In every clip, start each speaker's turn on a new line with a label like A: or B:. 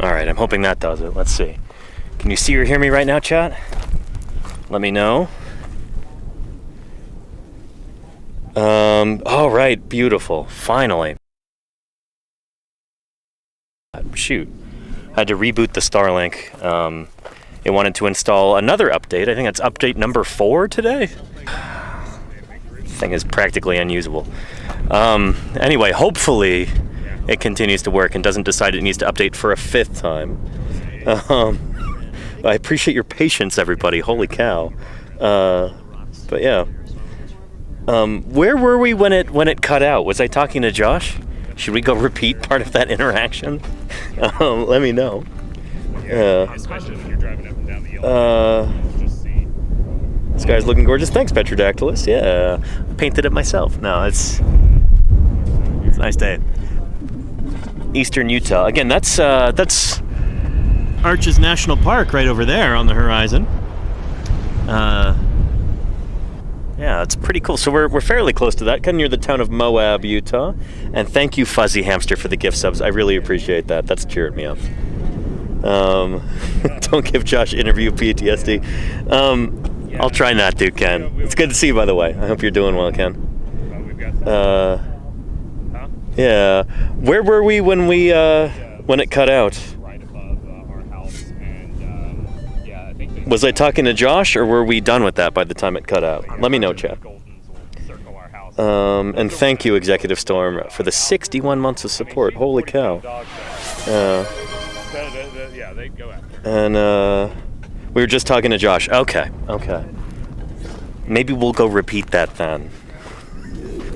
A: Alright, I'm hoping that does it. Let's see. Can you see or hear me right now, chat? Let me know. Alright, beautiful. Finally. Shoot. I had to reboot the Starlink. It wanted to install another update. I think it's update number 4 today. Thing is practically unusable. Anyway, hopefully it continues to work and doesn't decide it needs to update for a 5th time. I appreciate your patience, everybody. Holy cow. But yeah. Where were we when it cut out? Was I talking to Josh? Should we go repeat part of that interaction? Let me know.
B: Especially when you're driving up and down the hill.
A: This guy's looking gorgeous. Thanks, Petrodactylus. Yeah, I painted it myself. No, it's a nice day. Eastern Utah. Again, that's Arches National Park right over there on the horizon. Yeah, it's pretty cool. So we're fairly close to that, kind of near the town of Moab, Utah. And thank you, Fuzzy Hamster, for the gift subs. I really appreciate that. That's cheered me up. Don't give Josh interview PTSD. I'll try not to, Ken. It's good to see you, by the way. I hope you're doing well, Ken. Yeah. Where were we when it cut out?
B: Right above our house, and yeah, I think.
A: Was I talking to Josh, or were we done with that by the time it cut out? Let me know, chat. And thank you, Executive Storm, for the 61 months of support. Holy cow.
B: Yeah, they go after.
A: And we were just talking to Josh. Okay. Maybe we'll go repeat that then.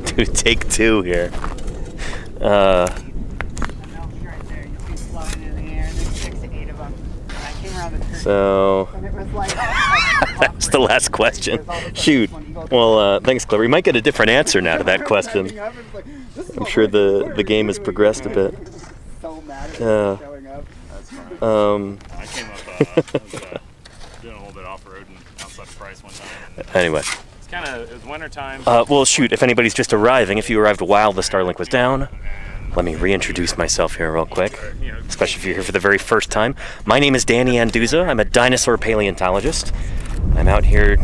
A: Do take 2 here. So that's the last question. Shoot. Well, thanks, Claire. We might get a different answer now to that question. I'm sure the game has progressed a bit.
B: I came up doing a little bit off-roading outside of Price one time.
A: Anyway.
B: It was winter time.
A: Well, shoot, if anybody's just arriving, if you arrived while the Starlink was down, let me reintroduce myself here real quick, especially if you're here for the very first time. My name is Danny Anduza. I'm a dinosaur paleontologist. I'm out here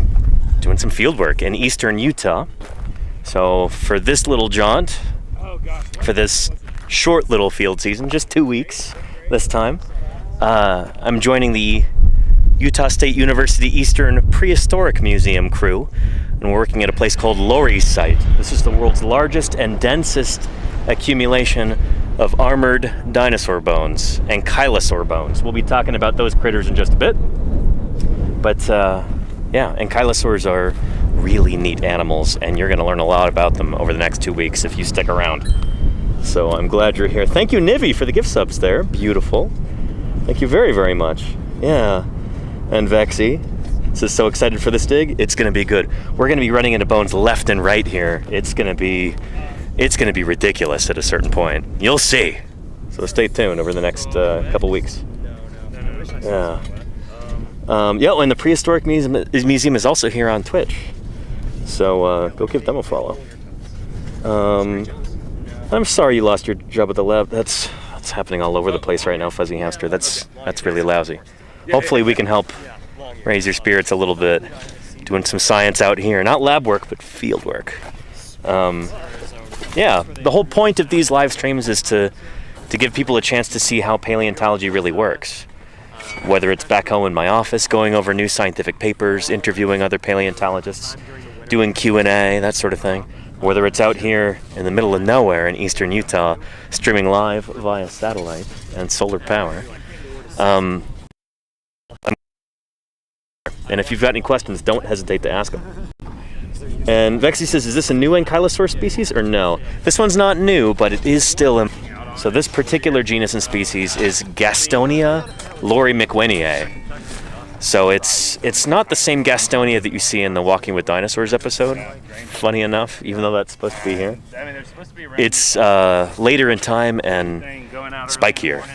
A: doing some field work in eastern Utah. So for this little jaunt, for this short little field season, just 2 weeks this time, I'm joining the Utah State University Eastern Prehistoric Museum crew, and we're working at a place called Lorrie's site. This is the world's largest and densest accumulation of armored dinosaur bones, ankylosaur bones. We'll be talking about those critters in just a bit. But yeah, ankylosaurs are really neat animals, and you're going to learn a lot about them over the next 2 weeks if you stick around. So I'm glad you're here. Thank you, Nivi, for the gift subs there. Beautiful. Thank you very, very much. Yeah. And Vexy says, so excited for this dig. It's going to be good. We're going to be running into bones left and right here. It's going to be ridiculous at a certain point. You'll see. So stay tuned over the next couple weeks. Yeah. Yeah, and the Prehistoric Museum is also here on Twitch. So go give them a follow. I'm sorry you lost your job at the lab. That's happening all over the place right now, Fuzzy Hamster. That's really lousy. Hopefully we can help raise your spirits a little bit, doing some science out here. Not lab work, but field work. Yeah, the whole point of these live streams is to give people a chance to see how paleontology really works. Whether it's back home in my office, going over new scientific papers, interviewing other paleontologists, doing Q&A, that sort of thing. Whether it's out here in the middle of nowhere in eastern Utah, streaming live via satellite and solar power. And if you've got any questions, don't hesitate to ask them. And Vexy says, is this a new ankylosaur species or no? This one's not new, but it is still so this particular genus and species is Gastonia lorrimcweniae. So it's not the same Gastonia that you see in the Walking with Dinosaurs episode, funny enough, even though that's supposed to be here. It's later in time and spikier,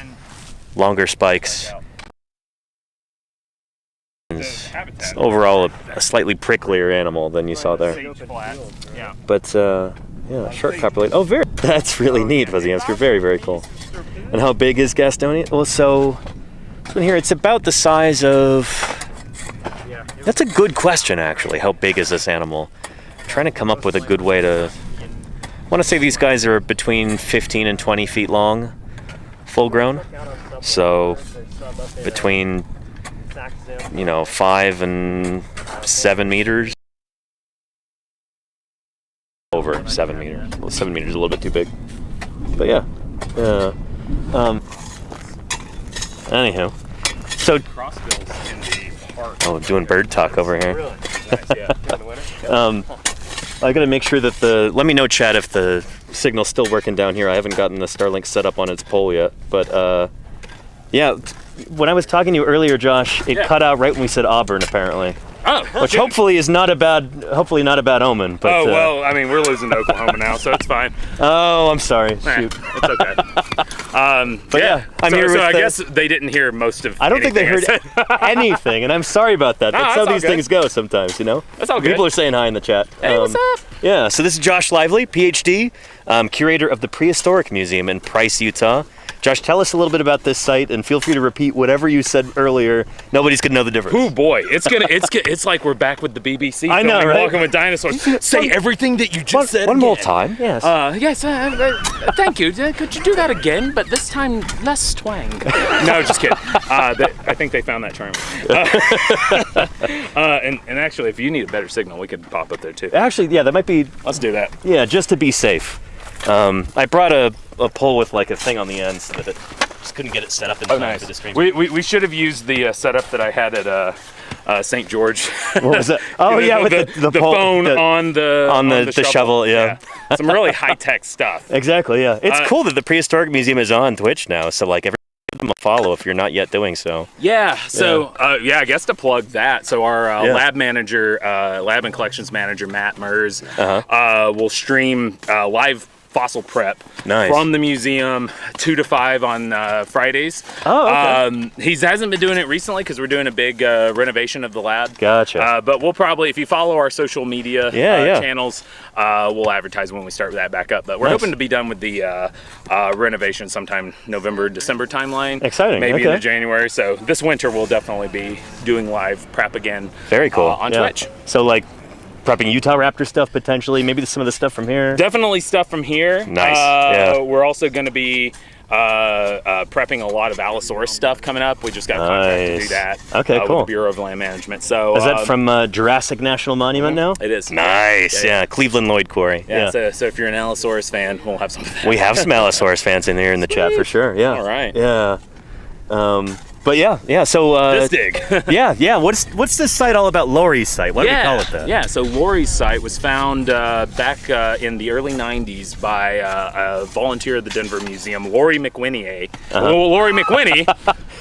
A: longer spikes. It's overall a slightly pricklier animal than you saw there. But yeah, shark copperlet. Oh, that's really neat, Fuzzy Hamster. Very, very cool. And how big is Gastonia? Well, so this one here, it's about the size of... That's a good question, actually. How big is this animal? I'm trying to come up with a good way to... I want to say these guys are between 15 and 20 feet long, full grown. So between, 5 and 7 meters. Over 7 meters. Well, 7 meters is a little bit too big. But yeah. Anywho. So...
B: Crossbills in the park.
A: Oh, doing bird talk over here.
B: Really? Nice, yeah. During the winter?
A: I gotta make sure that let me know, Chad, if the signal's still working down here. I haven't gotten the Starlink set up on its pole yet. But, yeah, when I was talking to you earlier, Josh, it cut out right when we said Auburn, apparently.
B: Oh,
A: which hopefully is not a bad omen. But,
B: oh, well, I mean, we're losing to Oklahoma now, so it's fine.
A: Oh, I'm sorry. Shoot.
B: It's okay.
A: But yeah, I'm here
B: so
A: with
B: I guess they didn't hear most of
A: I don't think they heard anything, and I'm sorry about that.
B: No,
A: That's how these things go sometimes,
B: That's all good.
A: People are saying hi in the chat.
B: Hey, what's up?
A: Yeah, so this is Josh Lively, PhD, curator of the Prehistoric Museum in Price, Utah. Josh, tell us a little bit about this site, and feel free to repeat whatever you said earlier. Nobody's gonna know the difference.
B: Oh boy, it's like we're back with the BBC.
A: I know, right?
B: Walking with Dinosaurs. Say everything that you just said.
A: One
B: again.
A: more time, yes.
B: Yes. Thank you. Could you do that again, but this time less twang? No, just kidding. I think they found that charming. And actually, if you need a better signal, we could pop up there too.
A: Actually, yeah, that might be.
B: Let's do that.
A: Yeah, just to be safe. I brought a pole with like a thing on the end so that it just couldn't get it set up in time for the stream.
B: We should have used the setup that I had at St. George.
A: What was that? Oh yeah, with the pole,
B: phone on the
A: shovel. Yeah.
B: Some really high tech stuff.
A: Exactly. Yeah. It's cool that the Prehistoric Museum is on Twitch now. So like everyone give them a follow if you're not yet doing so.
B: Yeah. So I guess to plug that. So our lab manager, lab and collections manager Matt Mers, will stream live fossil prep from the museum 2 to 5 on Fridays.
A: Oh, okay.
B: He hasn't been doing it recently because we're doing a big renovation of the lab.
A: Gotcha.
B: But we'll probably, if you follow our social media channels, we'll advertise when we start that back up. But we're hoping to be done with the renovation sometime November, December timeline.
A: Exciting.
B: Maybe into January. So this winter we'll definitely be doing live prep again.
A: Very cool.
B: On Twitch.
A: So like prepping Utah Raptor stuff potentially, maybe some of the stuff from here.
B: Definitely stuff from here.
A: Nice.
B: We're also going to be prepping a lot of Allosaurus stuff coming up. We just got a contract to do that.
A: Okay, cool.
B: With the Bureau of Land Management. So
A: is that from Jurassic National Monument now?
B: It is.
A: Nice. Yeah. Cleveland Lloyd Quarry.
B: Yeah. So if you're an Allosaurus fan, we'll have some of that.
A: We have some Allosaurus fans in there in the chat for sure. Yeah.
B: All right.
A: Yeah. But yeah. So
B: this dig.
A: yeah. What's this site all about? Lorrie's site. Why do we call it that?
B: Yeah. So Lorrie's site was found back in the early '90s by a volunteer at the Denver Museum, Lorrie McWhinnie. Lorrie McWhinnie,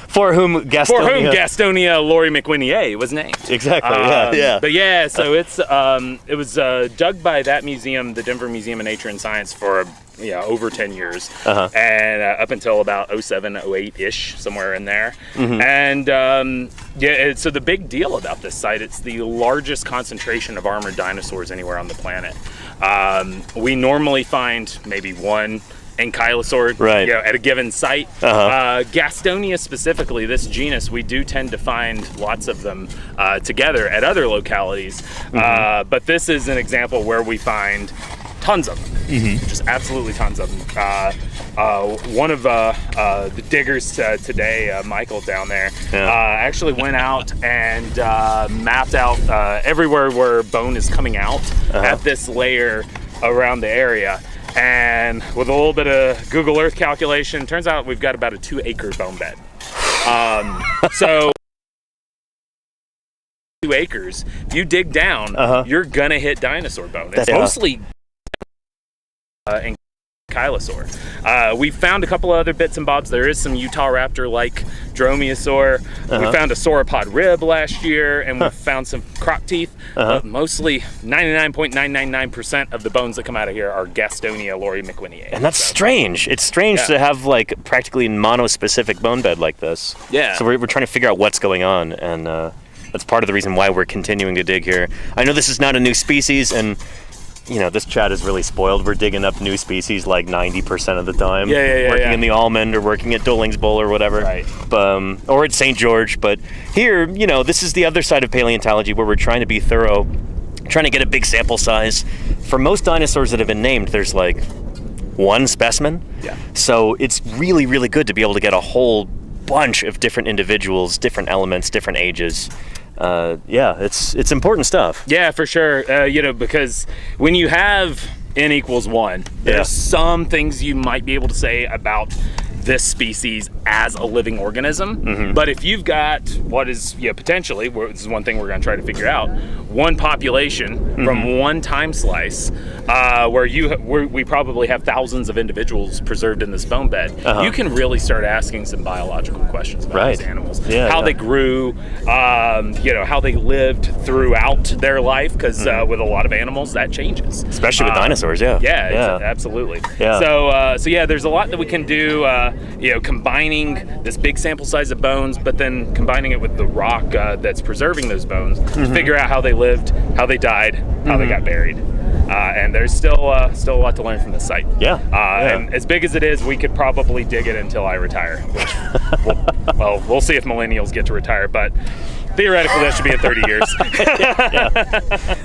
A: for whom
B: Gastonia Lorrie McWhinnie was named.
A: Exactly. Yeah.
B: But yeah, so it was dug by that museum, the Denver Museum of Nature and Science, for over 10 years, and up until about 07, 08-ish, somewhere in there. And so the big deal about this site, it's the largest concentration of armored dinosaurs anywhere on the planet. We normally find maybe one ankylosaur at a given site. Gastonia specifically, this genus, we do tend to find lots of them together at other localities. But this is an example where we find tons of them, just absolutely tons of them. One of the diggers today, Michael down there, actually went out and mapped out everywhere where bone is coming out at this layer around the area. And with a little bit of Google Earth calculation, turns out we've got about a 2-acre bone bed. So 2 acres, if you dig down, you're gonna hit dinosaur bone. It's mostly ankylosaur. We found a couple of other bits and bobs. There is some Utah Raptor-like dromaeosaur. We found a sauropod rib last year, and we found some croc teeth. But mostly 99.999% of the bones that come out of here are Gastonia Lorrie McWhinnie.
A: And that's strange. It's strange to have like practically monospecific bone bed like this.
B: Yeah.
A: So we're trying to figure out what's going on, and that's part of the reason why we're continuing to dig here. I know this is not a new species, and this chat is really spoiled. We're digging up new species like 90% of the time. Working in the Almond or working at Doling's Bowl or whatever.
B: Right.
A: Or at St. George. But here, this is the other side of paleontology where we're trying to be thorough, trying to get a big sample size. For most dinosaurs that have been named, there's like one specimen.
B: Yeah.
A: So it's really, really good to be able to get a whole bunch of different individuals, different elements, different ages. It's important stuff.
B: Yeah, for sure. Because when you have n equals 1, there's some things you might be able to say about this species as a living organism. But if you've got what is potentially, this is one thing we're going to try to figure out, one population from one time slice, where we probably have thousands of individuals preserved in this bone bed, you can really start asking some biological questions about these animals. How they grew, how they lived throughout their life, because with a lot of animals that changes.
A: Especially with dinosaurs,
B: absolutely. So there's a lot that we can do, combining this big sample size of bones, but then combining it with the rock that's preserving those bones to figure out how they lived, how they died, how they got buried. And there's still a lot to learn from this site. And as big as it is, we could probably dig it until I retire. Which we'll see if millennials get to retire, but theoretically that should be in 30 years.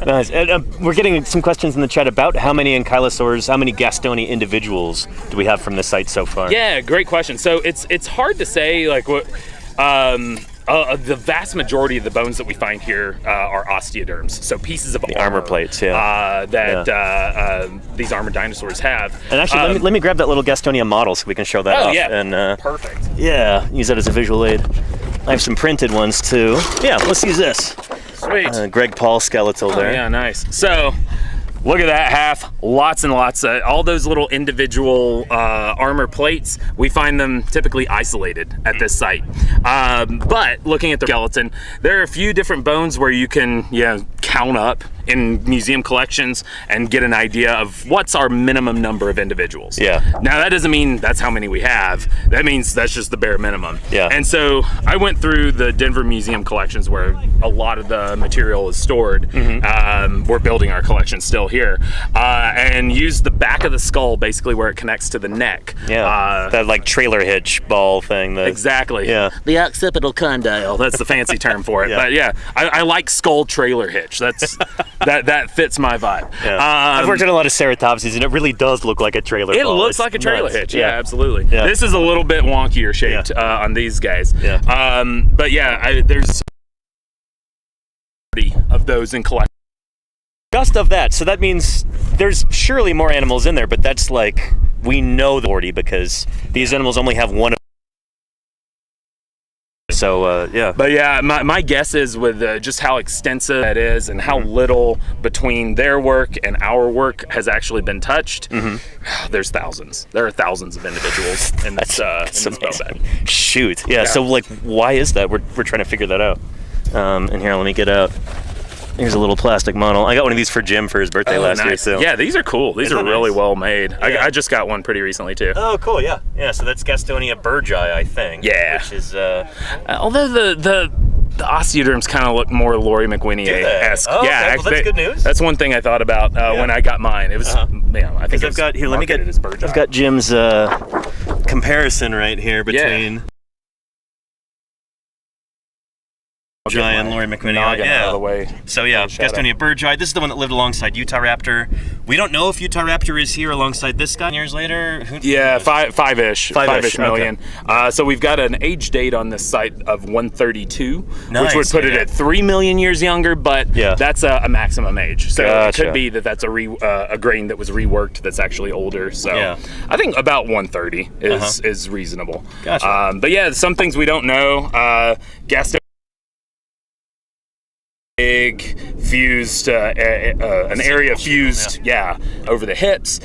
A: Nice. And, we're getting some questions in the chat about how many ankylosaurs, how many Gastonia individuals do we have from the site so far?
B: Yeah, great question. So it's hard to say like what. The vast majority of the bones that we find here are osteoderms, so pieces of
A: the armor plates,
B: that these armored dinosaurs have.
A: And actually, let me grab that little Gastonia model so we can show that off. And,
B: perfect.
A: Yeah, use that as a visual aid. I have some printed ones too. Yeah, let's use this.
B: Sweet.
A: Greg Paul skeletal there.
B: Yeah, nice. So, look at that half, lots and lots of, all those little individual armor plates, we find them typically isolated at this site. But looking at the skeleton, there are a few different bones where you can count up in museum collections and get an idea of what's our minimum number of individuals. Now that doesn't mean that's how many we have, that means that's just the bare minimum. And so I went through the Denver Museum collections where a lot of the material is stored. We're building our collection still here, and used the back of the skull basically where it connects to the neck.
A: That like trailer hitch ball thing.
B: Exactly. The occipital condyle, that's the fancy term for it. But I like skull trailer hitch. That's that fits my vibe.
A: I've worked on a lot of ceratopsies and it really does look like a trailer
B: It
A: ball.
B: looks like a trailer hitch. Absolutely. This is a little bit wonkier shaped on these guys. But there's of those in collection.
A: Just of that, so that means there's surely more animals in there, but that's like, we know the 40 because these animals only have one. So,
B: But my guess is with just how extensive that is and how little between their work and our work has actually been touched, there's thousands. There are thousands of individuals in this bone bed.
A: Shoot. So like, why is that? We're trying to figure that out. And here, let me get out. Here's a little plastic model. I got one of these for Jim for his birthday last year. So.
B: Yeah, these are cool. These are really well made. I just got one pretty recently too.
A: Oh, cool. Yeah. So that's Gastonia burgii, I think. Which is
B: although the osteoderms kind of look more Lorrie McWhinney-esque.
A: Oh, okay. Well, that's good news.
B: That's one thing I thought about when I got mine. It was I think
A: I've got here. Let me get. I've got Jim's comparison right here between. Giant Lorrie McWhinney.
B: Out of the way.
A: So Gastonia burgii. This is the one that lived alongside Utahraptor. We don't know if Utahraptor is here alongside this guy years later.
B: Five-ish million. Okay. So we've got an age date on this site of 132, which would put it at 3 million years younger, but that's a maximum age. So it could be that that's a grain that was reworked that's actually older. So I think about 130 is reasonable. But some things we don't know. Gastonia big fused an area fused over the hips.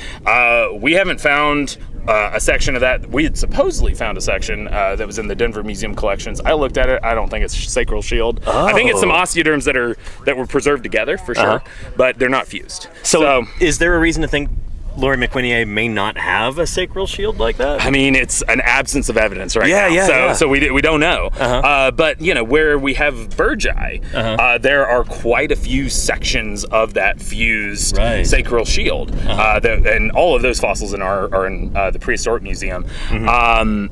B: We haven't found a section of that. We had supposedly found a section that was in the Denver Museum collections. I looked at it. I don't think it's sacral shield. I think it's some osteoderms that were preserved together for sure, but they're not fused.
A: So is there a reason to think Lorrie McWhinier may not have a sacral shield like that?
B: I mean, it's an absence of evidence right
A: Yeah,
B: now.
A: yeah,
B: So we don't know. But, you know, where we have Burgeye, there are quite a few sections of that fused sacral shield. And all of those fossils are in the Prehistoric Museum. And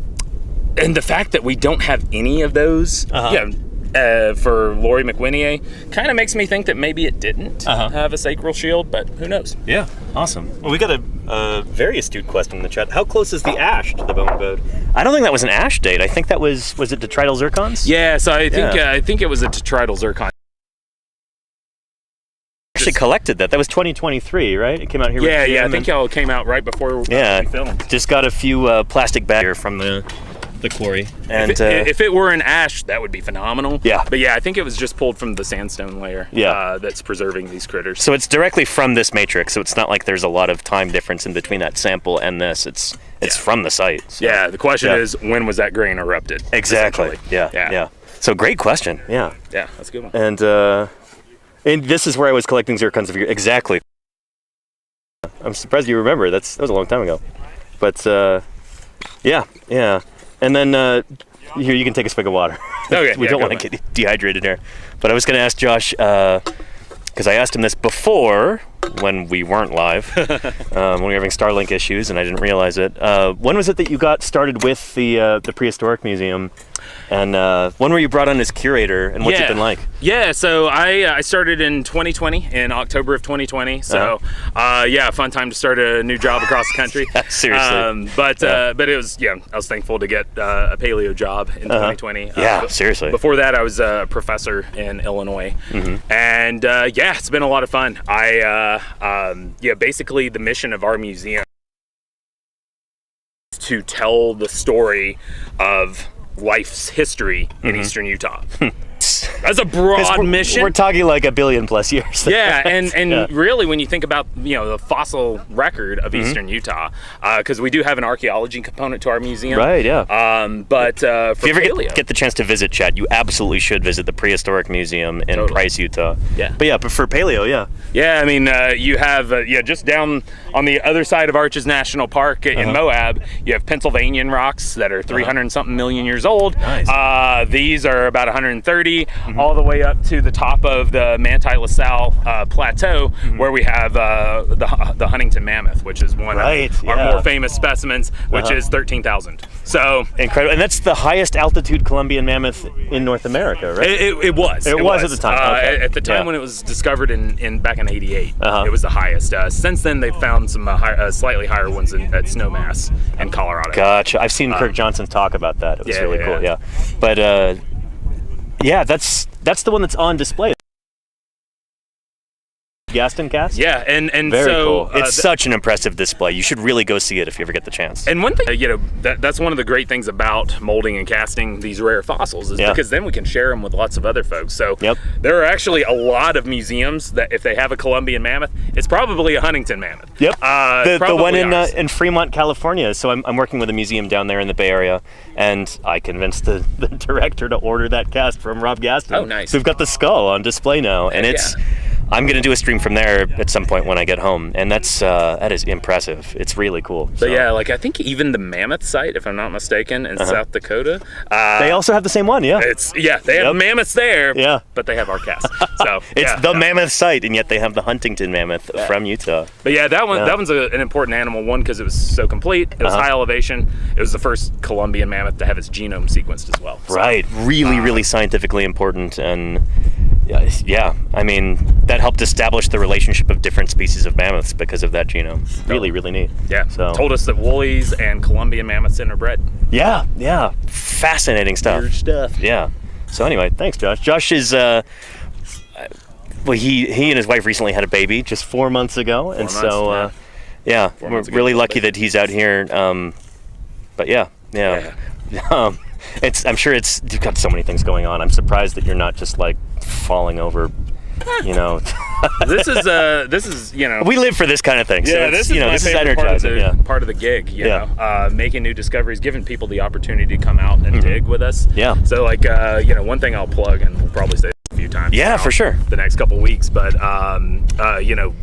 B: the fact that we don't have any of those, for Lorrie McWhinier, kind of makes me think that maybe it didn't have a sacral shield, but who knows?
A: Yeah, awesome. Well, we got a very astute question in the chat. How close is the ash to the bonebed? I don't think that was an ash date. I think that was it detrital zircons?
B: Yeah, so I think it was a detrital zircon.
A: Actually collected that. That was 2023, right? It came out here.
B: Yeah, I think y'all came out right before we filmed.
A: Just got a few plastic bags here from the quarry. And
B: if it were an ash, that would be phenomenal.
A: Yeah.
B: But yeah, I think it was just pulled from the sandstone layer. That's preserving these critters.
A: So it's directly from this matrix. So it's not like there's a lot of time difference in between that sample and this. It's from the site. So.
B: Yeah. The question is, when was that grain erupted?
A: Exactly. Yeah. So great question. Yeah.
B: Yeah, that's a good one.
A: And this is where I was collecting zircons of your exactly. I'm surprised you remember. That was a long time ago. But yeah. And then here, you can take a swig of water.
B: Okay.
A: We don't want to get dehydrated here. But I was going to ask Josh, because I asked him this before when we weren't live, when we were having Starlink issues, and I didn't realize it. When was it that you got started with the Prehistoric Museum? And when were you brought on as curator, and what's it been like? Yeah,
B: so I started in 2020, in October of 2020. So fun time to start a new job across the country.
A: Seriously.
B: But it was, I was thankful to get a paleo job in 2020.
A: Seriously.
B: Before that, I was a professor in Illinois. And it's been a lot of fun. Basically the mission of our museum is to tell the story of life's history in Eastern Utah. That's a broad mission.
A: We're talking like 1 billion plus years.
B: And really, when you think about the fossil record of Eastern Utah, because we do have an archaeology component to our museum.
A: Right. Yeah.
B: But
A: if you ever get the chance to visit, Chet, you absolutely should visit the Prehistoric Museum in Price, Utah.
B: Yeah.
A: But for paleo,
B: Yeah, I mean, you have just down on the other side of Arches National Park in Moab, you have Pennsylvanian rocks that are 300 and something million years old.
A: Nice.
B: These are about 130. All the way up to the top of the Manti-LaSalle plateau, where we have the Huntington mammoth, which is one of our more famous specimens, which is 13,000. So
A: incredible, and that's the highest altitude Columbian mammoth in North America, right?
B: It was.
A: It was at the time.
B: At the time when it was discovered back in '88, it was the highest. Since then, they've found some slightly higher ones at Snowmass in Colorado.
A: Gotcha. I've seen Kirk Johnson talk about that. It was really cool. Yeah, but. That's the one that's on display. Gaston cast?
B: Yeah, and
A: very
B: so
A: cool. It's such an impressive display. You should really go see it if you ever get the chance.
B: And one thing, that's one of the great things about molding and casting these rare fossils is because then we can share them with lots of other folks. So there are actually a lot of museums that if they have a Columbian mammoth, it's probably a Huntington mammoth.
A: Yep. The one in Fremont, California. So I'm working with a museum down there in the Bay Area, and I convinced the director to order that cast from Rob Gaston.
B: Oh, nice.
A: So we've got the skull on display now, and I'm going to do a stream from there at some point when I get home, and that is impressive. It's really cool.
B: But I think even the mammoth site, if I'm not mistaken, in South Dakota,
A: they also have the same one.
B: They have mammoths there.
A: Yeah,
B: but they have our cast. So
A: it's the mammoth site, and yet they have the Huntington mammoth from Utah.
B: But that one's an important animal. One, because it was so complete. It was high elevation. It was the first Columbian mammoth to have its genome sequenced as well. So,
A: right. Really scientifically important, and. I mean, that helped establish the relationship of different species of mammoths because of that genome. Really neat.
B: Yeah. So told us that woolies and Columbian mammoths interbred.
A: Yeah. Fascinating stuff.
B: Weird stuff.
A: Yeah. So anyway, thanks, Josh. Josh is he and his wife recently had a baby just 4 months ago, we're really lucky that he's out here. I'm sure you've got so many things going on. I'm surprised that you're not just like falling over, This is we live for this kind of thing. So
B: this is energizing. Part of the gig. Making new discoveries, giving people the opportunity to come out and dig with us.
A: Yeah.
B: So one thing I'll plug, and we'll probably say a few few times.
A: Yeah, for sure.
B: The next couple weeks, but you know,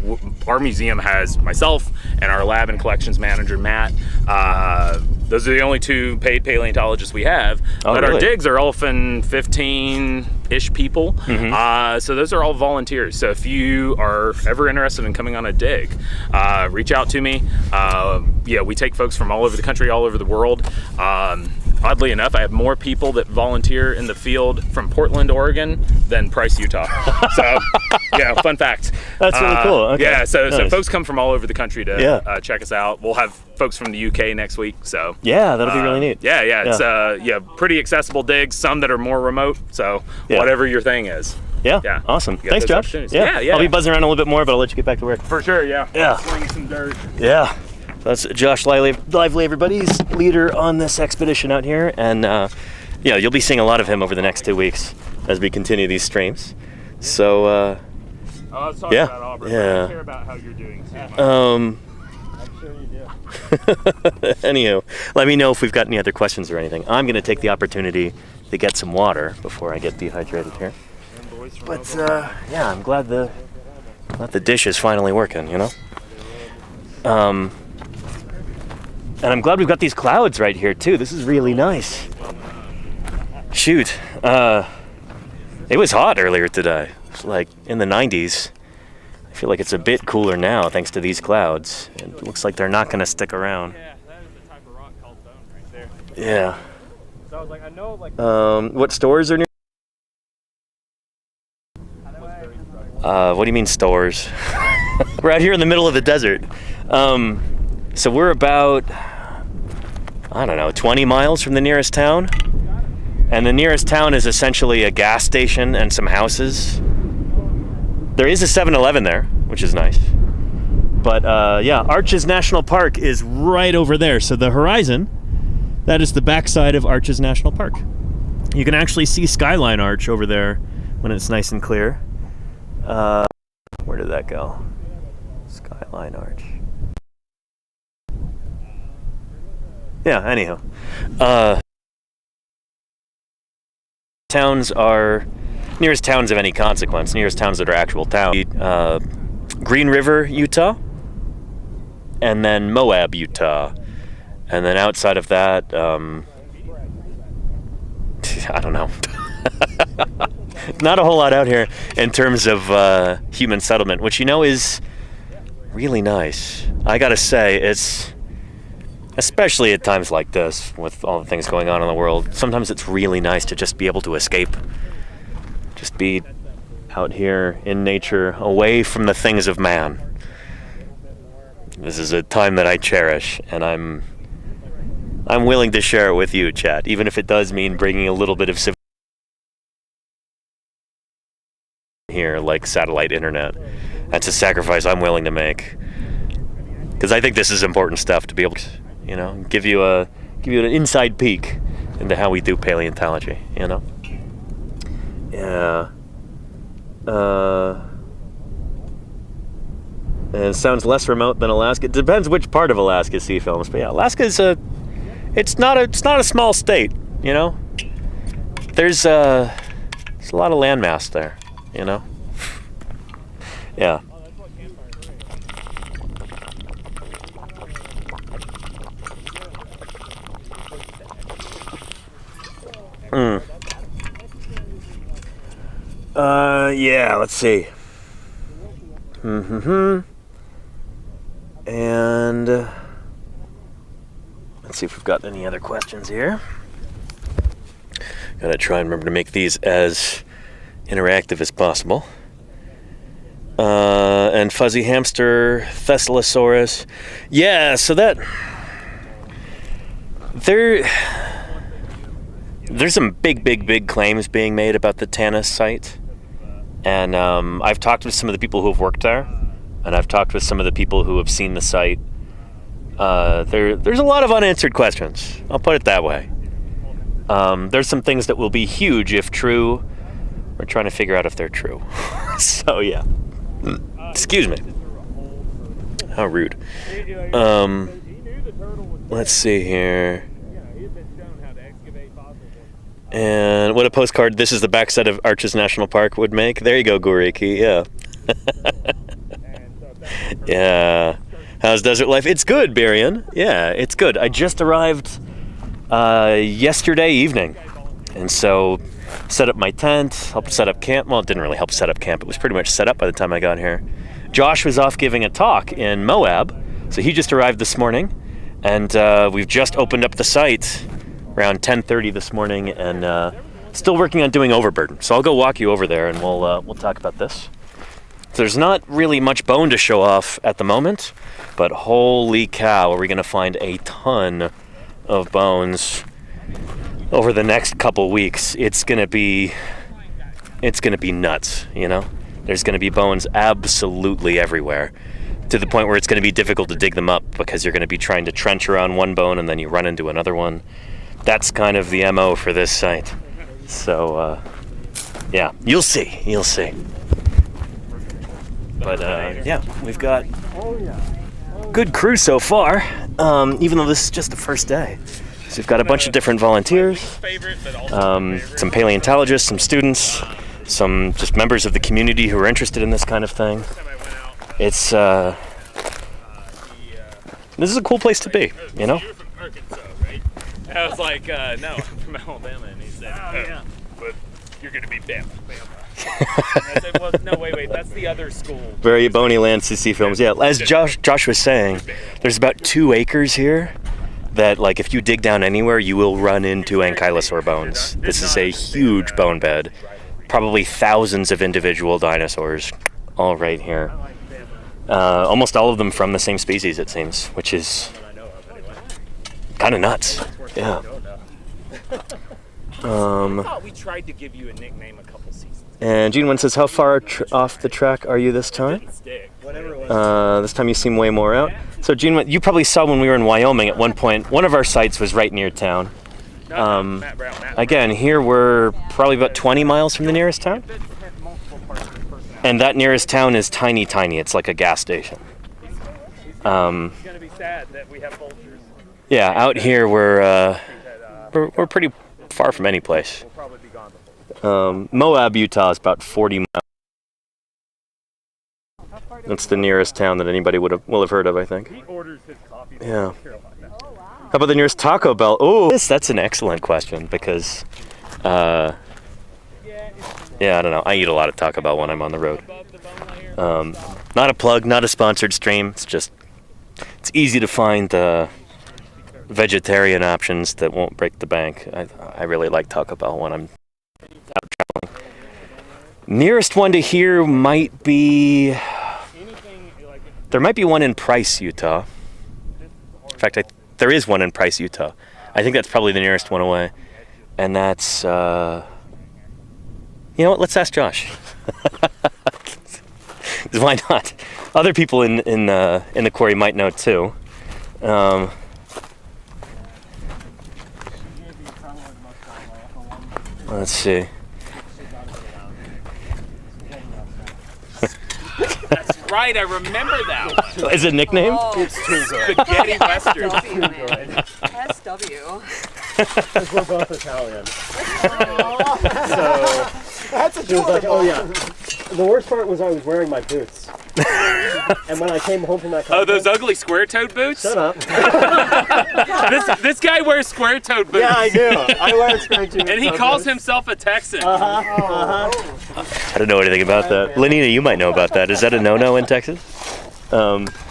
B: our museum has myself and our lab and collections manager Matt. Those are the only 2 paid paleontologists we have.
A: Oh,
B: but
A: really?
B: our digs are often 15-ish people. So those are all volunteers. So if you are ever interested in coming on a dig, reach out to me. Yeah, we take folks from all over the country, all over the world. Oddly enough, I have more people that volunteer in the field from Portland, Oregon than Price, Utah. So, yeah, fun fact.
A: That's really cool. Okay.
B: Yeah, so
A: Nice.
B: folks come from all over the country to check us out. We'll have folks from the UK next week. So
A: Yeah, that'll be really neat.
B: Yeah, it's pretty accessible digs. Some that are more remote. So whatever your thing is.
A: Yeah. Awesome.
B: You got
A: Thanks,
B: those
A: Josh.
B: opportunities. Yeah.
A: I'll be buzzing around a little bit more, but I'll let you get back to work.
B: For sure. Yeah.
A: Yeah.
B: Sling some dirt.
A: Yeah. That's Josh Lively, everybody. He's leader on this expedition out here. And yeah, you'll be seeing a lot of him over the next 2 weeks as we continue these streams. So,
B: let's talk about Auburn. I don't care about how you're doing too much.
A: I'm sure you do. Anywho, let me know if we've got any other questions or anything. I'm going to take the opportunity to get some water before I get dehydrated here. But yeah, I'm glad the dish is finally working, you know? And I'm glad we've got these clouds right here too. This is really nice. Shoot, it was hot earlier today. It was like in the 90s. I feel like it's a bit cooler now thanks to these clouds. It looks like they're not going to stick around.
B: Yeah, that is the type of rock called bone right there.
A: Yeah.
B: So I was like, I know, like.
A: What stores are near? What do you mean stores? We're out here in the middle of the desert. So we're about, I don't know, 20 miles from the nearest town. And the nearest town is essentially a gas station and some houses. There is a 7-Eleven there, which is nice. But yeah, Arches National Park is right over there. So the horizon, that is the backside of Arches National Park. You can actually see Skyline Arch over there when it's nice and clear. Where did that go? Skyline Arch. Yeah, anyhow. Towns are, nearest towns of any consequence, nearest towns that are actual towns. Green River, Utah, and then Moab, Utah. And then outside of that, I don't know. Not a whole lot out here in terms of human settlement, which, you know, is really nice. I gotta say, it's, especially at times like this, with all the things going on in the world, sometimes it's really nice to just be able to escape. Just be out here in nature, away from the things of man. This is a time that I cherish, and I'm willing to share it with you, chat, even if it does mean bringing a little bit of civilization here, like satellite internet. That's a sacrifice I'm willing to make, because I think this is important stuff to be able to, you know, give you an inside peek into how we do paleontology, you know? Yeah. And it sounds less remote than Alaska. It depends which part of Alaska sea films, but yeah, Alaska's it's not a small state, you know? There's a lot of landmass there, you know? Yeah. Yeah, let's see. And let's see if we've got any other questions here. Gotta try and remember to make these as interactive as possible. And Fuzzy Hamster, Thessalosaurus. Yeah, so that there's some big claims being made about the Tanis site. And I've talked with some of the people who have worked there, and I've talked with some of the people who have seen the site. There's a lot of unanswered questions. I'll put it that way. There's some things that will be huge if true. We're trying to figure out if they're true. So yeah. Excuse me. How rude. Let's see here. And what a postcard this is the backside of Arches National Park would make. There you go, Goriki. Yeah. Yeah. How's desert life? It's good, Barian. Yeah, it's good. I just arrived yesterday evening. And so set up my tent, helped set up camp. Well, it didn't really help set up camp. It was pretty much set up by the time I got here. Josh was off giving a talk in Moab. So he just arrived this morning. And we've just opened up the site around 10:30 this morning, and still working on doing overburden. So I'll go walk you over there, and we'll talk about this. So there's not really much bone to show off at the moment, but holy cow, are we going to find a ton of bones over the next couple weeks? It's going to be nuts, you know. There's going to be bones absolutely everywhere, to the point where it's going to be difficult to dig them up because you're going to be trying to trench around one bone and then you run into another one. That's kind of the MO for this site. So, yeah, you'll see. But, yeah, we've got good crew so far, even though this is just the first day. So we've got a bunch of different volunteers, some paleontologists, some students, some just members of the community who are interested in this kind of thing. It's, this is a cool place to be, you know?
B: I was like, no, I'm from Alabama. And he said, oh, yeah. But you're going to be Bama. I said, well, no, wait, that's the other school.
A: Very bony land CC films. Yeah, as Josh was saying, there's about 2 acres here that, like, if you dig down anywhere, you will run into ankylosaur bones. This is a huge bone bed. Probably thousands of individual dinosaurs all right here. Almost all of them from the same species, it seems, which is kind of nuts. Yeah.
B: I thought we tried to give you a nickname a couple seasons.
A: And Gene1 says, how far off the track are you this time? This time you seem way more out. So Gene1, you probably saw when we were in Wyoming at one point, one of our sites was right near town. Again, here we're probably about 20 miles from the nearest town. And that nearest town is tiny. It's like a gas station.
B: It's going to be sad that we have vultures.
A: Yeah, out here we're pretty far from any place. Moab, Utah is about 40 miles. That's the nearest town that anybody will have heard of, I think. Yeah. How about the nearest Taco Bell? Oh, that's an excellent question because, yeah, I don't know. I eat a lot of Taco Bell when I'm on the road. Not a plug, not a sponsored stream. It's easy to find vegetarian options that won't break the bank. I really like Taco Bell when I'm out traveling. Nearest one to here might be... There might be one in Price, Utah. In fact, there is one in Price, Utah. I think that's probably the nearest one away. And that's... you know what? Let's ask Josh. Why not? Other people in the quarry might know too. Let's see.
B: That's right, I remember that one.
A: Is it a nickname?
C: Oh,
B: It's Spaghetti Western.
C: SW.
D: Because we're both Italian.
C: Oh.
D: So that's a joke. Like, oh yeah. The worst part was I was wearing my boots. And when I came home from that
B: Oh,
D: conference,
B: those ugly square-toed boots?
D: shut up.
B: This guy wears square-toed boots.
D: Yeah, I do. I wear square-toed
B: And he calls himself a Texan.
A: I don't know anything about that. Lenina, you might know about that. Is that a no-no in Texas?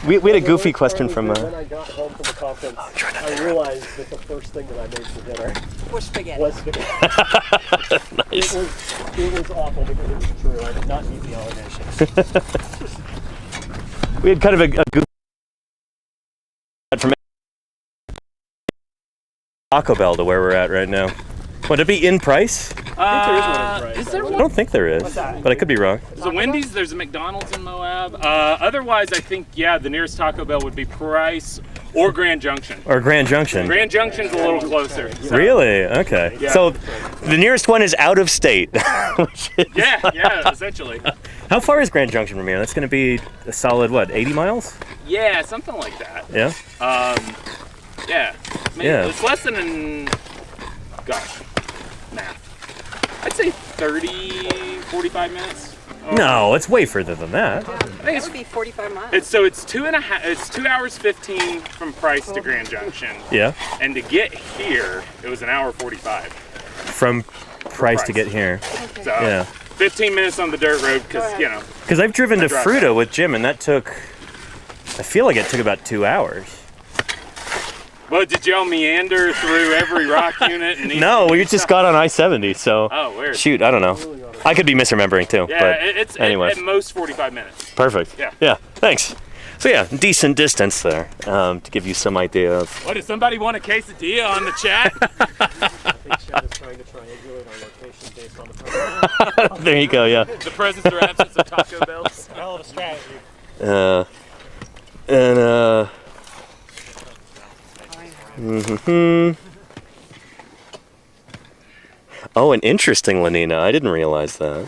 A: We had a goofy question from...
D: When I got home from the conference, I realized that the first thing that I made for dinner
C: Was spaghetti.
D: was spaghetti.
A: Nice.
D: It was awful because it was true. I did not need the allegation.
A: We had kind of a goofy from Taco Bell to where we're at right now. Would it be in Price?
B: Is there
A: I
B: one?
A: don't think there is, but I could be wrong.
B: There's a Wendy's, there's a McDonald's in Moab. Otherwise, I think, yeah, the nearest Taco Bell would be Price or Grand Junction.
A: Or Grand Junction.
B: Grand Junction's a little closer. So.
A: Really? Okay.
B: Yeah.
A: So the nearest one is out of state. Which is,
B: Yeah, essentially.
A: How far is Grand Junction from here? That's going to be a solid, what, 80 miles?
B: Yeah, something like that.
A: Yeah?
B: Yeah. Maybe
A: Yeah.
B: It's less than gosh. math. I'd say 30, 45 minutes.
A: No, it's way further than that.
B: I think
C: That would be 45 miles.
B: It's 2 hours 15 from Price to Grand Junction.
A: Yeah.
B: And to get here, it was an hour 45.
A: From Price to get here.
C: Okay.
B: So
A: Yeah.
B: 15 minutes on the dirt road because, you know.
A: Because I've driven to
B: drive
A: Fruta
B: fast.
A: with Jim, and that took, I feel like it took about 2 hours.
B: Well, did y'all meander through every rock unit? And
A: No, we just got on I-70, so.
B: Oh, weird.
A: Shoot, I don't know. I could be misremembering too.
B: Yeah,
A: but
B: it's
A: anyways.
B: at most 45 minutes.
A: Perfect.
B: Yeah.
A: Yeah, thanks. So yeah, decent distance there, to give you some idea of.
B: What, does somebody want a quesadilla on the chat?
D: I think Chad is trying to triangulate our location based on the phone.
A: There you go, yeah.
B: The presence or absence of Taco Bells.
D: Hell of a strategy.
A: Oh, an interesting Lenina. I didn't realize that.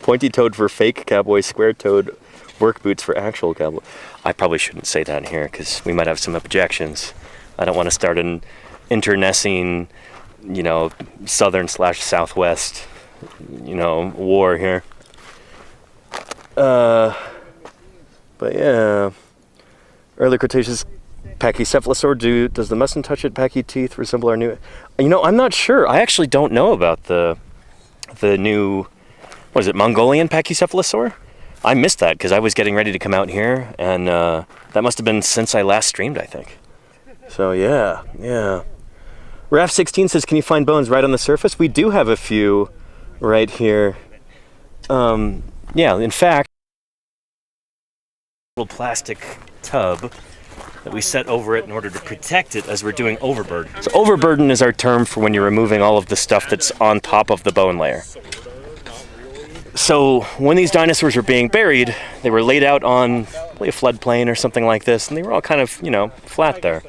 A: Pointy toed for fake cowboy, square toed work boots for actual cowboy. I probably shouldn't say that here because we might have some objections. I don't want to start an internecine, southern/southwest, war here. But yeah. Early Cretaceous Pachycephalosaur. Does the mustn't touch it pachy teeth resemble our new? I'm not sure. I actually don't know about the new. What is it? Mongolian Pachycephalosaur? I missed that because I was getting ready to come out here, and that must have been since I last streamed, I think. So yeah. Raf16 says, "Can you find bones right on the surface?" We do have a few right here. Yeah, in fact, a little plastic tub that we set over it in order to protect it as we're doing overburden. So overburden is our term for when you're removing all of the stuff that's on top of the bone layer. So when these dinosaurs were being buried, they were laid out on a floodplain or something like this, and they were all kind of, flat there.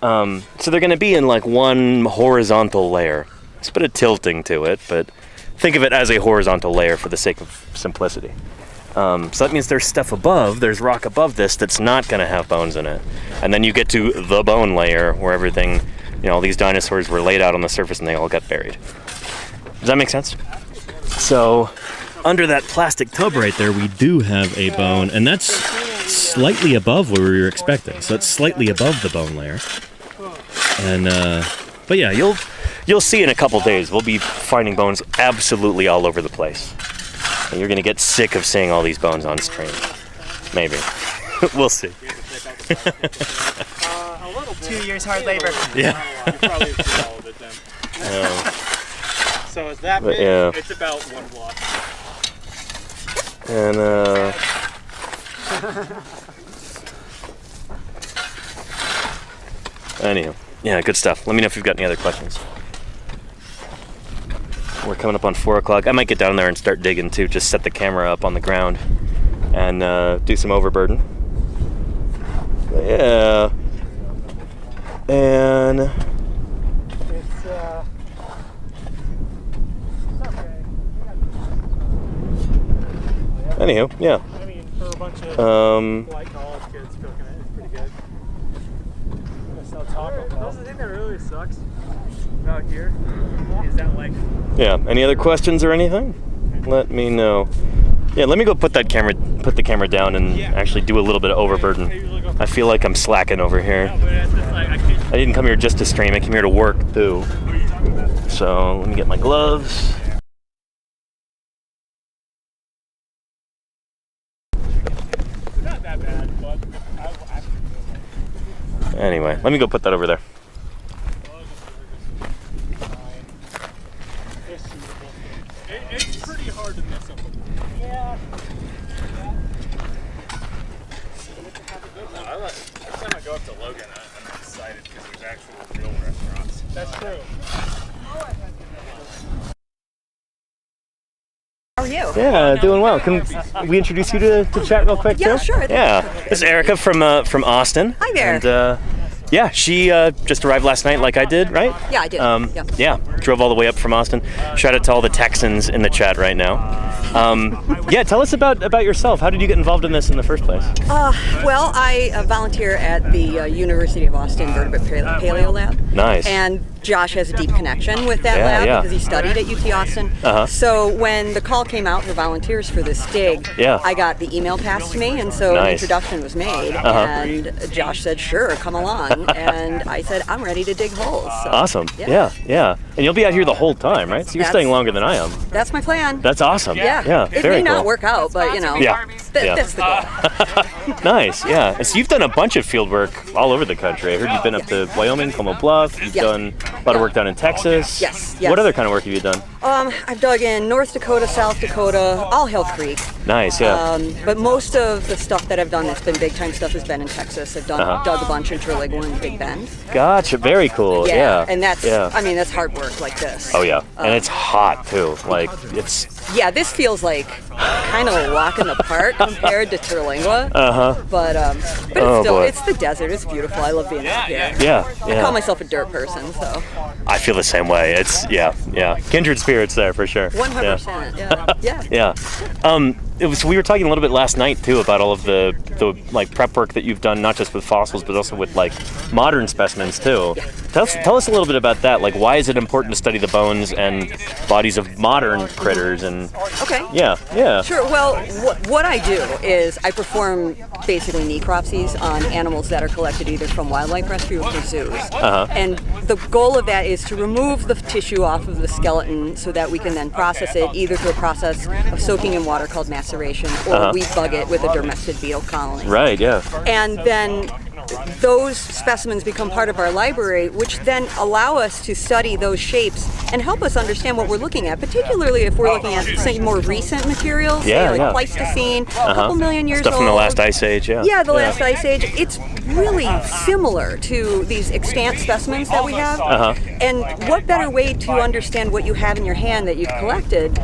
A: So they're going to be in like one horizontal layer. There's a bit of tilting to it, but think of it as a horizontal layer for the sake of simplicity. So that means there's stuff above, there's rock above this that's not going to have bones in it. And then you get to the bone layer where everything, all these dinosaurs were laid out on the surface and they all got buried. Does that make sense? So under that plastic tub right there, we do have a bone, and that's slightly above where we were expecting. So it's slightly above the bone layer. And, but yeah, you'll see in a couple days, we'll be finding bones absolutely all over the place. And you're going to get sick of seeing all these bones on stream. Maybe. We'll see.
C: 2 years hard labor.
A: Yeah.
B: You probably have seen all of it then.
D: So is that
A: But
D: big?
A: yeah.
B: It's about 1 block.
A: And, anyhow. Yeah, good stuff. Let me know if you've got any other questions. We're coming up on 4 o'clock. I might get down there and start digging too. Just set the camera up on the ground and do some overburden. But yeah. And
D: It's okay.
A: anyhow, yeah.
D: I mean, for a bunch of white college kids cooking it, it's pretty good. That's no Taco Bell. The thing that really sucks out here is that like.
A: Yeah. Any other questions or anything? Let me know. Yeah, let me go put the camera down and actually do a little bit of overburden. I feel like I'm slacking over here. I didn't come here just to stream, I came here to work too. So let me get my gloves.
B: Not that bad, but
A: Anyway, let me go put that over there.
B: it's pretty hard to miss them.
D: Yeah.
B: Every time I go up to Logan, I'm excited because there's actual real restaurants.
D: That's true.
C: How are you?
A: Yeah, doing well. Can we introduce you to chat real quick
C: Yeah,
A: too?
C: sure.
A: Yeah, this is Erica from Austin.
C: Hi there.
A: And yeah, she just arrived last night like I did, right?
C: Yeah, I did.
A: Yeah, drove all the way up from Austin. Shout out to all the Texans in the chat right now. Yeah, tell us about yourself. How did you get involved in this in the first place?
C: Well, I volunteer at the University of Austin Vertebrate Paleo Lab.
A: Nice.
C: And Josh has a deep connection with that
A: Yeah,
C: lab
A: yeah.
C: because he studied at UT Austin. So when the call came out for volunteers for this dig,
A: Yeah.
C: I got the email passed to me, and so an
A: Nice.
C: introduction was made. And Josh said, "Sure, come along." And I said, "I'm ready to dig holes." So,
A: Awesome. Yeah. And you'll be out here the whole time, right? So you're
C: That's-
A: staying longer than I am.
C: That's my plan.
A: That's awesome.
C: Yeah. It
A: Very
C: may
A: cool.
C: not work out, but
A: Yeah. Yeah.
C: that's the goal.
A: Nice. Yeah. And so you've done a bunch of field work all over the country. I heard you've been up to Wyoming, Como Bluff. You've
C: Yeah.
A: done a lot of work down in Texas.
C: Yes.
A: What other kind of work have you done?
C: I've dug in North Dakota, South Dakota, all Hill Creek.
A: Nice. Yeah.
C: But most of the stuff that I've done that's been big time stuff has been in Texas. I've dug a bunch in Terligua and Big Bend.
A: Gotcha. Very cool. Yeah.
C: And that's,
A: Yeah.
C: I mean, that's hard work like this.
A: Oh yeah. And it's hot too. Like it's.
C: Yeah, this feels like kind of a walk in the park compared to Terlingua. But it's
A: Oh,
C: still,
A: boy.
C: it's the desert. It's beautiful. I love being out here.
A: Yeah.
C: I call myself a dirt person, so
A: I feel the same way. It's kindred spirits there for sure.
C: 100%. Yeah.
A: Yeah. We were talking a little bit last night too about all of the like prep work that you've done, not just with fossils but also with like modern specimens too. Tell us a little bit about that. Like, why is it important to study the bones and bodies of modern critters? And
C: Okay.
A: yeah.
C: Sure. Well, what I do is I perform basically necropsies on animals that are collected either from wildlife rescue or from zoos. And the goal of that is to remove the tissue off of the skeleton so that we can then process it either through a process of soaking in water called maceration, or we bug it with a dermestid beetle colony.
A: Right. Yeah.
C: And then those specimens become part of our library, which then allow us to study those shapes and help us understand what we're looking at, particularly if we're looking at, say, more recent materials,
A: Yeah,
C: say, like
A: yeah.
C: Pleistocene, a couple million years
A: Stuff
C: old.
A: from the last ice age. Yeah.
C: Yeah, the last ice age. It's really similar to these extant specimens that we have. And what better way to understand what you have in your hand that you've collected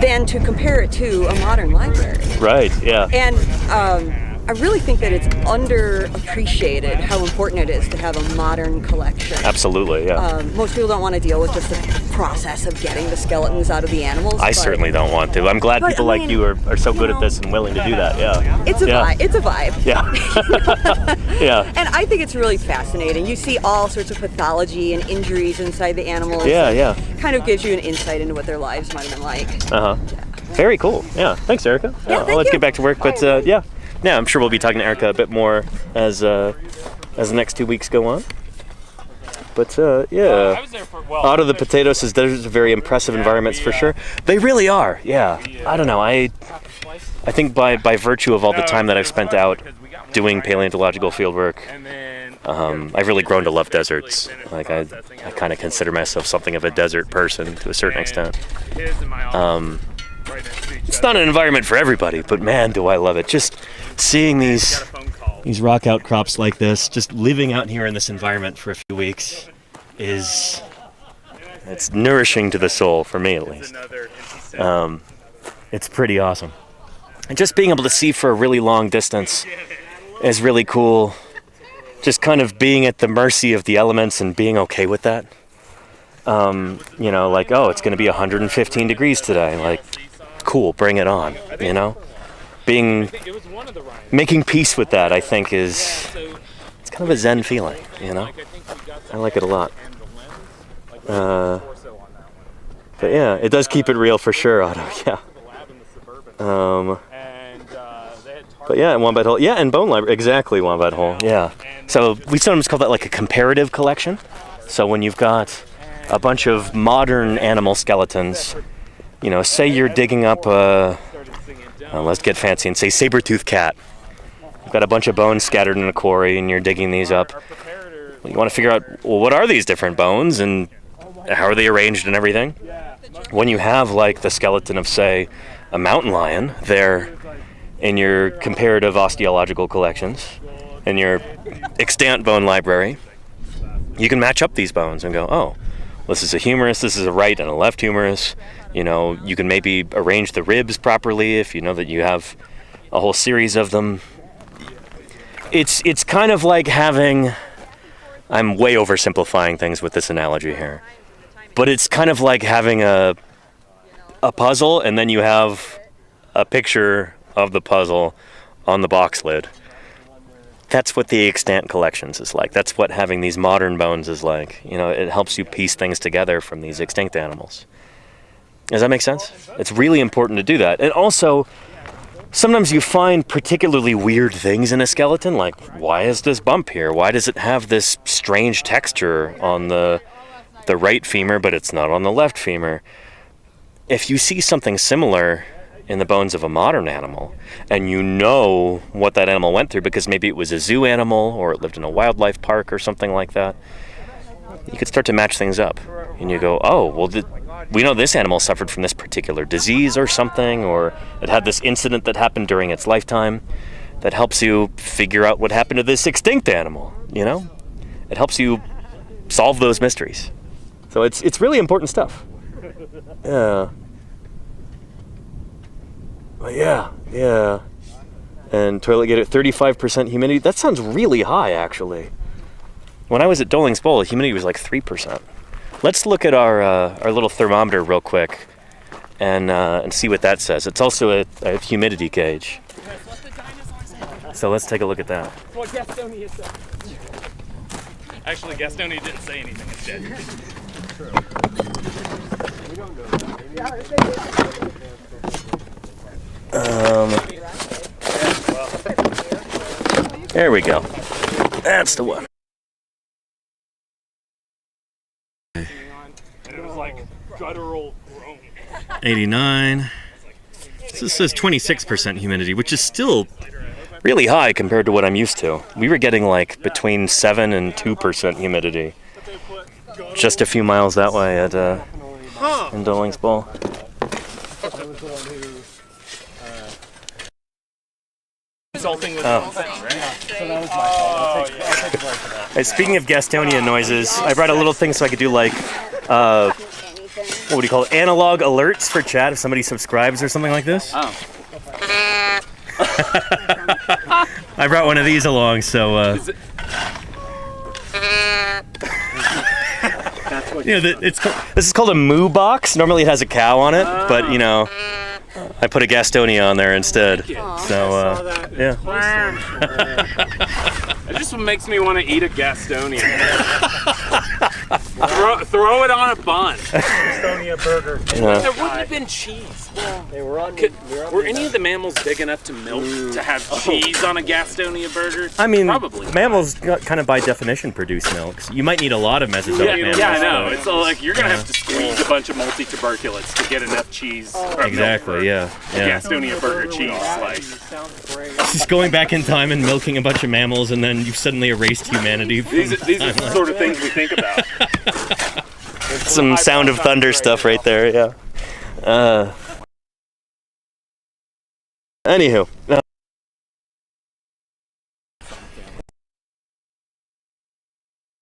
C: than to compare it to a modern library?
A: Right. Yeah.
C: And I really think that it's underappreciated how important it is to have a modern collection.
A: Absolutely. Yeah.
C: Most people don't want to deal with just the process of getting the skeletons out of the animals.
A: I
C: but
A: certainly don't want to. I'm glad
C: but,
A: people
C: I
A: like
C: mean,
A: you are so good
C: you
A: at this and willing to do that. Yeah.
C: It's a
A: Yeah.
C: vibe. It's a vibe.
A: Yeah. Yeah.
C: And I think it's really fascinating. You see all sorts of pathology and injuries inside the animals.
A: Yeah.
C: and
A: Yeah.
C: Kind of gives you an insight into what their lives might have been like.
A: Very cool. Yeah. Thanks, Erica.
C: Yeah, thank
A: let's
C: you.
A: get back to work. But yeah. I'm sure we'll be talking to Erica a bit more as the next 2 weeks go on. But yeah. Out of the potatoes, those are very impressive environments for sure. They really are. Yeah. I don't know. I think by virtue of all the time that I've spent out doing paleontological fieldwork, I've really grown to love deserts. Like I kind of consider myself something of a desert person to a certain extent. It's not an environment for everybody, but man, do I love it. Just seeing these rock outcrops like this, just living out here in this environment for a few weeks it's nourishing to the soul, for me at least. It's pretty awesome. And just being able to see for a really long distance is really cool. Just kind of being at the mercy of the elements and being okay with that. Like, oh, it's going to be 115 degrees today. Like, cool, bring it on, making peace with that, I think it's kind of a zen feeling, I like it a lot. But yeah, it does keep it real for sure, Otto. Yeah. But yeah, Wombat Hole. Yeah, and Bone Library. Exactly, Wombat Hole. Yeah. So we sometimes call that like a comparative collection. So when you've got a bunch of modern animal skeletons, say you're digging up let's get fancy and say saber-toothed cat. You've got a bunch of bones scattered in a quarry and you're digging these up. You want to figure out, well, what are these different bones and how are they arranged and everything? When you have like the skeleton of, say, a mountain lion there in your comparative osteological collections, in your extant bone library, you can match up these bones and go, oh, this is a humerus, this is a right and a left humerus. You can maybe arrange the ribs properly if you know that you have a whole series of them. It's kind of like having, I'm way oversimplifying things with this analogy here, but it's kind of like having a puzzle and then you have a picture of the puzzle on the box lid. that's what the extant collections is like. That's what having these modern bones is like. You know, it helps you piece things together from these extinct animals. Does that make sense? It's really important to do that. And also, sometimes you find particularly weird things in a skeleton, like, why is this bump here? Why does it have this strange texture on the right femur, but it's not on the left femur? If you see something similar in the bones of a modern animal, and you know what that animal went through, because maybe it was a zoo animal, or it lived in a wildlife park or something like that, you could start to match things up. And you go, oh, well, we know this animal suffered from this particular disease or something, or it had this incident that happened during its lifetime. That helps you figure out what happened to this extinct animal, you know? It helps you solve those mysteries. So it's really important stuff. Yeah. But yeah. And toilet get at 35% humidity. That sounds really high, actually. When I was at Doling's Bowl, humidity was like 3%. Let's look at our little thermometer real quick and see what that says. It's also a humidity gauge. So let's take a look at that.
D: What Gastonia said.
B: Actually, Gastonia didn't say anything instead.
A: There we go. That's the one.
B: And it was like guttural groan.
A: 89. So this says 26% humidity, which is still really high compared to what I'm used to. We were getting like between 7 and 2% humidity just a few miles that way at in Doling's Bowl.
B: Consulting with
A: Hey, speaking of Gastonia noises, I brought a little thing so I could do like, what would you call it? Analog alerts for chat if somebody subscribes or something like this.
B: Oh.
A: I brought one of these along, so you know, this is called a moo box. Normally it has a cow on it, but you know, I put a Gastonia on there instead. So yeah.
B: It just makes me want to eat a Gastonia. throw it on a bun.
D: Gastonia burger.
B: There wouldn't have been cheese.
D: They were on.
B: Were any of the mammals big enough to milk to have cheese on a Gastonia burger?
A: I mean,
B: probably.
A: Mammals kind of by definition produce milk. So you might need a lot of Mesozoic mammals.
B: Yeah, I know. It's like you're gonna have to squeeze a bunch of multi-tuberculates to get enough cheese.
A: Exactly. Yeah.
B: Gastonia burger cheese. Like,
D: Sounds great.
A: Just going back in time and milking a bunch of mammals, and then you've suddenly erased humanity.
B: these are the sort of things we think about.
A: Some Sound of Thunder stuff right there. Yeah. Anywho.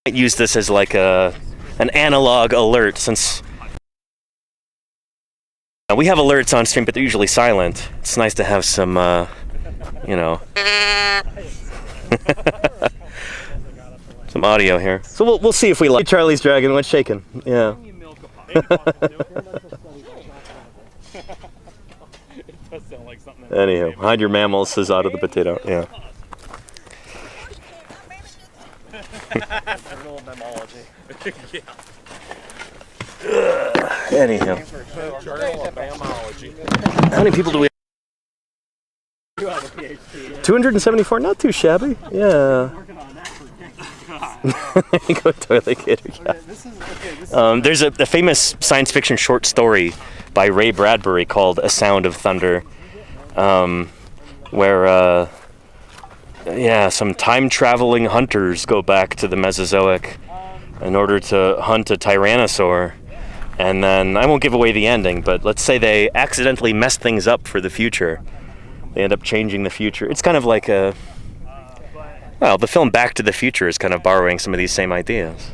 A: Use this as like an analog alert, since we have alerts on stream, but they're usually silent. It's nice to have some, you know, some audio here. So we'll see if we like. Charlie's Dragon, what's shaking? Yeah. Anywho, hide your mammals, says out of the potato. Yeah. Anyhow. How many people do we have? 274, not too shabby. Yeah. There you go, toilet gator. Yeah. There's a famous science fiction short story by Ray Bradbury called A Sound of Thunder, where some time-traveling hunters go back to the Mesozoic in order to hunt a tyrannosaur. And then, I won't give away the ending, but let's say they accidentally mess things up for the future. They end up changing the future. It's kind of like the film Back to the Future is kind of borrowing some of these same ideas.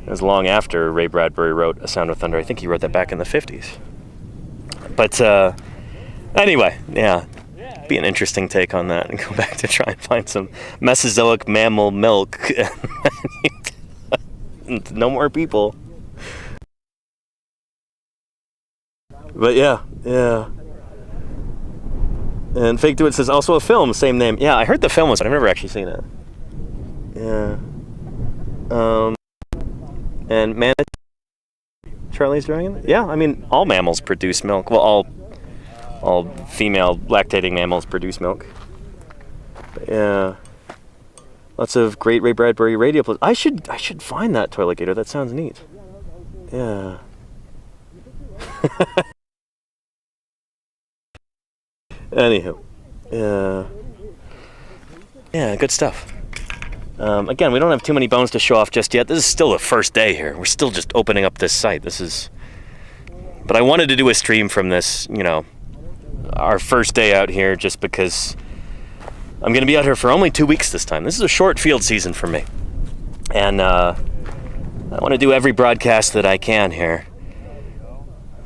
A: It was long after Ray Bradbury wrote A Sound of Thunder. I think he wrote that back in the 50s. But anyway, yeah, be an interesting take on that, and go back to try and find some Mesozoic mammal milk. No more people. But yeah. And Fake Do It says also a film, same name. Yeah, I heard the film was, but I've never actually seen it. Yeah. And manatee. Charlie's Dragon? Yeah, I mean, all mammals produce milk. Well, all female lactating mammals produce milk. But yeah. Lots of Great Ray Bradbury radio plays. I should find that toilet gator. That sounds neat. Yeah. Anywho. Yeah. Yeah, good stuff. Again, we don't have too many bones to show off just yet. This is still the first day here. We're still just opening up this site. But I wanted to do a stream from this, our first day out here, just because I'm going to be out here for only 2 weeks this time. This is a short field season for me. And I want to do every broadcast that I can here.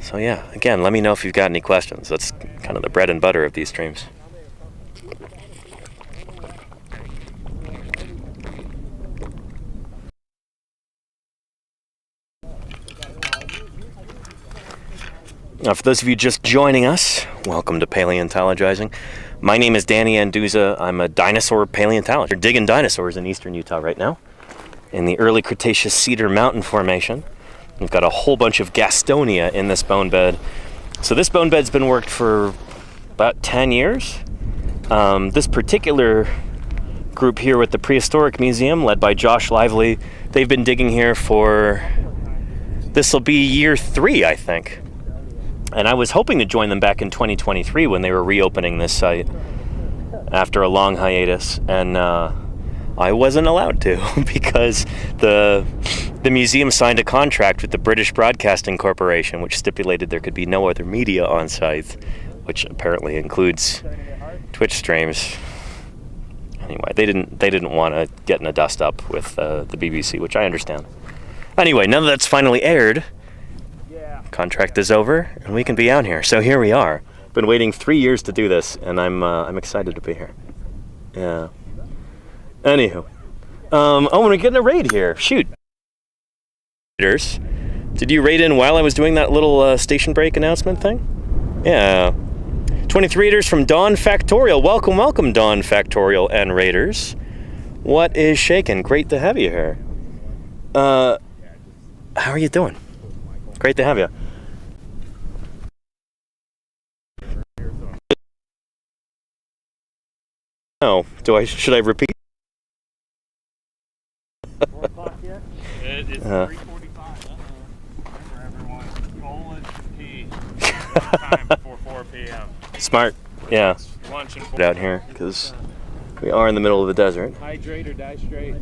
A: So yeah, again, let me know if you've got any questions. That's kind of the bread and butter of these streams. Now, for those of you just joining us, welcome to Paleontologizing. My name is Danny Anduza. I'm a dinosaur paleontologist. We're digging dinosaurs in eastern Utah right now, in the early Cretaceous Cedar Mountain Formation. We've got a whole bunch of Gastonia in this bone bed. So this bone bed's been worked for about 10 years. This particular group here with the Prehistoric Museum, led by Josh Lively, they've been digging here for, this'll be year 3, I think. And I was hoping to join them back in 2023 when they were reopening this site after a long hiatus, and I wasn't allowed to because the museum signed a contract with the British Broadcasting Corporation, which stipulated there could be no other media on site, which apparently includes Twitch streams. Anyway, they didn't want to get in a dust up with the BBC, which I understand. Anyway, now that that's finally aired, contract is over and we can be out here. So here we are. Been waiting 3 years to do this, and I'm excited to be here. Yeah. Anywho, oh, we're getting a raid here. Shoot. Raiders, did you raid in while I was doing that little station break announcement thing? Yeah. 23 raiders from Dawn Factorial. Welcome, welcome, Dawn Factorial and raiders. What is shaking? Great to have you here. How are you doing? Great to have you. Oh, should I repeat?
B: It's 3:45 for everyone. Goal is key. Time before 4 p.m.
A: Smart. Yeah.
B: Lunch and
A: Out here because we are in the middle of the desert.
D: Hydrate or die straight.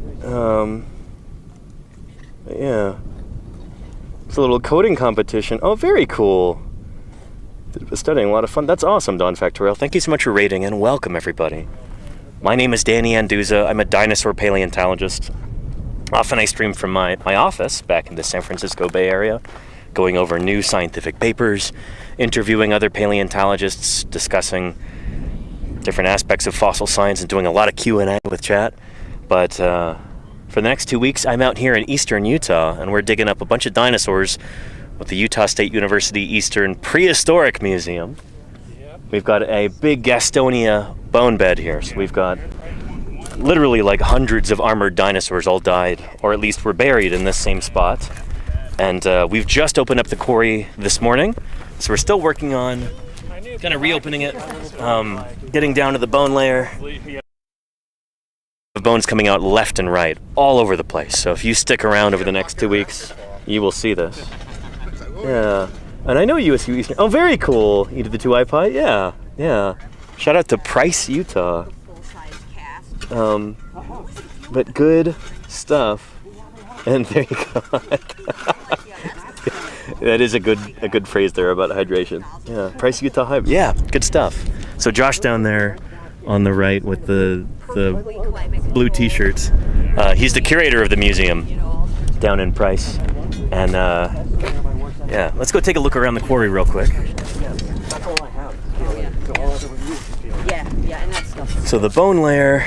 A: Yeah. It's a little coding competition. Oh, very cool. Studying, a lot of fun. That's awesome, Dawn Factorial. Thank you so much for rating, and welcome, everybody. My name is Danny Anduza. I'm a dinosaur paleontologist. Often I stream from my office back in the San Francisco Bay Area, going over new scientific papers, interviewing other paleontologists, discussing different aspects of fossil science, and doing a lot of Q&A with chat. But for the next 2 weeks, I'm out here in eastern Utah, and we're digging up a bunch of dinosaurs with the Utah State University Eastern Prehistoric Museum. We've got a big Gastonia bone bed here, so we've got literally like hundreds of armored dinosaurs all died, or at least were buried in this same spot. And we've just opened up the quarry this morning, so we're still working on kind of reopening it, getting down to the bone layer. The bones coming out left and right, all over the place. So if you stick around over the next 2 weeks, you will see this. Yeah. And I know USU Eastern. Oh, very cool. You did the 2 iPod? Yeah. Yeah. Shout out to Price, Utah. But good stuff. And there you go. That is a good phrase there about hydration. Yeah. Price, Utah High. Yeah, good stuff. So Josh down there on the right with the blue t-shirts. He's the curator of the museum down in Price. And yeah, let's go take a look around the quarry real quick.
C: Yeah, and that stuff.
A: So the bone layer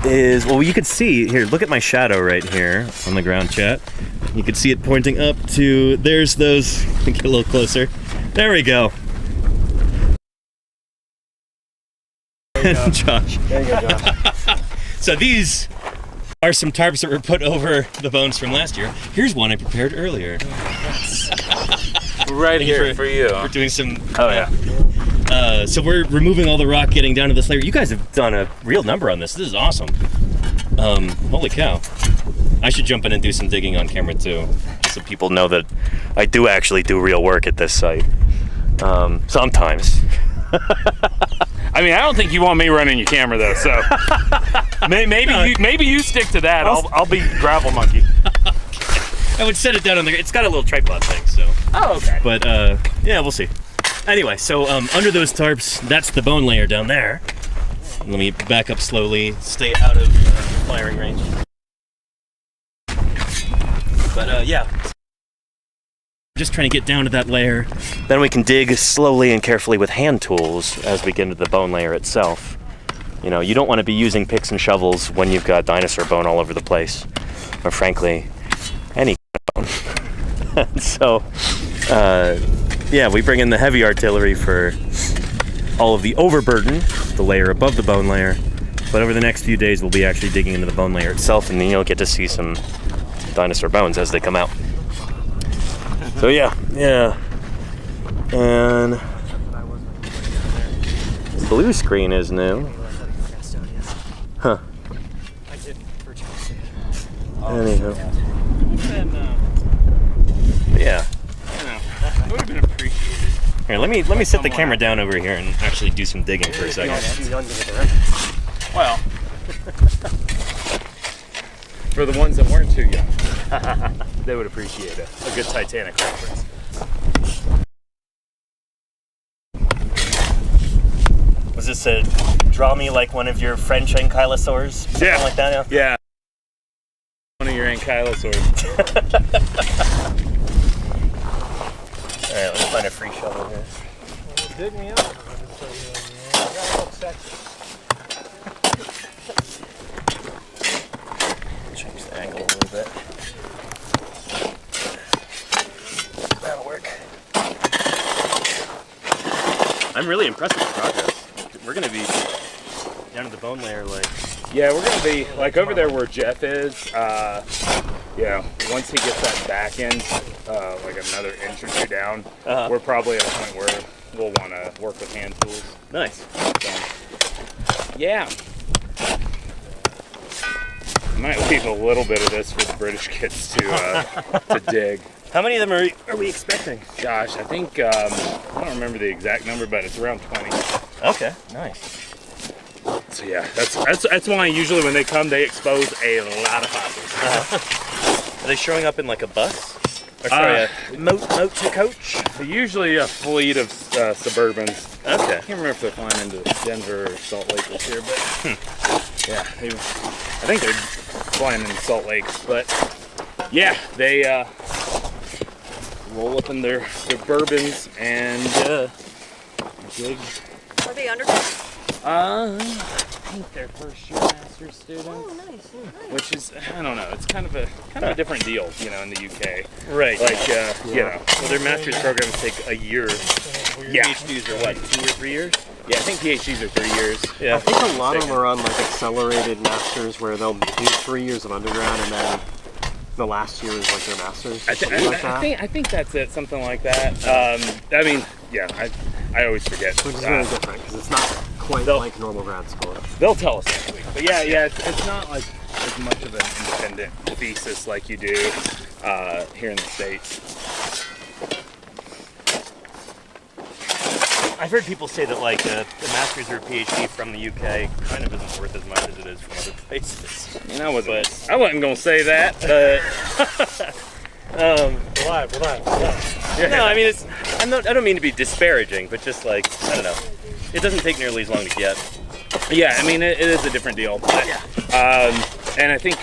A: is, well, you could see here, look at my shadow right here on the ground, chat. You can see it pointing up to, there's those, get a little closer. There we go. and Josh.
D: There you go, Josh.
A: So these are some tarps that were put over the bones from last year. Here's one I prepared earlier.
B: Right here for you.
A: We're doing some.
B: Oh yeah.
A: So we're removing all the rock, getting down to this layer. You guys have done a real number on this. This is awesome. Holy cow. I should jump in and do some digging on camera too, so people know that I do actually do real work at this site. Sometimes.
B: I mean, I don't think you want me running your camera though, so maybe you stick to that. I'll be gravel monkey.
A: I would set it down on the. It's got a little tripod thing, so.
B: Oh, okay.
A: But yeah, we'll see. Anyway, so under those tarps, that's the bone layer down there. Let me back up slowly, stay out of firing range. But yeah, just trying to get down to that layer. Then we can dig slowly and carefully with hand tools as we get into the bone layer itself. You know, you don't want to be using picks and shovels when you've got dinosaur bone all over the place, or frankly, any bone. So, yeah, we bring in the heavy artillery for all of the overburden, the layer above the bone layer. But over the next few days, we'll be actually digging into the bone layer itself, and then you'll get to see some dinosaur bones as they come out. So yeah. And the blue screen is new. Huh. Anywho. Yeah.
B: It would have been appreciated.
A: Here, let me set the camera down over here and actually do some digging for a second.
B: Well, for the ones that weren't too young, they would appreciate a good Titanic reference.
A: Was this a draw me like one of your French ankylosaurs? Something like that, yeah?
B: Yeah. One of your ankylosaurs.
A: Alright, let's find a free shovel here.
D: Dig me up. I got a little section.
A: Change the angle a little bit. That'll work. I'm really impressed with the progress. We're gonna be down to the bone layer like.
B: Yeah, we're gonna be like over there where Jeff is. Yeah, once he gets that back end, like another inch or two down, we're probably at a point where we'll want to work with hand tools.
A: Nice.
B: So, yeah. Might leave a little bit of this for the British kids to dig.
A: How many of them are we expecting?
B: Gosh, I think I don't remember the exact number, but it's around 20.
A: Okay, nice.
B: So yeah, that's why usually when they come, they expose a lot of fossils.
A: Are they showing up in like a bus? Or sorry, a motor coach?
B: Usually a fleet of Suburbans.
A: Okay.
B: I can't remember if they're flying into Denver or Salt Lake this year, but yeah, I think they're flying into Salt Lake. But yeah, they roll up in their Bourbons and dig.
C: Are they underground?
B: I think they're first year master's students.
C: Oh, nice.
B: Which is, I don't know, it's kind of a different deal, you know, in the UK.
A: Right.
B: Like, you know.
A: Well, their master's programs take a year.
B: Yeah.
A: PhDs are what, 2 or 3 years?
B: Yeah, I think PhDs are 3 years.
A: Yeah.
D: I think a lot of them are on like accelerated masters where they'll do 3 years of undergrad and then the last year is like their masters. Or something like that.
B: I think that's it, something like that. I mean, yeah, I always forget.
D: Which is very different because it's not quite like normal grad school.
B: They'll tell us next week. But yeah, it's not like as much of an independent thesis like you do here in the States.
A: I've heard people say that like a master's or a PhD from the UK kind of isn't worth as much as it is from other places.
B: I mean, I wasn't gonna say that, but
D: Relax.
A: No, I mean I don't mean to be disparaging, but just like I don't know, it doesn't take nearly as long to get.
B: yeah, I mean it is a different deal. But, and I think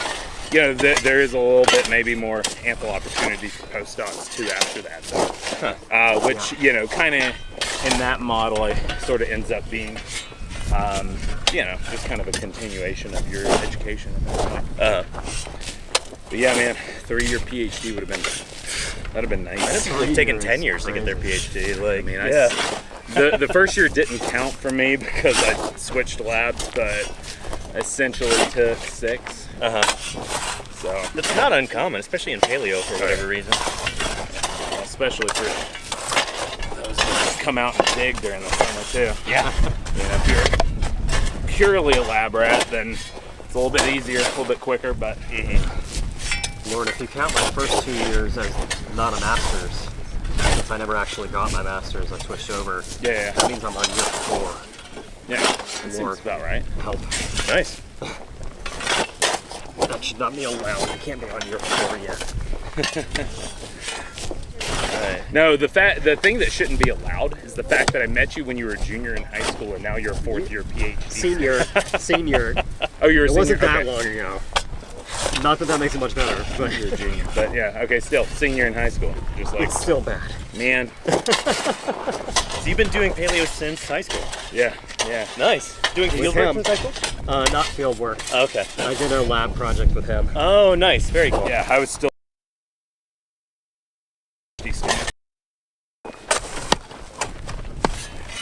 B: you know there is a little bit maybe more ample opportunity for postdocs too after that, though. Which you know kind of in that model it sort of ends up being you know just kind of a continuation of your education at that point. But yeah, man, 3-year PhD that'd have been nice.
A: It's taken 10 years to get their PhD. Like,
B: I mean, The first year didn't count for me because I switched labs, but essentially took 6. So
A: That's not uncommon, especially in paleo for whatever reason.
B: especially for those that come out and dig during the summer too.
A: Yeah.
B: If you're purely a lab rat, then it's a little bit easier, a little bit quicker, but
E: Lord, if you count my first 2 years as not a master's, since I never actually got my master's, I switched over.
B: yeah,
E: That means I'm on year 4.
B: that seems about right.
E: Help.
A: Nice.
E: That should not be allowed. I can't be on year 4 yet.
B: No, the thing that shouldn't be allowed is the fact that I met you when you were a junior in high school, and now you're a 4th year PhD.
E: Senior.
B: Oh, you're a
E: It
B: senior.
E: wasn't that
B: okay.
E: long ago. Not that makes it much better, but
B: You're a junior, but yeah, okay, still senior in high school. Just like,
E: it's still bad.
B: man,
A: So you've been doing paleo since high school?
B: yeah.
A: Nice. Doing field
E: him.
A: work since high school?
E: Not field work.
A: Okay.
E: I did a lab project with him.
A: Oh, nice. Very cool.
B: Yeah, I was still.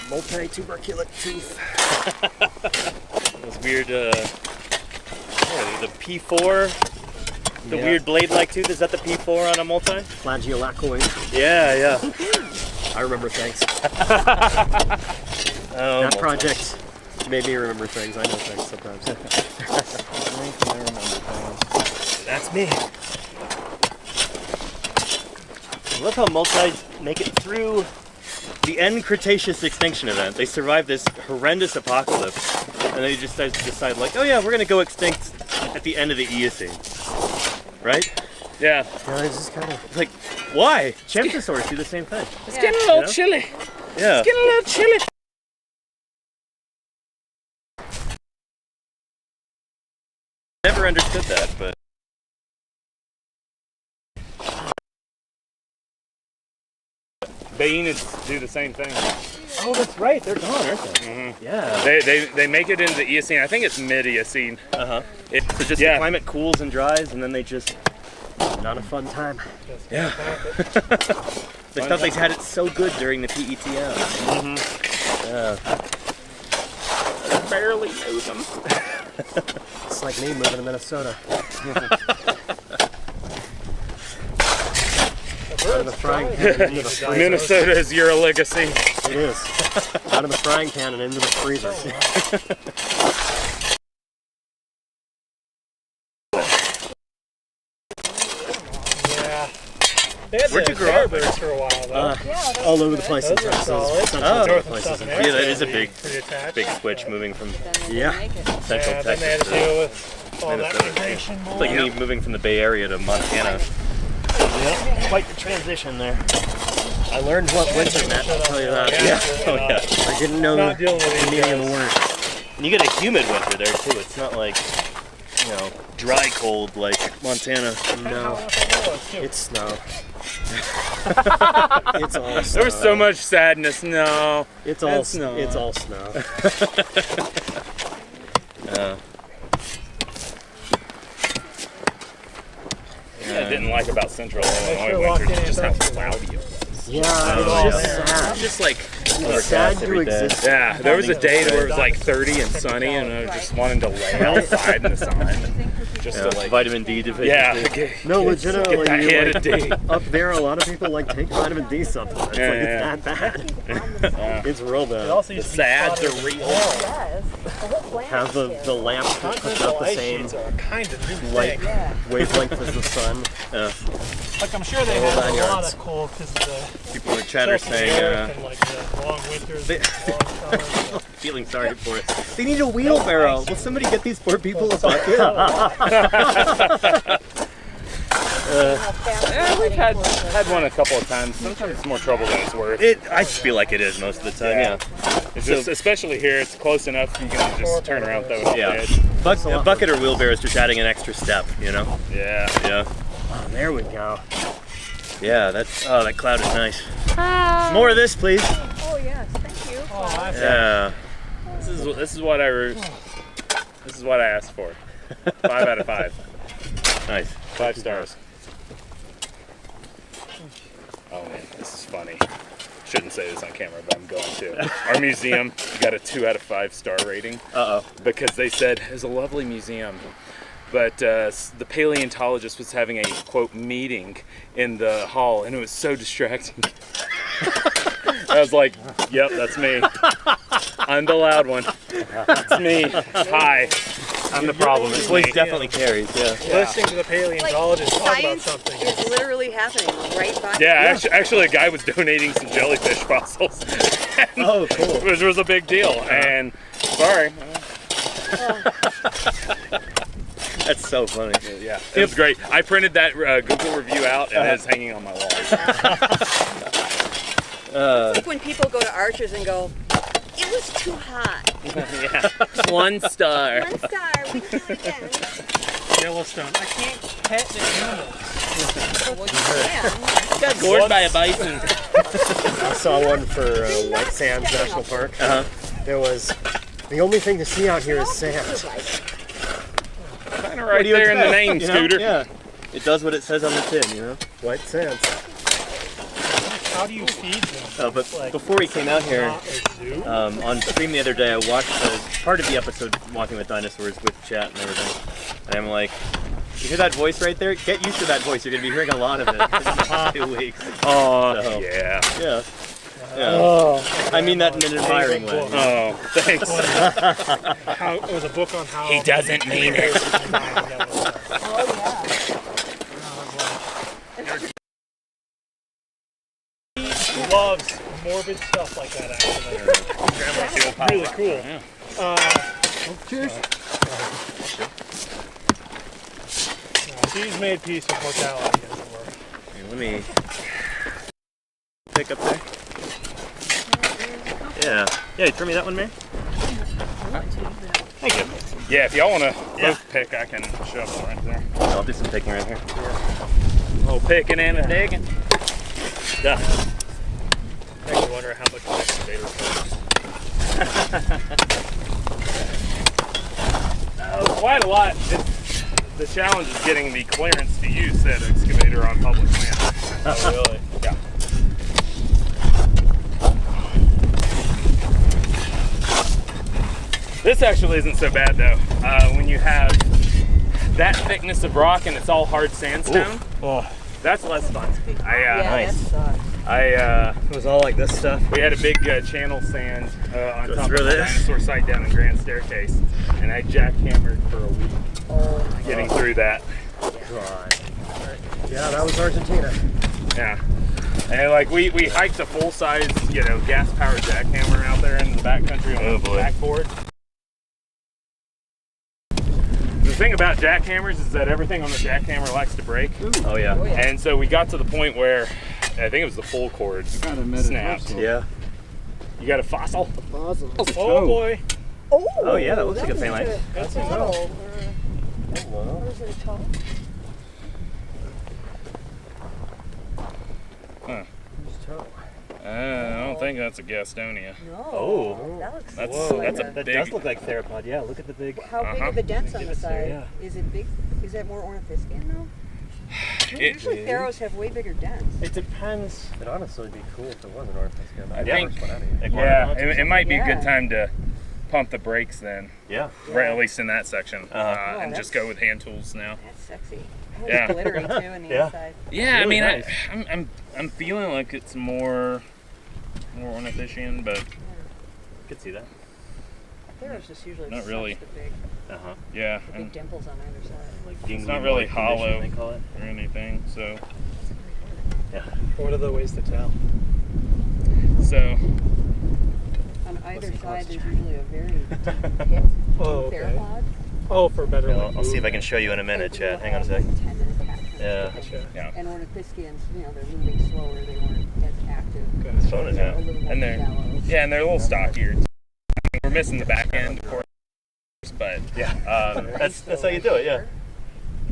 E: Multi-tuberculate tooth.
A: Those weird, the P4, the
E: Yeah.
A: weird blade-like tooth. Is that the P4 on a multi?
E: Flageolacoid.
A: Yeah.
E: I remember things.
A: Oh,
E: That project made me remember things. I know things sometimes.
A: That's me. I love how multis make it through the end Cretaceous extinction event. They survived this horrendous apocalypse, and they just decide like, oh yeah, we're gonna go extinct at the end of the Eocene, right?
B: Yeah,
E: Yeah, it's just kind of.
A: Like, why? Champtosaurs do the same thing.
B: it's getting a little
A: You know?
B: chilly.
A: Yeah.
B: Getting a little chilly.
A: Never understood that, but
B: Baenids do the same thing.
A: oh, that's right. They're gone, aren't they? Yeah.
B: They make it into the Eocene. I think it's mid-Eocene.
A: So just the
B: Yeah.
A: climate cools and dries, and then they just
E: Not a fun time.
A: they thought they had it so good during the PETM. Yeah.
B: Barely know them.
E: It's like me moving to Minnesota. Out of the frying pan into the freezer.
B: Minnesota is your legacy.
E: It is. Out of the frying pan and into the freezer.
D: Yeah. They had
A: Where'd
D: the
A: you grow up?
D: Firebirds for a while though.
E: All over the place.
D: Those are solid.
E: Central
D: North and
E: places.
D: South
A: Yeah,
D: America.
A: that is a big
D: pretty attached.
A: switch moving from
E: Yeah.
A: Central
D: Yeah, then they had
A: Texas
D: to deal
A: to
D: with all that
A: Minnesota.
D: migration.
A: It's like me moving from the Bay Area to Montana.
E: Yeah. Quite the transition there. I learned what winter meant, I'll tell you that.
A: Yeah. Oh yeah.
E: I didn't know
D: Not dealing with
E: the
D: these
E: meaning of the
D: guys.
E: word.
A: And you get a humid winter there too. It's not like, dry cold like Montana.
E: No, it's snow. It's all snow.
B: There was so much sadness. No.
E: It's all
B: It's not.
E: It's all snow.
B: I didn't like about Central Illinois
D: sure
B: winter
D: walked in
B: is just how
D: and
B: cloudy it was.
E: Yeah, it's just sad.
B: Just like,
E: It's sad to
A: every day.
E: exist.
B: yeah, there was a day where it was like 30 and sunny, and I was just wanting to lay outside in the sun. Just to like,
A: Vitamin D deficiency.
B: yeah,
E: No,
B: get
E: legitimately,
B: that
E: you,
B: head
E: like,
B: of D.
E: up there, a lot of people like take vitamin D supplements.
B: Yeah,
E: Like
B: yeah.
E: it's that bad. It's real bad.
D: Also used to be
B: Sads
D: spotted
B: are
D: as
B: real.
D: well.
E: Have the lamp that puts out the
D: Ice
E: same
D: sheets are kind of new
E: light
D: thing.
E: wavelength as the sun.
D: Like I'm sure they
E: Whole
D: have
E: nine
D: a lot
E: yards.
D: of cool because of the
A: People in the chat are saying,
D: and like the long winters, and long summers.
A: feeling sorry for it. They need a wheelbarrow. Will somebody get these poor people a bucket?
B: Yeah, we've had one a couple of times. Sometimes it's more trouble than it's worth.
A: I feel like it is most of the time. Yeah.
B: It's just, especially here, it's close enough you can just turn around, throw it off
A: Yeah.
B: the edge.
A: A bucket or wheelbarrow is just adding an extra step.
B: Yeah.
A: Yeah.
E: Oh, there we go.
A: Yeah. That cloud is nice. More of this, please.
C: Oh yes, thank you.
D: Oh, that's
A: Yeah.
B: This is what I asked for. 5 out of 5.
A: Nice.
B: 5 stars. Oh man, this is funny. shouldn't say this on camera, but I'm going to. Our museum got a 2 out of 5 star rating. Because they said it was a lovely museum, but the paleontologist was having a quote meeting in the hall, and it was so distracting. I was like, "Yep, that's me. I'm the loud one. It's me. Hi, I'm the problem. It's
E: Voice
B: me."
E: definitely carries. Yeah.
D: Listening to the paleontologist talk about
C: Science
D: something.
C: is literally happening right by.
B: Yeah, actually, a guy was donating some jellyfish fossils.
E: Oh, cool.
B: Which was a big deal. And sorry.
E: That's so funny.
B: Yeah, it was great. I printed that Google review out, and it's hanging on my wall.
C: It's like when people go to Arches and go, "It was too hot."
B: Yeah. 1 star.
C: 1 star. We can do it again.
D: Yellowstone. I can't pet the animals.
C: Well, you can.
B: Got gored by a bison.
F: I saw one for White Sands National Park. There was the only thing to see out here is sand.
B: Kind of right there in the name,
E: You know?
B: Scooter.
E: Yeah. It does what it says on the tin, you know?
F: White Sands.
D: How do you feed them?
E: But before he came out here,
D: Not a zoo?
E: on stream the other day, I watched part of the episode Walking with Dinosaurs with chat and everything. And I'm like, you hear that voice right there? Get used to that voice. You're going to be hearing a lot of it for the next 2 weeks.
B: Oh,
E: So,
B: yeah.
E: Yeah. Yeah. I mean that in an admiring way.
B: Oh, thanks.
D: It was a book on how...
B: He doesn't mean it.
C: Oh
D: He loves morbid stuff like that, actually. Really cool. Cheers. She's made peace with mortality, as it were.
E: Here, let me pick up there. Yeah. Yeah, you throw me that one, Mary?
B: Thank you. Yeah, if y'all want to both pick, I can shovel right there.
E: I'll do some picking right here.
B: A little picking and a digging.
E: Yeah.
D: Makes me wonder how much an excavator costs.
B: Quite a lot. The challenge is getting the clearance to use that excavator on public land. Oh, really? Yeah. This actually isn't so bad though. When you have that thickness of rock and it's all hard sandstone, that's less fun.
C: yeah, that sucks.
F: It was all like this stuff.
B: We had a big channel sand on top of
E: through
B: the
E: this?
B: dinosaur site down in Grand Staircase, and I jackhammered for a week getting through that.
F: Yeah, that was Argentina.
B: Yeah. And like we hiked a full size, gas powered jackhammer out there in the backcountry on the backboard. The thing about jackhammers is that everything on the jackhammer likes to break.
E: Oh, yeah.
B: And so we got to the point where I think it was the full cord snapped.
E: Yeah.
B: You got a fossil?
D: Oh boy.
E: Oh, yeah, that looks like a paint light.
C: That's a toe. Or is it a toe?
B: Huh. I don't think that's a Gastonia.
C: No.
E: Oh.
C: That looks
B: That's
C: like
B: a
E: That
B: big.
E: does look like theropod. Yeah, look at the big.
C: How big are the dents on the side?
E: yeah.
C: Is it big? Is that more ornithischian though? Usually theros have way bigger dents.
E: It depends.
F: It'd honestly be cool if it was an orphan.
B: I think.
E: Like
B: Yeah,
E: ornithology.
B: it might be a
C: Yeah.
B: good time to pump the brakes then,
E: Yeah.
B: right, at least in that section,
E: Uh-huh.
B: and just go with hand tools now.
C: That's sexy. Oh,
B: Yeah.
C: it's glittery too on the
E: Yeah.
C: inside.
B: Yeah,
E: Really
B: I mean,
E: nice.
B: I'm feeling like it's more ornithischian, but
E: Could see that.
C: Theros just usually
B: Not
C: sucks
B: really.
C: the big,
E: Uh huh.
B: yeah,
C: the big
B: and
C: dimples on either side.
E: Like
B: it's not really hollow
E: They call it.
B: or anything. So
D: What are the ways to tell?
C: On either side, there's usually a very deep pit.
D: Oh, okay.
C: Theropods.
D: Oh, for better
E: Yeah,
D: like
E: I'll see if I can
D: movement.
E: show you in a minute,
C: Those
E: Chad.
C: will
E: Hang on a
C: have
E: sec.
C: tendon attachments.
E: Yeah.
D: Gotcha.
B: yeah,
C: And ornithischians, they're moving slower. They weren't as active.
D: Gotcha.
E: It's fun, isn't
C: They're a
E: it?
C: little more
B: And they're-
C: shallow.
B: yeah, and they're a little stockier. I mean, we're missing the back end, of course, but
E: Yeah. That's how you do it. Yeah.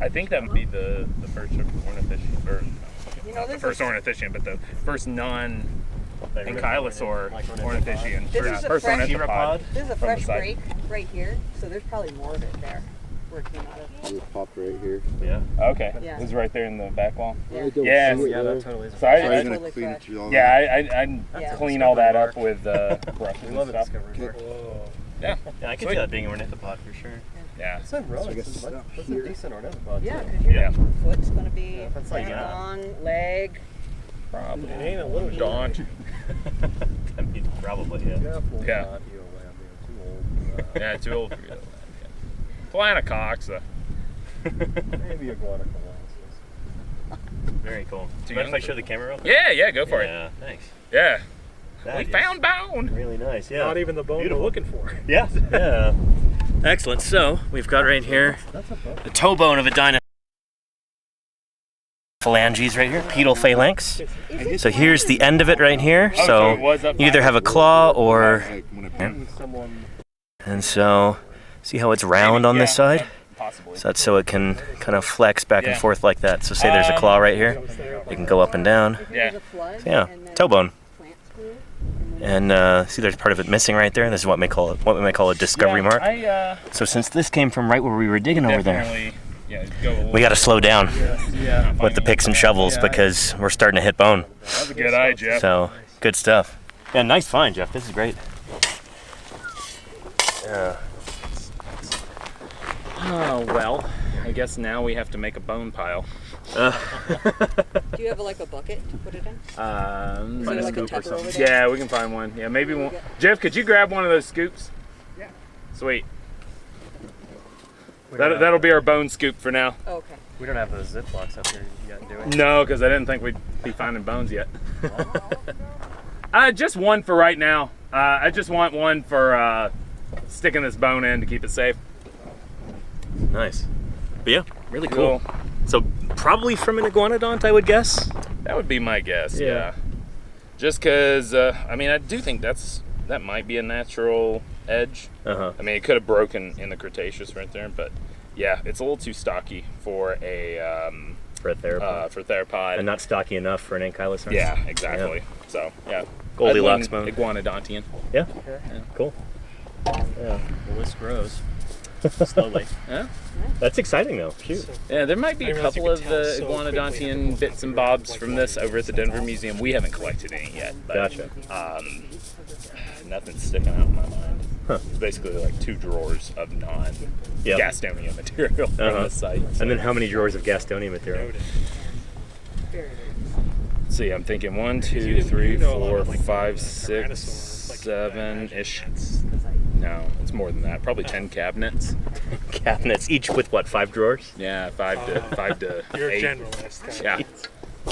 B: I think that would be the first ornithischian, or not the
C: this
B: first
C: is-
B: ornithischian, but the first non-ankylosaur ornithischian.
C: This is a
B: First
C: fresh-
B: ornithopod.
C: This is a
B: from the
C: fresh
B: side.
C: break right here, so there's probably more of it there. where it came out of.
G: It popped right here.
E: Yeah.
B: Okay.
C: Yeah.
B: It was right there in the back wall.
C: Yeah.
B: Yeah.
E: Yeah, that totally is.
B: So I
G: Totally
B: gonna
C: Totally
G: clean
C: fresh.
G: it through all
B: yeah, I
C: Yeah.
B: clean all that up with brushes
E: We
B: and
E: love a
B: stuff.
E: discovery park.
B: Yeah.
E: Yeah, I can see that being an ornithopod for sure.
B: Yeah.
E: It's not wrong.
G: I guess
E: That's a
G: here.
E: decent ornithopod.
C: Yeah,
E: too.
C: because your
B: Yeah.
C: foot's going to be
E: Yeah, that's like,
C: down
E: yeah.
C: on leg.
B: Probably.
D: It ain't a little
B: Dawn.
E: I mean, probably, yeah.
D: Careful.
B: Yeah.
D: Not you land there. Too old.
B: Yeah, too old for you. Planocoxa.
D: Maybe iguana.
E: Very cool.
B: Too
E: Do you mind if
B: young
E: I
B: for
E: show the camera real quick?
B: Yeah, go for it.
E: Yeah, thanks.
B: Yeah.
E: That
B: We
E: is
B: found bone.
E: really nice, yeah.
D: Not even the bone
E: Beautiful.
D: we're looking for.
E: Yeah, yeah. Excellent. So, we've got right here the toe bone of a dinosaur.
A: Phalanges right here, pedal phalanx. So here's the end of it right here.
B: so
A: So
B: it was up
A: you either have a claw or,
G: Like when I
D: Someone.
A: and so see how it's round on this side?
B: Possibly.
A: So that's so it can kind of flex back and
B: Yeah.
A: forth like that. So say there's a claw right here, it can go up and down.
B: Yeah.
C: There's a flood,
A: Yeah,
C: and then
A: toe bone.
C: plant screw, and then
A: And see, there's part of it missing right there. This is what we might call a discovery mark. So since this came from right where we were digging over there,
B: Definitely. Yeah. Go a little.
A: we got to slow down
B: Yeah.
A: with the picks and shovels because we're starting to hit bone.
B: That's a good eye, Jeff.
A: So good stuff. Yeah, nice find, Jeff. This is great. Yeah.
B: Oh well. I guess now we have to make a bone pile.
C: do you have like a bucket to put it in? Is there like a Tupper over there?
B: Yeah, we can find one. Yeah, maybe one. Jeff, could you grab one of those scoops?
D: Yeah.
B: Sweet. That'll be our bone scoop for now.
C: Oh, okay.
E: We don't have those Ziplocs up here yet, do we?
B: No, because I didn't think we'd be finding bones yet. Just one for right now. I just want one for sticking this bone in to keep it safe.
A: Nice. But yeah, really cool. So probably from an iguanodont, I would guess.
B: That would be my guess.
A: Yeah.
B: Yeah. Just because I mean, I do think that might be a natural edge.
A: Uh-huh.
B: I mean, it could have broken in the Cretaceous right there, but yeah, it's a little too stocky for a
A: For a theropod.
B: for theropod.
A: And not stocky enough for an ankylosaur.
B: Yeah, exactly. So yeah,
A: Goldilocks
B: I'd
A: bone.
B: lean Iguanodontian.
A: Yeah. Cool. Yeah.
E: The list grows. Slowly.
B: Yeah.
A: That's exciting though. Shoot.
B: Yeah, there might be
D: I
B: a
D: didn't realize you
B: couple
D: could
B: of
D: tell
B: the
D: so quickly
B: Iguanodontian
D: how
B: bits and
D: close
B: bobs
D: they
B: from
D: were,
B: this
D: like,
B: over at the Denver Museum. We haven't collected any yet. But,
A: Gotcha.
B: Nothing's sticking out in my mind.
A: Huh.
B: It's basically like 2 drawers of non-Gastonia material from
A: Uh-huh.
B: this site.
A: And then how many drawers of Gastonia material?
B: Let's see, I'm thinking 1, 2, 3, 4, 5, 6, 7-ish. No, it's more than that. Probably 10 cabinets.
A: Cabinets, each with what, 5 drawers?
B: Yeah, 5 to
D: You're a
B: 8.
D: generalist.
B: Yeah.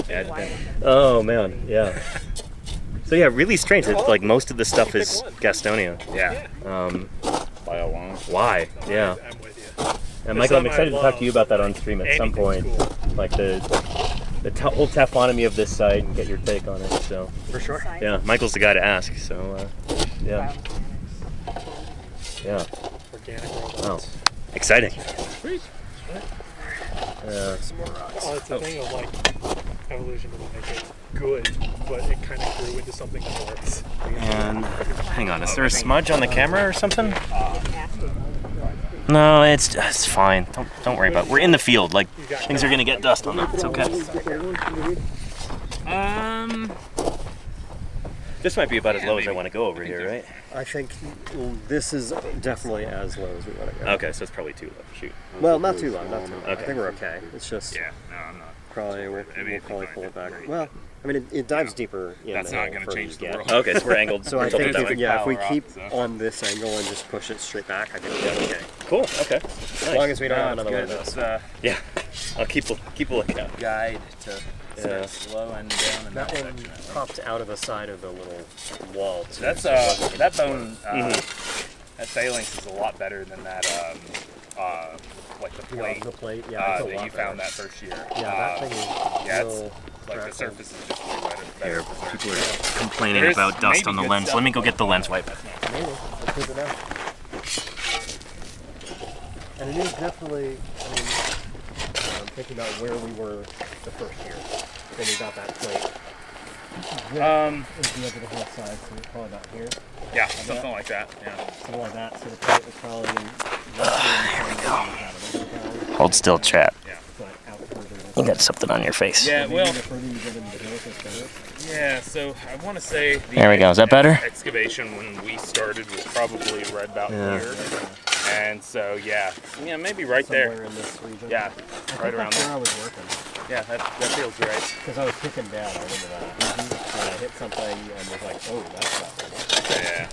B: Yeah, it depends.
A: Oh man, yeah. So yeah, really strange. It's like most of the stuff is Gastonia.
B: Yeah. By a long.
A: Why? Yeah.
D: I'm with you.
A: And Michael, I'm
D: something
A: excited
D: I
A: to talk to you
D: love.
A: about that on stream at some point.
D: Anything's cool.
A: Like the whole taphonomy of this site and get your take on it. So
E: For sure.
A: yeah, Michael's the guy to ask. So yeah, yeah.
D: Organic robots.
A: Wow, exciting.
B: Sweet.
A: Yeah.
D: Oh, it's a thing of like evolution doesn't make it good, but it kind of grew into something that works.
A: And hang on, is there a smudge on the camera or something? No, it's fine. Don't worry about it. We're in the field. Like things are gonna get dust on them. It's okay. This might be about as low as I want to go over here, right?
F: I think this is definitely as low as we want to go.
A: Okay, so it's probably too low. Shoot.
F: Well, not too low, not too low. I
A: Okay.
F: think we're okay. It's just
B: Yeah. No, I'm not.
F: probably we'll probably pull it back. Well, I mean, it dives deeper in
B: That's
F: the
B: not
F: hole
B: going to
F: further
B: change
F: you
B: the
F: get.
B: world.
A: Okay, so we're angled.
F: So I
A: tilted
F: think
A: that way.
F: if we
B: power
F: keep
B: up, so.
F: on this angle and just push it straight back, I think we'll be okay.
A: Cool. Okay.
F: As long as we don't
B: No,
F: have
B: it's
F: another one
B: good.
F: of those.
B: It's
A: Yeah. I'll keep a lookout.
B: guide to
A: Yeah.
B: slow and down in
F: That
B: that
F: one
B: section.
F: popped out of the side of the little wall. Too.
B: That's that bone that phalanx is a lot better than that like the
F: Yeah,
B: plate
F: the plate. Yeah, it's a
B: that
F: lot
B: you found
F: better.
B: that first year.
F: Yeah, that thing is
B: yeah, it's
F: real
B: like the
F: crackle.
B: surface is just way better.
A: Here,
B: preserved.
A: people are complaining
B: There's
A: about dust
B: maybe
A: on the
B: good
A: lens.
B: stuff.
A: Let me go get the lens wipe.
F: Maybe. Let's keep it down. And it is definitely, I mean, I'm thinking about where we were the first year when we got that plate. Is the edge of the hillside, so we're probably about here.
B: Yeah, something like that. Yeah.
F: Something like that. So the plate was probably
A: Here we go. Hold still, chat. You got something on your face.
B: Yeah, well, yeah, so I want to say
A: There we go. Is that better?
B: Excavation when we started was probably right about here. And so, yeah, maybe right
F: Somewhere
B: there.
F: in this region.
B: Yeah, right around
F: That's where
B: there.
F: I was working.
B: Yeah, that feels right.
F: Because I was kicking down, I remember that. And I hit something and was like, oh, that's not right.
B: Yeah.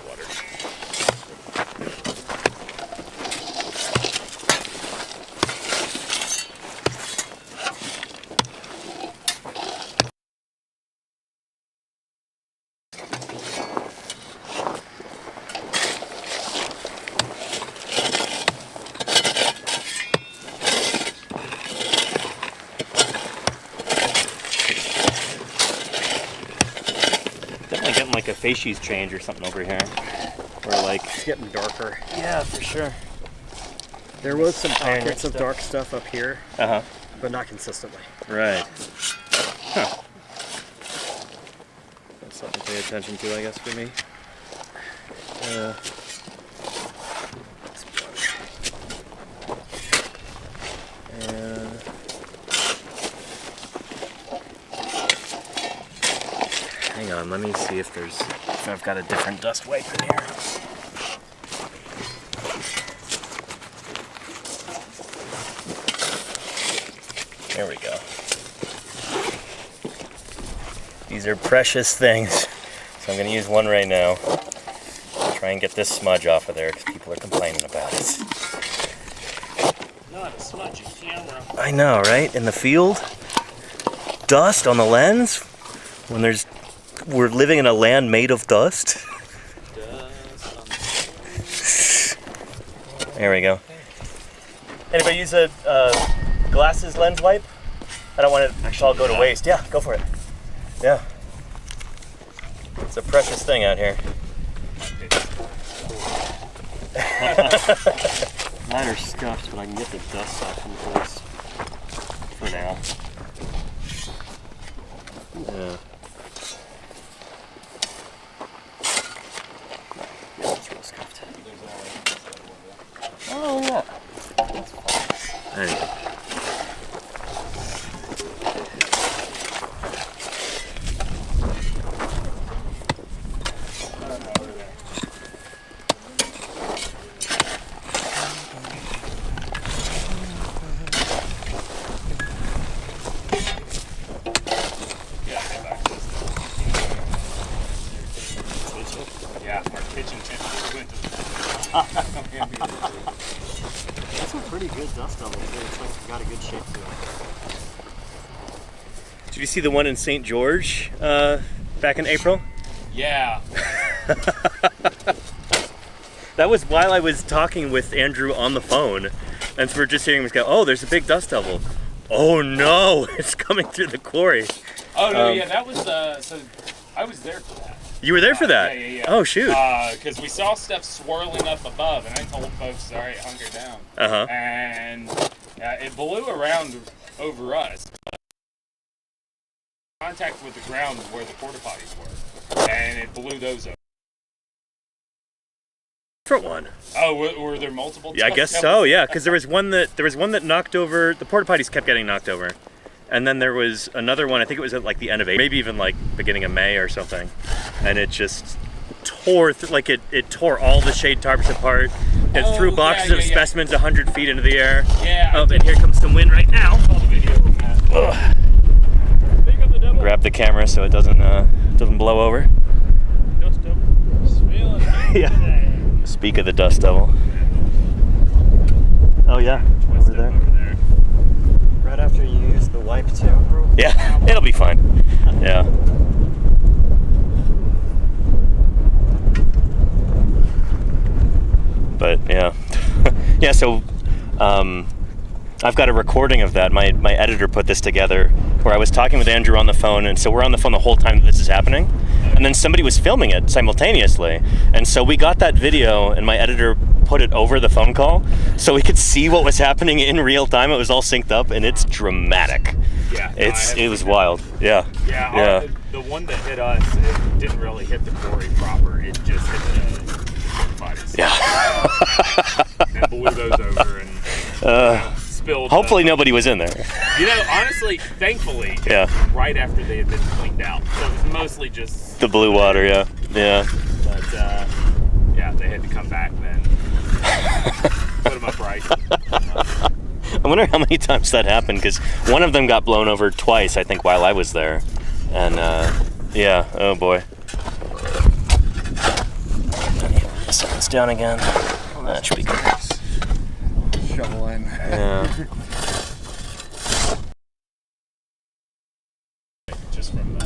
B: Water.
A: Definitely getting like a facies change or something over here. Or like,
F: It's getting darker.
A: yeah, for sure.
F: There was some
A: Iron
F: pockets of
A: stuff.
F: dark stuff up here,
A: Uh-huh.
F: but not consistently.
A: Right. Huh. That's something to pay attention to, I guess, for me. Hang on, let me see if I've got a different dust wipe in here. There we go. These are precious things, so I'm going to use one right now. Try and get this smudge off of there because people are complaining about it.
B: Not a smudgy camera.
A: I know, right? In the field, dust on the lens. When we're living in a land made of dust. There we go. Anybody use a glasses lens wipe? I don't want it to all go to waste. Yeah, go for it. Yeah. It's a precious thing out here.
F: Mine are scuffed, but I can get the dust off in place for now.
A: Yeah.
F: Yeah, it's real scuffed.
A: Oh, yeah. There you go.
B: Yeah, our kitchen temperature went to
F: That's a pretty good dust level too. It's like got a good shape to it.
A: Did you see the one in St. George back in April?
B: Yeah.
A: That was while I was talking with Andrew on the phone, and so we're just hearing him go, "Oh, there's a big dust devil. Oh no, it's coming through the quarry."
B: Oh, no, yeah, that was, so I was there for that.
A: You were there for that?
B: Yeah.
A: Oh shoot.
B: Because we saw stuff swirling up above, and I told folks, all right, hunker down.
A: Uh-huh.
B: And it blew around over us. Contact with the ground where the porta potties were, and it blew those up.
A: Different one.
B: Oh, were there multiple?
A: Yeah, I guess so. Yeah, because there was one that knocked over. The porta potties kept getting knocked over, and then there was another one. I think it was at like the end of April, maybe even like beginning of May or something, and it just tore it tore all the shade tarps apart. It threw boxes of specimens 100 feet into the air.
B: Yeah.
A: Oh, and here comes some wind right now.
B: All the video from that. Pick up the double.
A: Grab the camera so it doesn't blow over.
B: Dust devil. Feeling good
A: Yeah.
B: today.
A: Speak of the dust devil. Oh yeah, over there.
F: Right after you use the wipe too.
A: Yeah, it'll be fine. Yeah. But yeah, yeah. So I've got a recording of that. My editor put this together where I was talking with Andrew on the phone, and so we're on the phone the whole time that this is happening. And then somebody was filming it simultaneously, and so we got that video, and my editor put it over the phone call so we could see what was happening in real time. It was all synced up, and it's dramatic.
B: Yeah. No,
A: it was wild. Yeah.
B: Yeah. The one that hit us, it didn't really hit the quarry proper. It just hit the bodies.
A: Yeah.
B: And blew those over and spilled.
A: Hopefully nobody was in there.
B: You know, honestly, thankfully,
A: Yeah.
B: right after they had been cleaned out. So it was mostly just
A: The blue water, yeah. Yeah.
B: But yeah, they had to come back then. Put them upright.
A: I wonder how many times that happened, because one of them got blown over twice, I think, while I was there. And, yeah, oh boy. This one's down again. That should be good.
D: Shovel in.
A: Yeah.
B: Just from my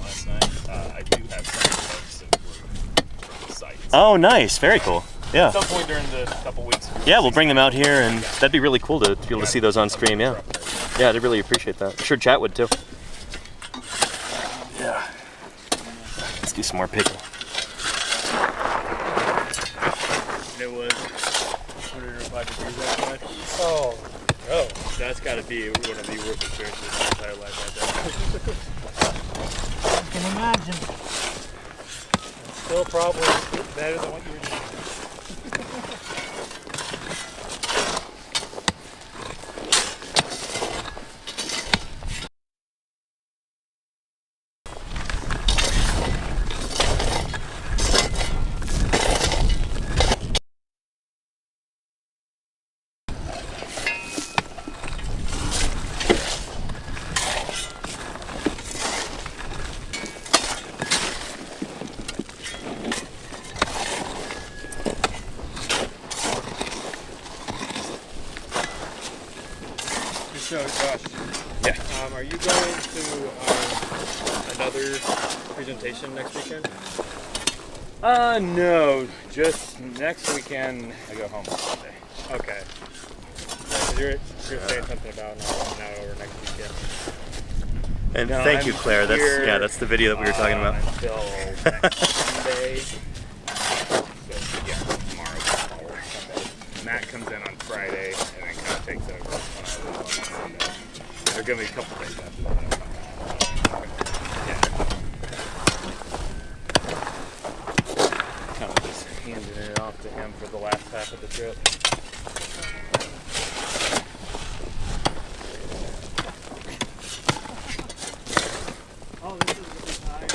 B: last night, I do have some bugs that grew from the site.
A: Oh, nice. Very cool. Yeah.
B: At some point during the couple weeks.
A: Yeah, we'll bring them out here, and that'd be really cool to be able to see those on stream, yeah. Yeah, I'd really appreciate that. I'm sure chat would, too. Yeah. Let's do some more picking.
E: It was 105 degrees outside.
D: Oh, no.
E: That's got to be one of the worst experiences of my entire life right
D: I can imagine. Still probably better than what you were doing. So, Josh,
B: Yeah.
D: are you going to another presentation next weekend?
B: No. Just next weekend, I go home on Sunday.
D: Okay. Yeah, you're saying something about not out over next weekend.
E: And
B: No,
E: thank
B: I'm
E: you, Claire. That's
B: here,
E: that's the video that we were talking about.
B: Until next Sunday. So, yeah, tomorrow or Sunday. Matt comes in on Friday and then kind of takes over when I leave on Sunday. There are going to be a couple days after that. Yeah. Kind of just handing it off to him for the last half of the trip.
D: Oh, this is a good time.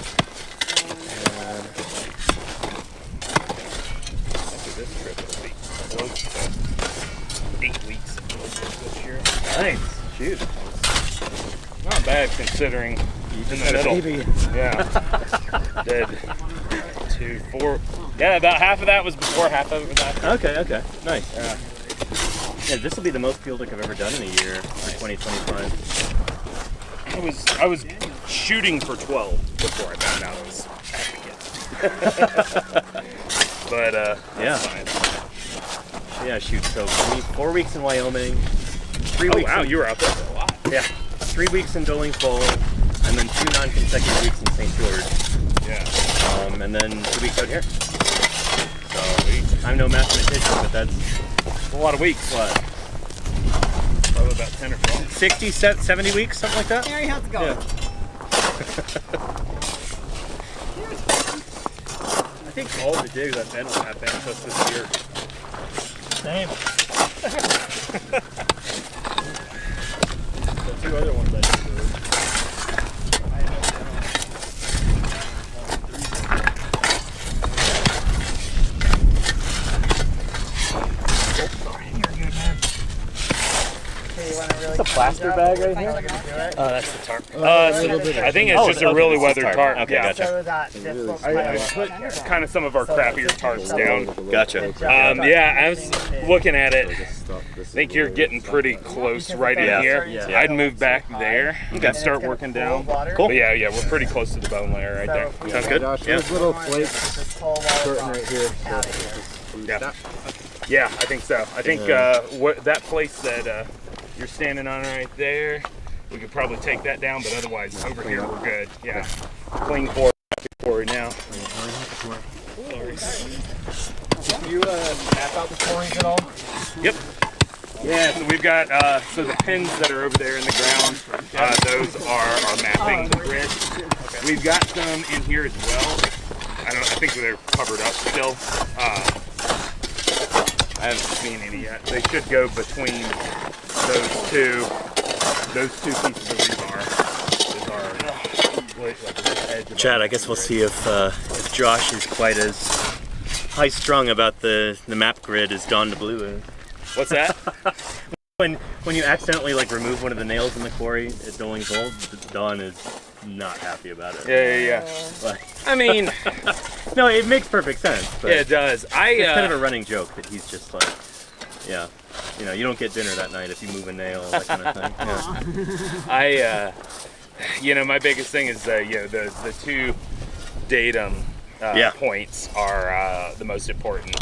B: After this trip, it'll be close to 8 weeks this year.
E: Nice. Shoot.
B: Not bad considering in the middle. Yeah. Did 2, 4. Yeah, about half of that was before, half of it was after.
E: Okay. Nice.
B: Yeah.
E: Yeah, this will be the most field work I've ever done in a year for 2025.
B: I was shooting for 12 before I found out I was at the But
E: Yeah.
B: that's fine.
E: Yeah, shoot. So 4 weeks in Wyoming, 3
B: Oh
E: weeks.
B: wow,
E: in,
B: you were out there for a lot.
E: Yeah, 3 weeks in Billings Bowl, and then 2 non-consecutive weeks in St. George,
B: Yeah.
E: and then 2 weeks out here. So I'm no mathematician, but that's
B: A lot of weeks.
E: what,
B: Probably about 10 or 12.
E: 60, 70 weeks, something like that.
C: Mary, how's it going?
E: Yeah. I think all the digs I've been on have been just this year.
D: Same.
E: The 2 other ones I did were
D: It's a plaster bag right here.
E: that's the tarp.
B: I think it's just a really weathered tarp.
E: Okay,
B: Yeah.
E: gotcha.
B: I put kind of some of our crappier tarps down.
E: Gotcha.
B: Yeah, I was looking at it. I think you're getting pretty close right in
E: Yeah.
B: here.
E: Yeah.
B: I'd move back there and start working down.
E: Cool.
B: But yeah, we're pretty close to the bone layer right there.
E: Sounds good.
F: Josh,
E: Yeah.
F: there's little flakes starting right here.
B: Yeah. Yeah, I think so. I think what that place that you're standing on right there, we could probably take that down, but otherwise over here we're good. Yeah. Clean forward now.
F: You map out the corings at all?
B: Yep. Yeah, so we've got so the pins that are over there in the ground, those are mapping the grid. We've got some in here as well. I think they're covered up still. I haven't seen any yet. They should go between those two pieces of rebar.
E: Chad, I guess we'll see if Josh is quite as high-strung about the map grid as Dawn DeBlue is.
B: What's that?
E: When you accidentally like remove one of the nails in the quarry at Doling's Hole, Dawn is not happy about it.
B: Yeah.
E: Like,
B: I mean,
E: no, it makes perfect sense. But
B: yeah, it does.
E: it's kind of a running joke that he's just like, yeah, you don't get dinner that night if you move a nail, that kind of thing. Yeah.
B: My biggest thing is the two datum points are the most important,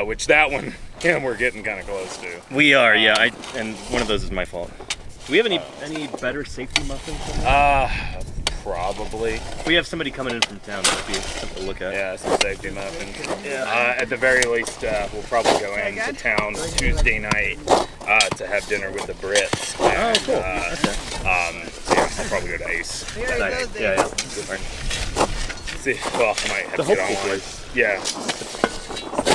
B: which that one we're getting kind of close to.
E: We are, yeah. And one of those is my fault. Do we have any better safety muffins?
B: Probably.
E: We have somebody coming in from town. That'd be something to look at.
B: Yeah, some safety muffins. At the very least, we'll probably go into town Tuesday night to have dinner with the Brits. And,
E: cool.
B: I'll probably go to Ace.
E: Yeah.
B: See, well, I might have
E: The
B: to get
E: hopeful
B: online.
E: place.
B: Yeah.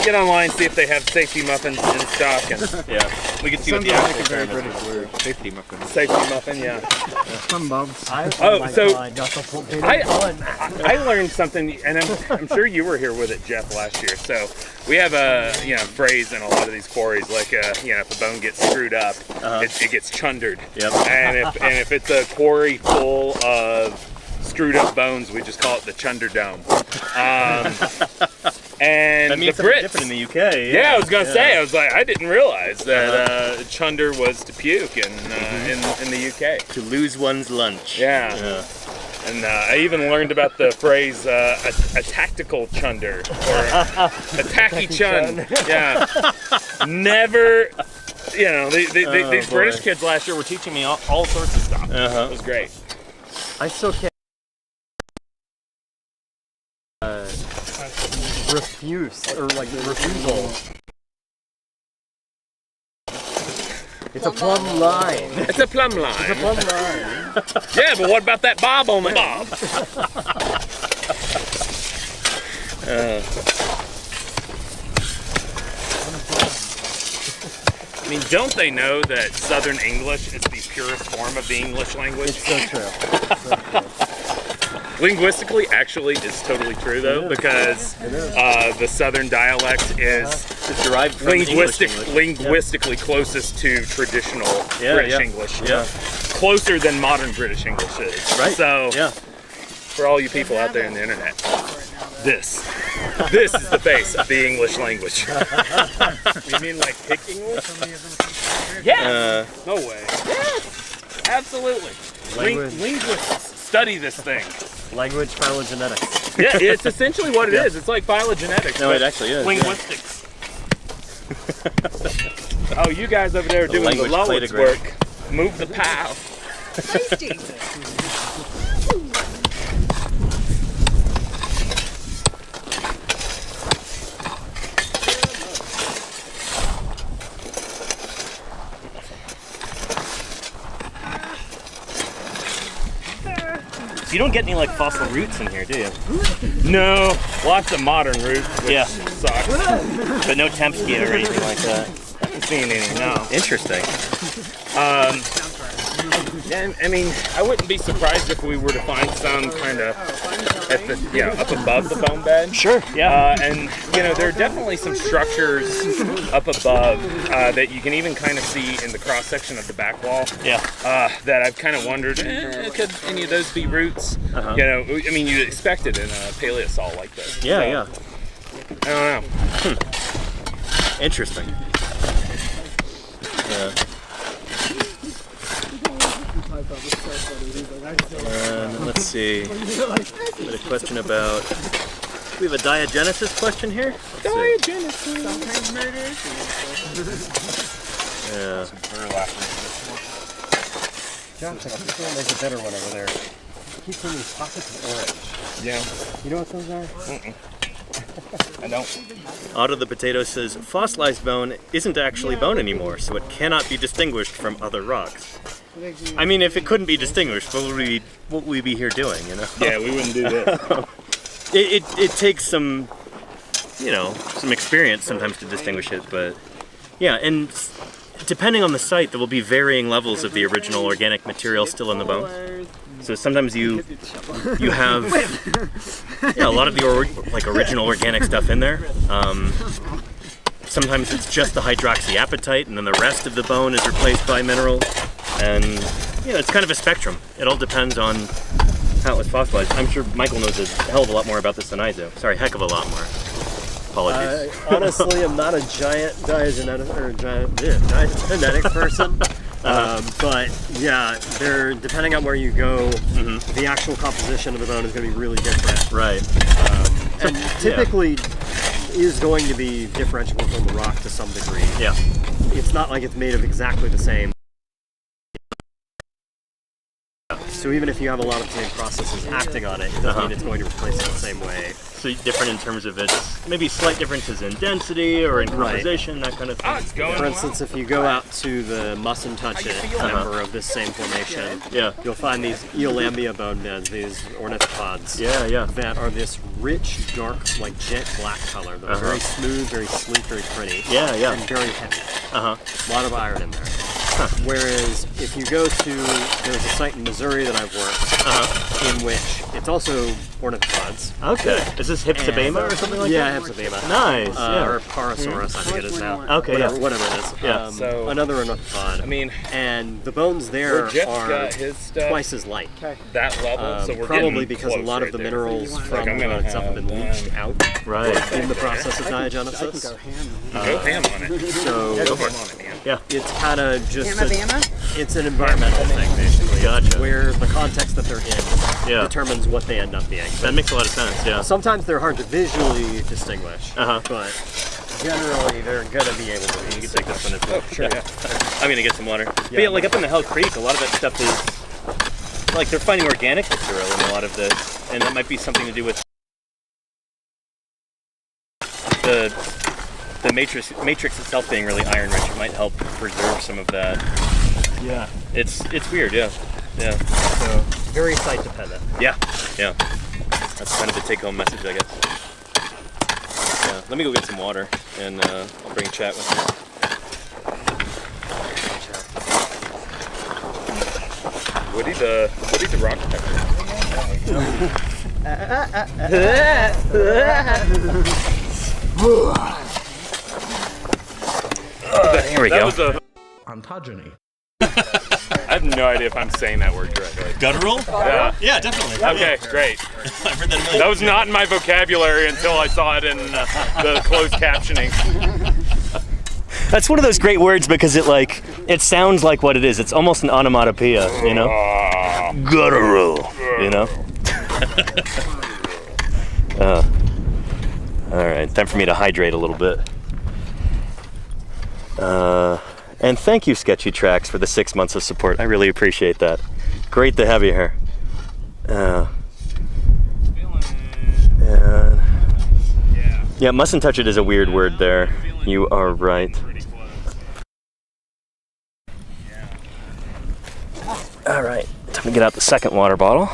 B: Get online, see if they have safety muffins in stock, and
E: Yeah. We can see what the actual term is.
F: Safety muffin.
B: safety muffin, yeah.
F: Some bumps.
B: I learned something, and I'm sure you were here with it, Jeff, last year. So we have a phrase in a lot of these quarries, like if a bone gets screwed up, it gets chundered.
E: Yep.
B: And if it's a quarry full of screwed up bones, we just call it the Chunder Dome. And
E: That means
B: the
E: something
B: Brits,
E: different in the UK.
B: yeah, I was gonna say. I was like, I didn't realize that chunder was to puke in the UK.
E: To lose one's lunch.
B: Yeah. And I even learned about the phrase a tactical chunder or a tacky chun. Yeah. Never. These British kids last year were teaching me all sorts of stuff. It was great.
F: I still can't refusal. It's a plumb line.
B: It's a plumb line.
F: It's a plumb line.
B: Yeah, but what about that bob on the bob? I mean, don't they know that Southern English is the purest form of the English language?
F: It's so true.
B: Linguistically, actually, it's totally true though, because the Southern dialect is
E: It's derived from English.
B: linguistically closest to traditional British English.
E: Yeah.
B: Closer than modern British English is.
E: Right.
B: So,
E: Yeah.
B: for all you people out there on the internet, this is the face of the English language.
F: You mean like Hick English?
B: Yeah. No way. Yes. Absolutely.
F: Language.
B: Linguists study this thing.
F: Language phylogenetics.
B: Yeah, it's essentially what it is. It's like phylogenetics.
E: No,
B: but
E: it actually is.
B: linguistics. Oh, you guys over there doing the
E: language
B: Lowitz
E: platogram.
B: work. Move the pile.
C: Tasty.
E: You don't get any like fossil roots in here, do you?
B: No, lots of modern roots. Which
E: Yeah.
B: sucks.
E: But no Tempsky or anything like that.
B: Haven't seen any. No.
E: Interesting.
B: Yeah, I mean, I wouldn't be surprised if we were to find some kind of at the up above the bone bed.
E: Sure. Yeah.
B: And there are definitely some structures up above that you can even kind of see in the cross section of the back wall.
E: Yeah.
B: That I've kind of wondered, could any of those be roots? I mean, you'd expect it in a paleosol like this.
E: Yeah.
B: So,
E: Yeah.
B: I don't know.
E: Interesting. Yeah. Let's see. Got a question about. We have a diagenesis question here.
B: Diagenesis.
C: Sometimes murders.
E: Yeah.
F: Josh, I keep saying there's a better one over there. I keep seeing these pockets of orange.
B: Yeah.
F: You know what those are?
B: I don't.
E: Otto the Potato says, fossilized bone isn't actually bone anymore, so it cannot be distinguished from other rocks. I mean, if it couldn't be distinguished, what would we be here doing, you know?
B: Yeah, we wouldn't do this.
E: It takes some, you know, some experience sometimes to distinguish it, but yeah, and depending on the site, there will be varying levels of the original organic material still in the bone. So sometimes you have a lot of the original organic stuff in there. Sometimes it's just the hydroxyapatite, and then the rest of the bone is replaced by minerals. And it's kind of a spectrum. It all depends on how it was fossilized. I'm sure Michael knows a hell of a lot more about this than I do. Sorry, heck of a lot more. Apologies.
F: Honestly, I'm not a giant diagenetic person. But yeah, depending on where you go, the actual composition of the bone is going to be really different.
E: Right.
F: And typically is going to be differentiable from the rock to some degree.
E: Yeah.
F: It's not like it's made of exactly the same. So even if you have a lot of the same processes acting on it, it doesn't mean it's going to replace it the same way.
E: So different in terms of its maybe slight differences in density or in composition, that kind of thing.
F: For instance, if you go out to the Mustn't Touch It member of this same formation, you'll find these Eolambia bone beds, these ornithopods, that are this rich, dark, like jet black color. They're very smooth, very sleek, very pretty, and very heavy. A lot of iron in there. Whereas if you go to, there's a site in Missouri that I've worked, in which it's also ornithopods.
E: Okay. Is this Hypsibema or something like that?
F: Yeah, Hypsibema.
E: Nice.
F: Or Parasaurus, I think it is now.
E: Okay,
F: whatever it is.
B: So
F: another ornithopod.
B: I mean,
F: and the bones there are twice as light.
B: That level, so we're
F: probably because a lot of the minerals from the stuff have been leached out in the process of diagenesis.
B: Go ham on it.
F: So
B: Go ham on it, man.
E: Yeah.
F: It's kind of just it's an environmental thing, basically.
E: Gotcha.
F: Where the context that they're in determines what they end up being.
E: That makes a lot of sense, yeah.
F: Sometimes they're hard to visually distinguish, but generally they're going to be able to be.
E: You can take this one as well.
F: Sure.
E: Yeah. I'm going to get some water. But yeah, like up in the Hell Creek, a lot of that stuff is, like they're finding organic material in a lot of this, and that might be something to do with the matrix itself being really iron rich. It might help preserve some of that.
F: Yeah.
E: It's weird, yeah.
F: So very site dependent.
E: Yeah. That's kind of the take-home message, I guess. Yeah. Let me go get some water, and I'll bring chat with me.
B: Woody the rock pepper.
A: Here we go.
G: Ontogeny.
B: I have no idea if I'm saying that word correctly.
E: Guttural?
B: Yeah,
E: definitely.
B: Okay, great.
E: I've heard that.
B: That was not in my vocabulary until I saw it in the closed captioning.
A: That's one of those great words because it sounds like what it is. It's almost an onomatopoeia, you know? Guttural, you know? All right, time for me to hydrate a little bit. And thank you, Sketchy Tracks, for the 6 months of support. I really appreciate that. Great to have you here. Yeah, mustn't touch it is a weird word there. You are right. All right, time to get out the second water bottle.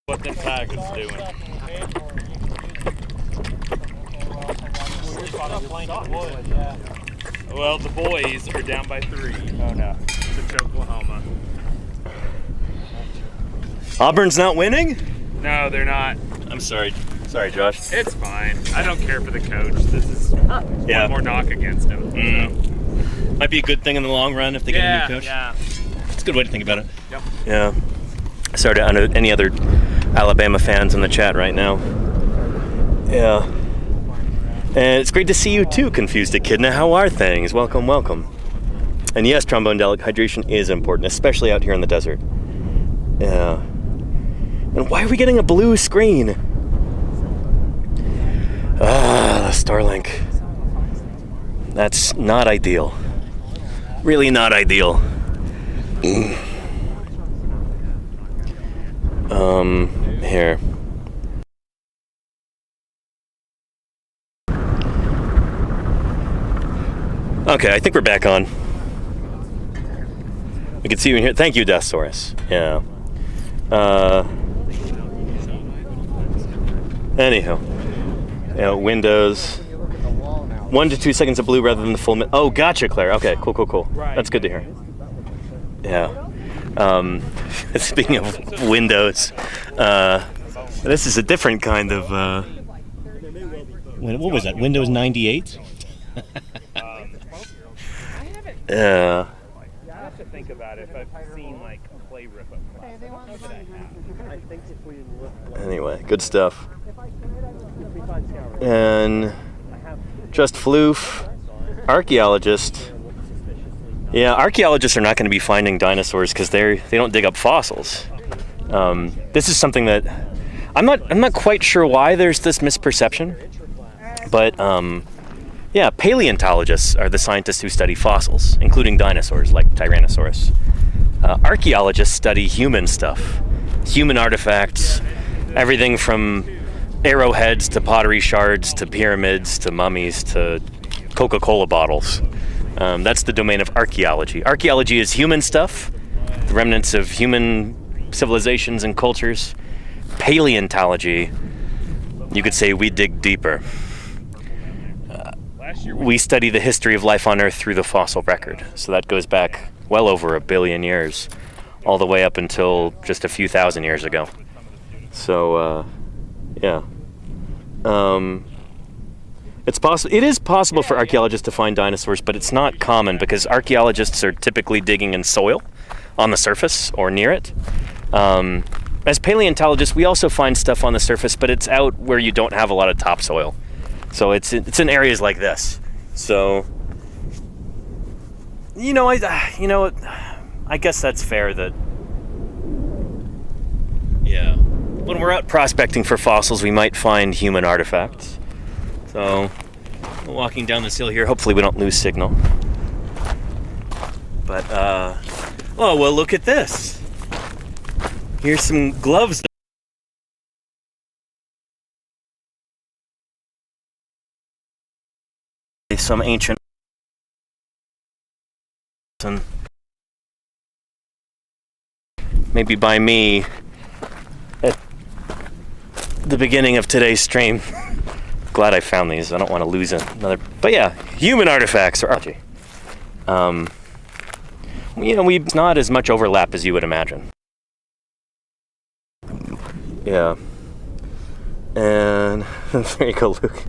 B: What them Tigers doing? Well, the boys are down by 3. Oh no, to Oklahoma.
A: Auburn's not winning?
B: No, they're not.
E: I'm sorry. Sorry, Josh.
B: It's fine. I don't care for the coach. This is one more knock against him. So.
E: Might be a good thing in the long run if they get a new coach.
B: Yeah.
E: It's a good way to think about it.
B: Yep.
A: Yeah. Sorry to any other Alabama fans in the chat right now. Yeah. And it's great to see you too, Confused Echidna. How are things? Welcome, welcome. And yes, trombone delic hydration is important, especially out here in the desert. Yeah. And why are we getting a blue screen? The Starlink. That's not ideal. Really not ideal. Here. Okay, I think we're back on. We can see you in here. Thank you, Deathsaurus. Yeah. Anyhow. Yeah, windows. 1 to 2 seconds of blue rather than the full oh, gotcha, Claire. Okay, cool. That's good to hear. Yeah. Speaking of windows, this is a different kind of, what was that, Windows 98? Yeah.
B: I have to think about it if I've seen like a play rip-up class.
A: Anyway, good stuff. And just floof, archaeologist. Yeah, archaeologists are not going to be finding dinosaurs because they don't dig up fossils. This is something that I'm not quite sure why there's this misperception, but yeah, paleontologists are the scientists who study fossils, including dinosaurs like Tyrannosaurus. Archaeologists study human stuff, human artifacts, everything from arrowheads to pottery shards to pyramids to mummies to Coca-Cola bottles. That's the domain of archaeology. Archaeology is human stuff, the remnants of human civilizations and cultures. Paleontology, you could say we dig deeper. We study the history of life on Earth through the fossil record. So that goes back well over 1 billion years, all the way up until just a few thousand years ago. So, yeah. It is possible for archaeologists to find dinosaurs, but it's not common because archaeologists are typically digging in soil on the surface or near it. As paleontologists, we also find stuff on the surface, but it's out where you don't have a lot of topsoil. So it's in areas like this. So, I guess that's fair that, yeah, when we're out prospecting for fossils, we might find human artifacts. So, walking down this hill here, hopefully we don't lose signal. But, oh, well, look at this. Here's some gloves. Some ancient, maybe by me at the beginning of today's stream. Glad I found these. I don't want to lose another. But yeah, human artifacts are archaeology. We've not as much overlap as you would imagine. Yeah. And there you go, Luke.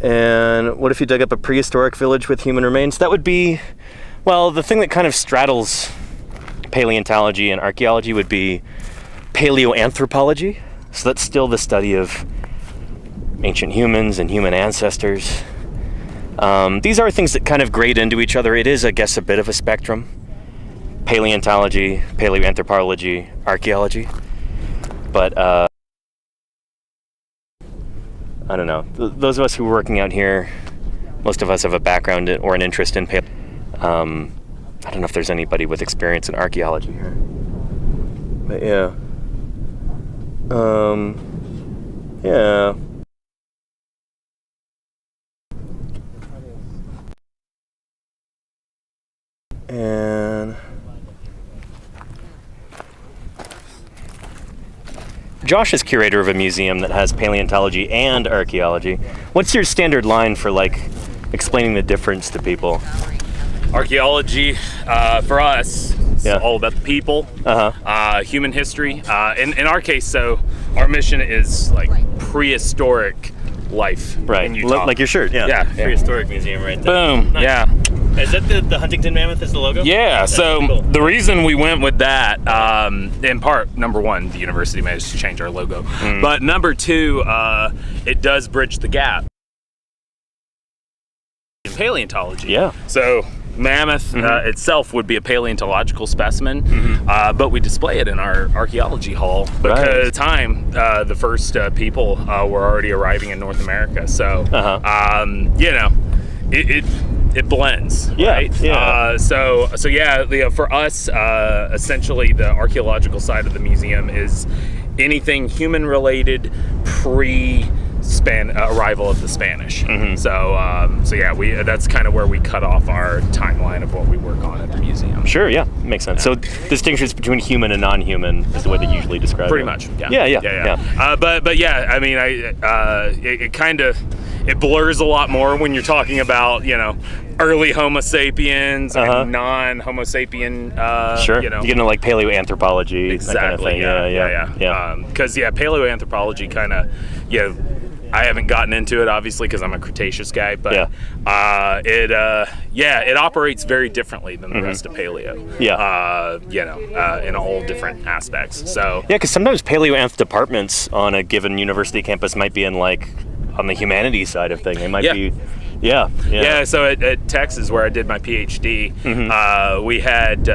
A: And what if you dug up a prehistoric village with human remains? That would be, well, the thing that kind of straddles paleontology and archaeology would be paleoanthropology. So that's still the study of ancient humans and human ancestors. These are things that kind of grade into each other. It is, I guess, a bit of a spectrum. Paleontology, paleoanthropology, archaeology. But, I don't know. Those of us who are working out here, most of us have a background or an interest in I don't know if there's anybody with experience in archaeology here. But yeah. Yeah. And Josh is curator of a museum that has paleontology and archaeology. What's your standard line for explaining the difference to people?
B: Archaeology, for us, is all about the people, human history. In our case, so our mission is prehistoric life.
A: Right,
B: in Utah.
A: like your shirt, yeah. Prehistoric museum right there.
B: Boom,
A: nice.
B: Yeah.
A: Is that the Huntington Mammoth as the logo?
B: Yeah,
A: that's
B: so
A: cool.
B: The reason we went with that, in part, number one, the university managed to change our logo. But number two, it does bridge the gap in paleontology.
A: Yeah.
B: So mammoth itself would be a paleontological specimen, but we display it in our archaeology hall because at the time the first people were already arriving in North America. So you know, it blends, right?
A: Yeah.
B: For us, essentially the archaeological side of the museum is anything human related arrival of the Spanish. That's kind of where we cut off our timeline of what we work on at the museum.
A: Sure, yeah, makes sense. So distinctions between human and non-human is the way they usually describe
B: Pretty
A: it.
B: much, yeah.
A: Yeah.
B: But yeah, I mean, it kind of blurs a lot more when you're talking about, you know, early Homo sapiens and non-Homo sapien.
A: Sure.
B: You know,
A: you get into like paleoanthropology.
B: Exactly.
A: That kind of thing.
B: Yeah. Because paleoanthropology kind of, I haven't gotten into it obviously because I'm a Cretaceous guy, but it operates very differently than the rest of paleo. In all different aspects. So
A: yeah, because sometimes paleoanth departments on a given university campus might be in like on the humanities side of thing. They might be. So at Texas, where I did my PhD, we had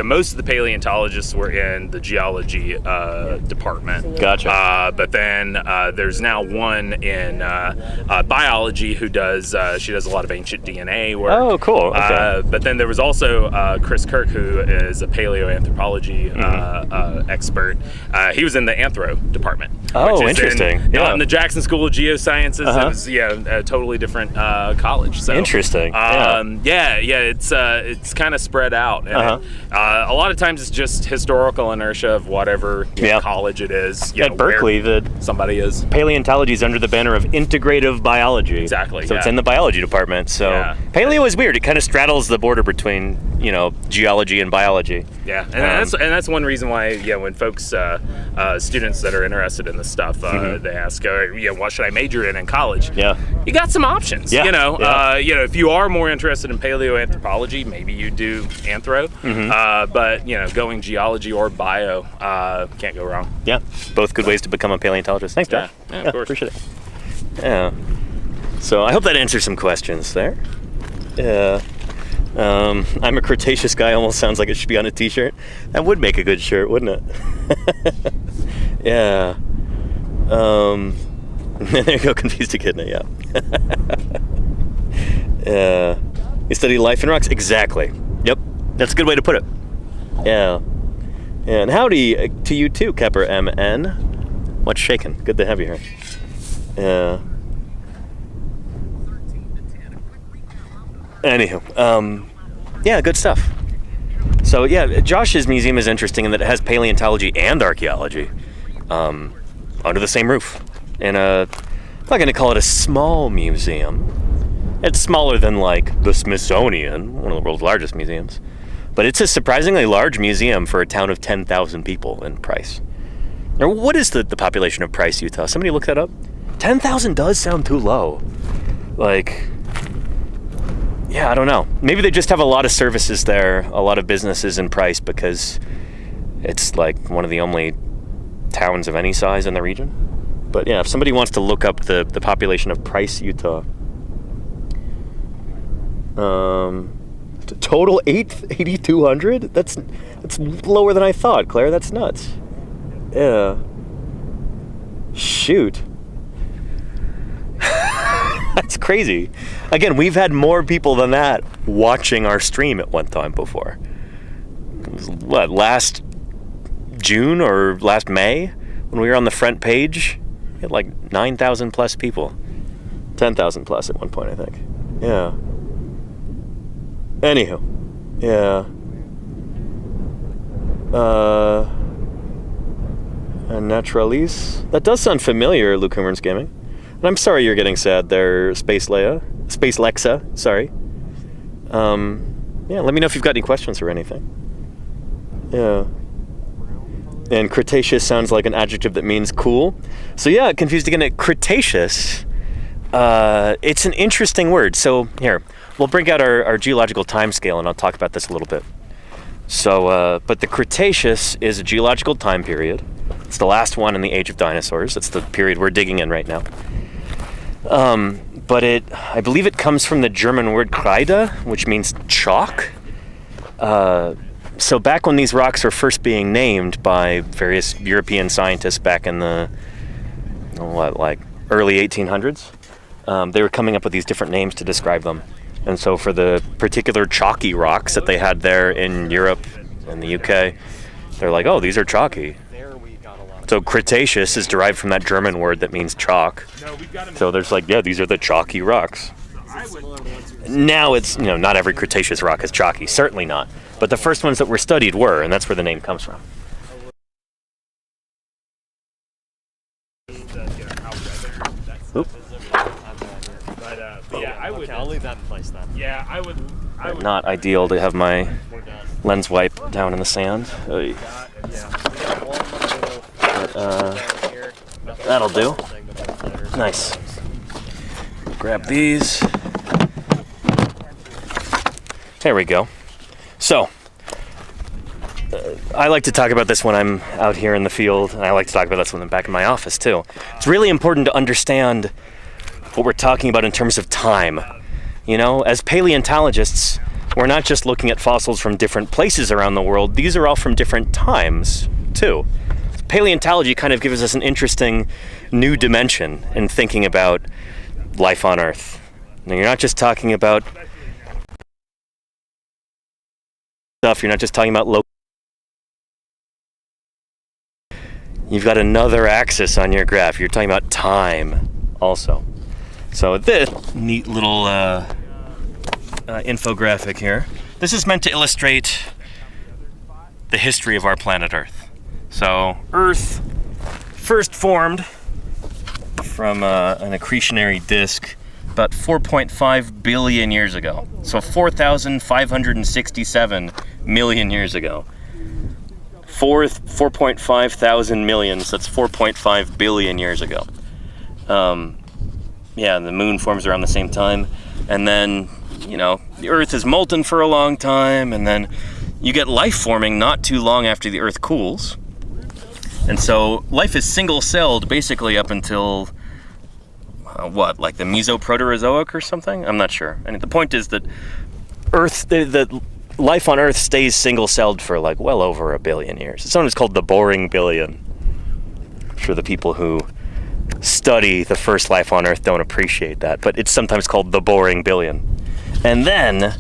A: most of the paleontologists were in the geology department. Gotcha.
B: But then there's now one in biology who does she does a lot of ancient DNA work.
A: Oh, cool. Okay.
B: But then there was also Chris Kirk, who is a paleoanthropology expert. He was in the anthro department.
A: Oh, interesting.
B: In the Jackson School of Geosciences. It was a totally different college. So
A: interesting.
B: It's kind of spread out. And a lot of times it's just historical inertia of whatever college it is.
A: At Berkeley,
B: somebody is.
A: Paleontology is under the banner of integrative biology.
B: Exactly.
A: So it's in the biology department. So paleo is weird. It kind of straddles the border between geology and biology.
B: Yeah, and that's one reason why when folks students that are interested in this stuff they ask what should I major in college? You got some options. If you are more interested in paleoanthropology, maybe you do anthro. But going geology or bio, can't go wrong.
A: Yeah, both good ways to become a paleontologist. Thanks, Josh.
B: Yeah, of course.
A: Appreciate it. Yeah. So I hope that answers some questions there. Yeah. I'm a Cretaceous guy. Almost sounds like it should be on a t-shirt. That would make a good shirt, wouldn't it? Yeah. There you go, confused echidna, yeah. You study life in rocks? Exactly. Yep. That's a good way to put it. Yeah. And howdy to you too, Kepper MN. What's shaking? Good to have you here. Yeah. Anywho, good stuff. So Josh's museum is interesting in that it has paleontology and archaeology under the same roof. And I'm not going to call it a small museum. It's smaller than like the Smithsonian, one of the world's largest museums. But it's a surprisingly large museum for a town of 10,000 people in Price. Now, what is the population of Price, Utah? Somebody look that up? 10,000 does sound too low. I don't know. Maybe they just have a lot of services there, a lot of businesses in Price because it's like one of the only towns of any size in the region. But yeah, if somebody wants to look up the population of Price, Utah, total 8,200? That's lower than I thought, Claire. That's nuts. Yeah. Shoot. That's crazy. Again, we've had more people than that watching our stream at one time before. It was, last June or last May when we were on the front page? We had like 9,000 plus people. 10,000 plus at one point, I think. Yeah. Anywho. Yeah. Naturalis? That does sound familiar, Luke Hummer's Gaming. And I'm sorry you're getting sad there, Space Lexa, sorry. Let me know if you've got any questions or anything. Yeah. And Cretaceous sounds like an adjective that means cool. So yeah, confused again at Cretaceous. It's an interesting word. So here, we'll bring out our geological time scale and I'll talk about this a little bit. So, but the Cretaceous is a geological time period. It's the last one in the age of dinosaurs. It's the period we're digging in right now. but I believe it comes from the German word Kreide, which means chalk. So back when these rocks were first being named by various European scientists back in the, early 1800s, they were coming up with these different names to describe them. And so for the particular chalky rocks that they had there in Europe and the UK, they're like, oh, these are chalky. So Cretaceous is derived from that German word that means chalk. So there's like, yeah, these are the chalky rocks. Now it's, not every Cretaceous rock is chalky, certainly not. But the first ones that were studied were, and that's where the name comes from. Oop.
F: I'll leave that in place then.
B: Yeah, I would.
A: Not ideal to have my lens wipe down in the sand. That'll do. Nice. Grab these. There we go. So, I like to talk about this when I'm out here in the field, and I like to talk about this when I'm back in my office too. It's really important to understand what we're talking about in terms of time. As paleontologists, we're not just looking at fossils from different places around the world, these are all from different times too. Paleontology kind of gives us an interesting new dimension in thinking about life on Earth. Now, you're not just talking about stuff, you're not just talking about local. You've got another axis on your graph. You're talking about time also. So this neat little infographic here. This is meant to illustrate the history of our planet Earth. So Earth first formed from an accretionary disk about 4.5 billion years ago. So 4,567 million years ago. 4.5 thousand million, so that's 4.5 billion years ago. Yeah, the moon forms around the same time. And then, the Earth is molten for a long time, and then you get life forming not too long after the Earth cools. And so life is single-celled basically up until, like the Mesoproterozoic or something? I'm not sure. And the point is that the life on Earth stays single-celled for well over a billion years. It's sometimes called the boring billion. I'm sure the people who study the first life on Earth don't appreciate that, but it's sometimes called the boring billion. And then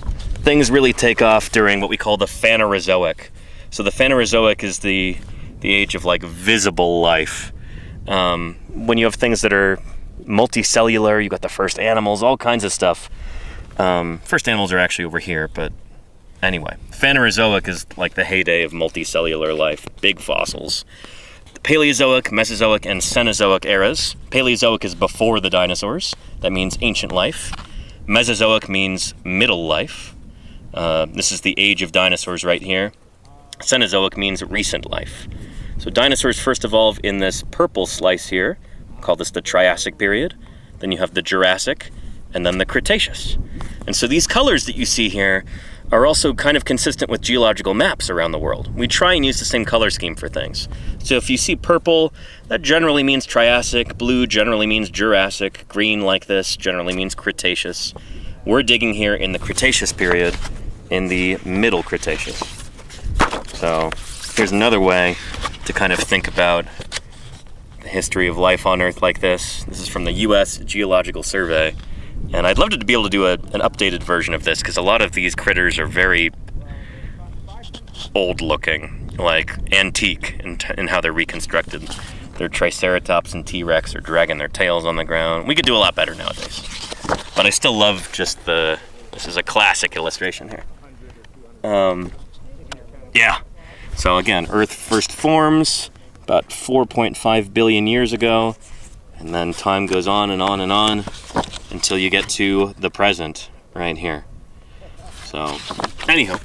A: things really take off during what we call the Phanerozoic. So the Phanerozoic is the age of visible life. When you have things that are multicellular, you've got the first animals, all kinds of stuff. First animals are actually over here, but anyway. Phanerozoic is the heyday of multicellular life, big fossils. The Paleozoic, Mesozoic, and Cenozoic eras. Paleozoic is before the dinosaurs. That means ancient life. Mesozoic means middle life. This is the age of dinosaurs right here. Cenozoic means recent life. So dinosaurs first evolve in this purple slice here. We'll call this the Triassic period. Then you have the Jurassic, and then the Cretaceous. And so these colors that you see here are also kind of consistent with geological maps around the world. We try and use the same color scheme for things. So if you see purple, that generally means Triassic, blue generally means Jurassic, green like this generally means Cretaceous. We're digging here in the Cretaceous period, in the Middle Cretaceous. So here's another way to kind of think about the history of life on Earth like this. This is from the US Geological Survey. And I'd love to be able to do an updated version of this, because a lot of these critters are very old looking, antique in how they're reconstructed. They're Triceratops and T-Rex are dragging their tails on the ground. We could do a lot better nowadays. But I still love just this is a classic illustration here. Yeah. So again, Earth first forms about 4.5 billion years ago, and then time goes on and on and on until you get to the present right here. So, anyhow,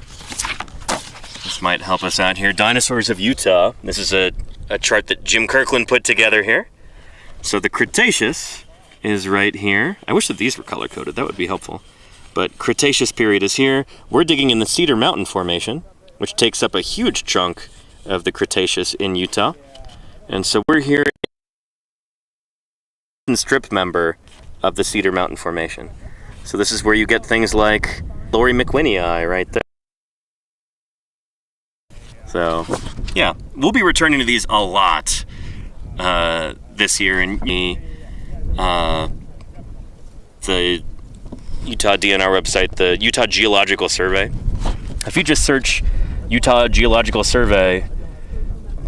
A: this might help us out here. Dinosaurs of Utah. This is a chart that Jim Kirkland put together here. So the Cretaceous is right here. I wish that these were color-coded. That would be helpful. But Cretaceous period is here. We're digging in the Cedar Mountain Formation, which takes up a huge chunk of the Cretaceous in Utah. And so we're here in the strip member of the Cedar Mountain Formation. So this is where you get things like Lorrie McWhinney right there. So, yeah, we'll be returning to these a lot this year in the Utah DNR website, the Utah Geological Survey. If you just search Utah Geological Survey,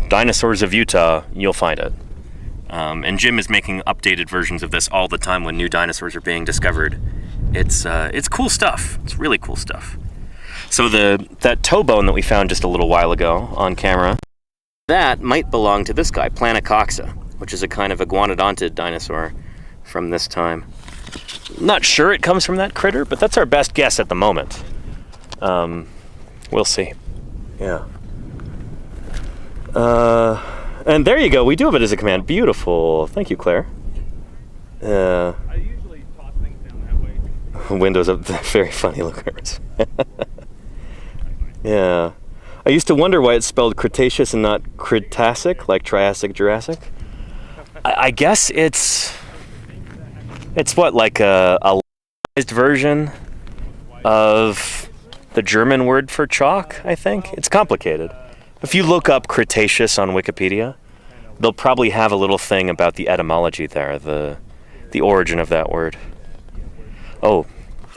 A: Dinosaurs of Utah, you'll find it. And Jim is making updated versions of this all the time when new dinosaurs are being discovered. It's cool stuff. It's really cool stuff. So that toe bone that we found just a little while ago on camera, that might belong to this guy, Planocoxa, which is a kind of iguanodontid dinosaur from this time. Not sure it comes from that critter, but that's our best guess at the moment. We'll see. Yeah. And there you go. We do have it as a command. Beautiful. Thank you, Claire.
D: I usually toss things down that way.
A: Windows up. Very funny lookers. Yeah. I used to wonder why it's spelled Cretaceous and not Cretacic, like Triassic, Jurassic. I guess it's what, like a localized version of the German word for chalk, I think. It's complicated. If you look up Cretaceous on Wikipedia, they'll probably have a little thing about the etymology there, the origin of that word. Oh,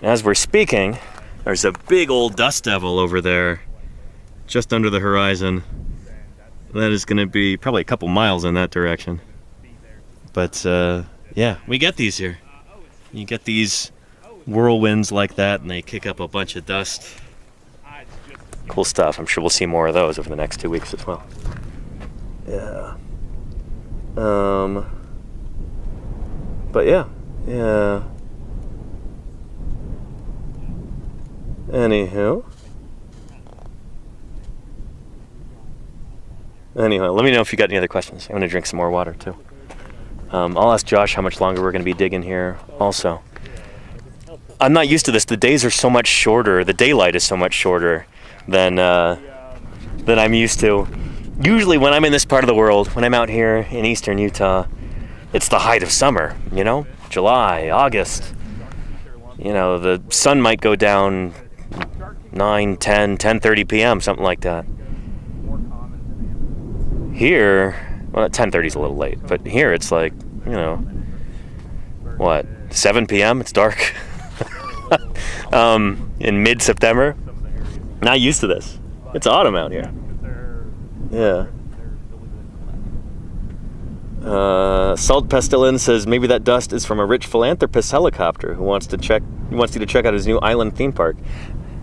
A: as we're speaking, there's a big old dust devil over there, just under the horizon. That is going to be probably a couple miles in that direction. But yeah, we get these here. You get these whirlwinds like that, and they kick up a bunch of dust. Cool stuff. I'm sure we'll see more of those over the next 2 weeks as well. Yeah. But yeah. Anyhow, let me know if you got any other questions. I'm going to drink some more water too. I'll ask Josh how much longer we're going to be digging here also. I'm not used to this. The days are so much shorter. The daylight is so much shorter than I'm used to. Usually when I'm in this part of the world, when I'm out here in eastern Utah, it's the height of summer, you know? July, August. You know, the sun might go down 9, 10, 10:30 p.m., something like that. Here, well, 10:30 is a little late, but here it's like, you know, what, 7 p.m.? It's dark. In mid-September. Not used to this. It's autumn out here. Yeah. Salt Pestilin says maybe that dust is from a rich philanthropist helicopter who wants you to check out his new island theme park.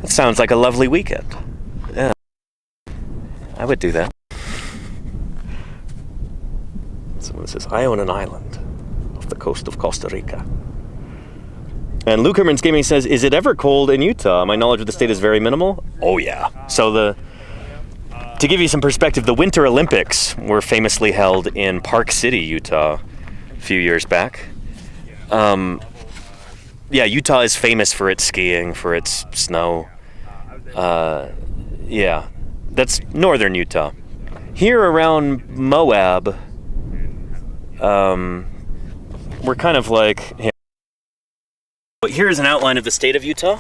A: That sounds like a lovely weekend. Yeah. I would do that. Someone says, I own an island off the coast of Costa Rica. And Luke Herman's Gaming says, is it ever cold in Utah? My knowledge of the state is very minimal. Oh yeah. So to give you some perspective, the Winter Olympics were famously held in Park City, Utah, a few years back. Yeah, Utah is famous for its skiing, for its snow. Yeah, that's northern Utah. Here around Moab, we're kind of like... But here's an outline of the state of Utah.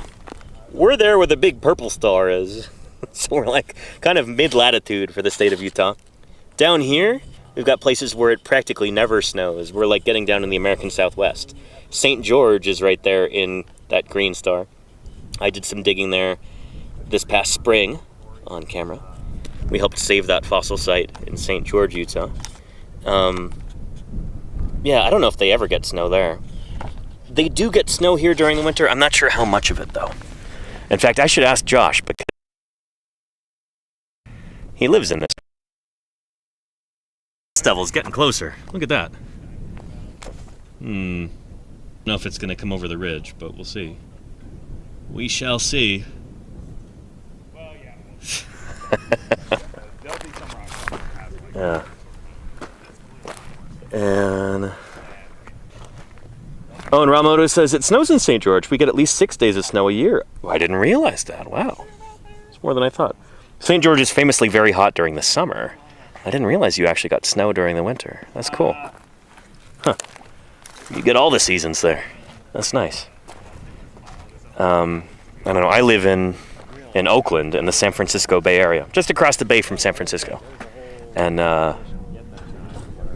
A: We're there where the big purple star is. So we're like kind of mid-latitude for the state of Utah. Down here, we've got places where it practically never snows. We're like getting down in the American Southwest. St. George is right there in that green star. I did some digging there this past spring on camera. We helped save that fossil site in St. George, Utah. Yeah, I don't know if they ever get snow there. They do get snow here during the winter. I'm not sure how much of it, though. In fact, I should ask Josh, because he lives in this. This devil's getting closer. Look at that. I don't know if it's going to come over the ridge, but we'll see. We shall see.
D: Well, yeah. There'll be some rocks.
A: Yeah. And... Oh, and Ramoto says, it snows in St. George. We get at least 6 days of snow a year. Oh, I didn't realize that. Wow. It's more than I thought. St. George is famously very hot during the summer. I didn't realize you actually got snow during the winter. That's cool. Huh. You get all the seasons there. That's nice. I don't know. I live in Oakland, in the San Francisco Bay Area, just across the bay from San Francisco, and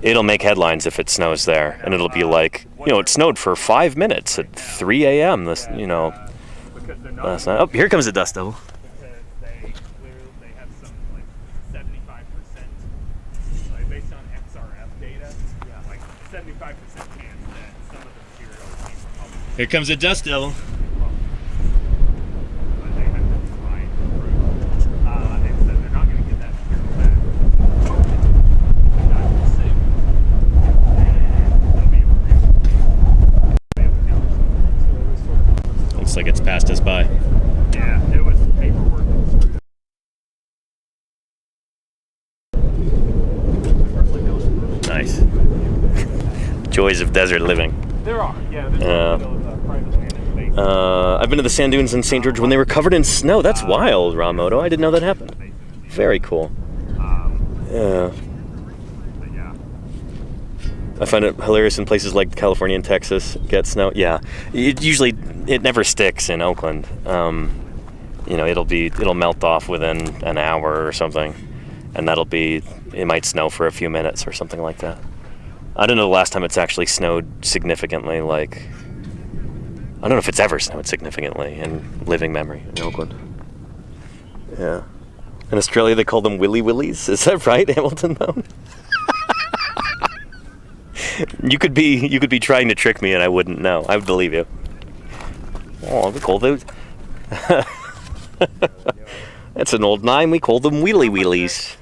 A: it'll make headlines if it snows there, and it'll be like, it snowed for 5 minutes at 3 a.m. This, last night. Oh, here comes the dust devil.
B: They have some like 75%, like based on XRF data, like 75% chance that some of the material came from other.
A: Here comes the dust devil.
B: But they have to try and prove, and so they're not going to get that material back. Not soon. And they'll be able to
A: Looks like it's passed us by.
B: yeah, it was paperwork that was screwed up.
A: Nice. Joys of desert living.
B: There are, yeah. There's a little bit of private land in the base.
A: I've been to the sand dunes in St. George when they were covered in snow. That's wild, Ramoto. I didn't know that happened. Very cool. Yeah.
B: But yeah.
A: I find it hilarious in places like California and Texas get snow. Yeah, it never sticks in Oakland. It'll melt off within an hour or something, and it might snow for a few minutes or something like that. I don't know the last time it's actually snowed significantly. Like, I don't know if it's ever snowed significantly in living memory in Oakland. Yeah. In Australia, they call them willy willies. Is that right, Hamilton Mountain? You could be trying to trick me, and I wouldn't know. I would believe you. Oh, we call those. That's an old name. We call them wheelie wheelies.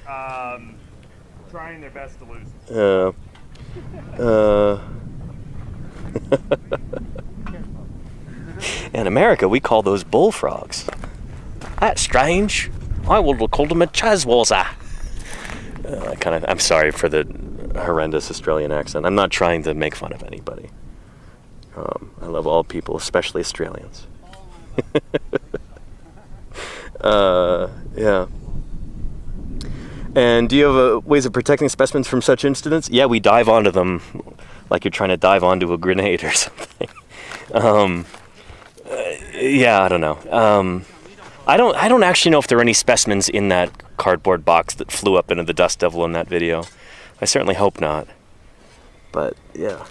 B: Trying their best to lose.
A: In America, we call those bullfrogs. That's strange. I would have called them a chaswazza. I'm sorry for the horrendous Australian accent. I'm not trying to make fun of anybody. I love all people, especially Australians. Yeah. And do you have ways of protecting specimens from such incidents? Yeah, we dive onto them like you're trying to dive onto a grenade or something. Yeah, I don't know. I don't actually know if there are any specimens in that cardboard box that flew up into the dust devil in that video. I certainly hope not. But yeah.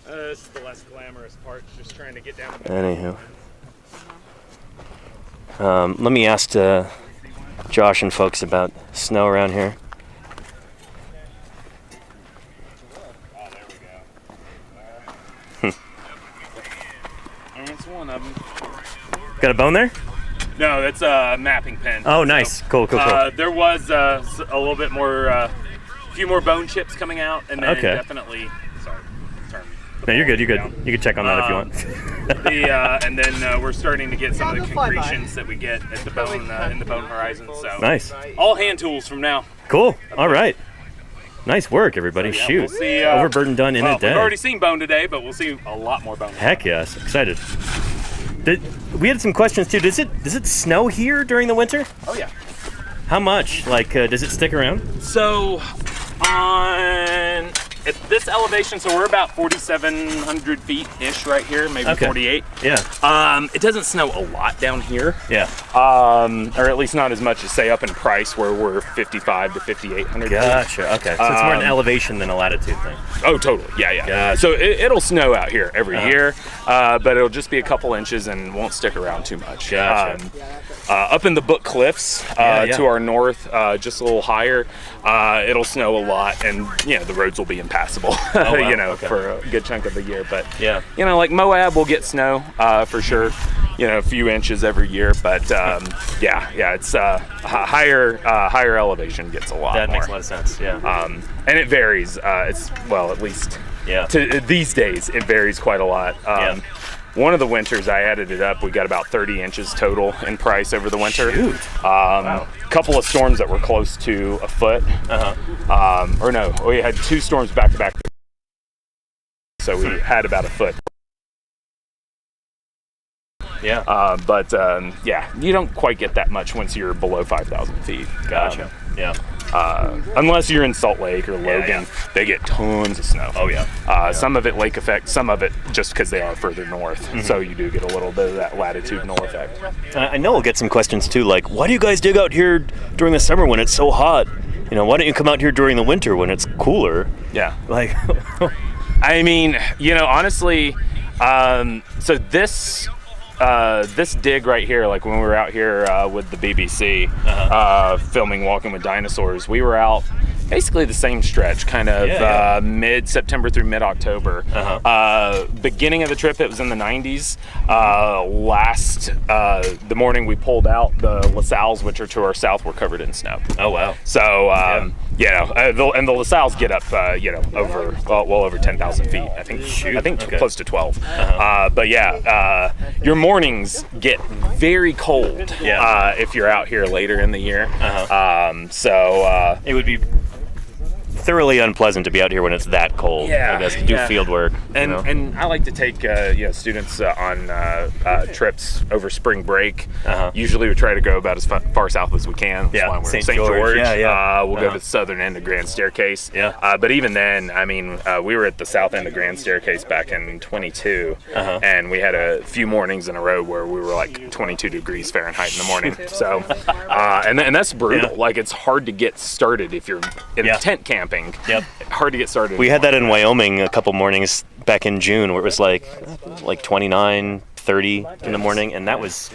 B: This is the less glamorous part, just trying to get down.
A: Anywho. Let me ask Josh and folks about snow around here.
B: Oh, there we go. And it's one of them.
A: Got a bone there?
B: No, that's a mapping pen.
A: Oh, nice.
B: So,
A: Cool.
B: There was a little bit more, a few more bone chips coming out, and then definitely. Sorry, turn.
A: No, you're good. You can check on that if you want.
B: And then we're starting to get some of the concretions that we get at the bone in the bone horizon. So
A: nice.
B: All hand tools from now.
A: Cool. All right. Nice work, everybody.
B: So, yeah,
A: Shoot.
B: we'll see,
A: Overburden done in a day.
B: We've already seen bone today, but we'll see a lot more bone.
A: Heck yes. Excited. We had some questions too. Does it snow here during the winter?
B: Oh yeah.
A: How much? Like, does it stick around?
B: So, at this elevation, so we're about 4,700 feet-ish right here, maybe 48.
A: Yeah.
B: It doesn't snow a lot down here.
A: Yeah.
B: Or at least not as much as, say, up in Price, where we're 55 to 5,800 feet.
A: Gotcha. Okay. So it's more an elevation than a latitude thing.
B: Oh, totally. Yeah.
A: Gotcha.
B: So it'll snow out here every year, but it'll just be a couple inches and won't stick around too much.
A: Gotcha.
B: Up in the Book Cliffs to our north, just a little higher, it'll snow a lot, and the roads will be impassable. For a good chunk of the year. But like Moab will get snow for sure. A few inches every year, but it's higher elevation gets a lot.
A: That
B: more.
A: makes a lot of sense. Yeah.
B: And it varies. At least these days it varies quite a lot. One of the winters I added it up, we got about 30 inches total in Price over the winter.
A: Shoot.
B: Couple of storms that were close to a foot. We had two storms back to back. So we had about a foot.
A: Yeah.
B: You don't quite get that much once you're below 5,000 feet.
A: Gotcha.
B: Unless you're in Salt Lake or Logan, they get tons of snow.
E: Oh yeah.
B: Some of it lake effect, some of it just because they are further north. So you do get a little bit of that latitudinal effect.
A: I know we'll get some questions too, like, why do you guys dig out here during the summer when it's so hot? You know, why don't you come out here during the winter when it's cooler?
B: Yeah.
A: Like,
B: I mean, you know, honestly, so this dig right here, like when we were out here with the BBC filming Walking with Dinosaurs, we were out basically the same stretch, kind of mid-September through mid-October. Beginning of the trip, it was in the 90s. The morning we pulled out, the LaSalles, which are to our south, were covered in snow.
A: oh wow.
B: So, you know, and the LaSalles get up, you know, over well over 10,000 feet. I think close to 12. But yeah, your mornings get very cold if you're out here later in the year.
A: It would be thoroughly unpleasant to be out here when it's that cold. I guess to do field work.
B: And I like to take you know, students on trips over spring break. Usually we try to go about as far south as we can. That's why we're in St. George. We'll go to the southern end of Grand Staircase. But even then, I mean, we were at the south end of Grand Staircase back in 22, and we had a few mornings in a row where we were like 22 degrees Fahrenheit in the morning. So, and that's brutal. Like, it's hard to get started if you're in tent camping. Hard to get started.
A: We had that in Wyoming a couple mornings back in June where it was like 29, 30 in the morning, and that was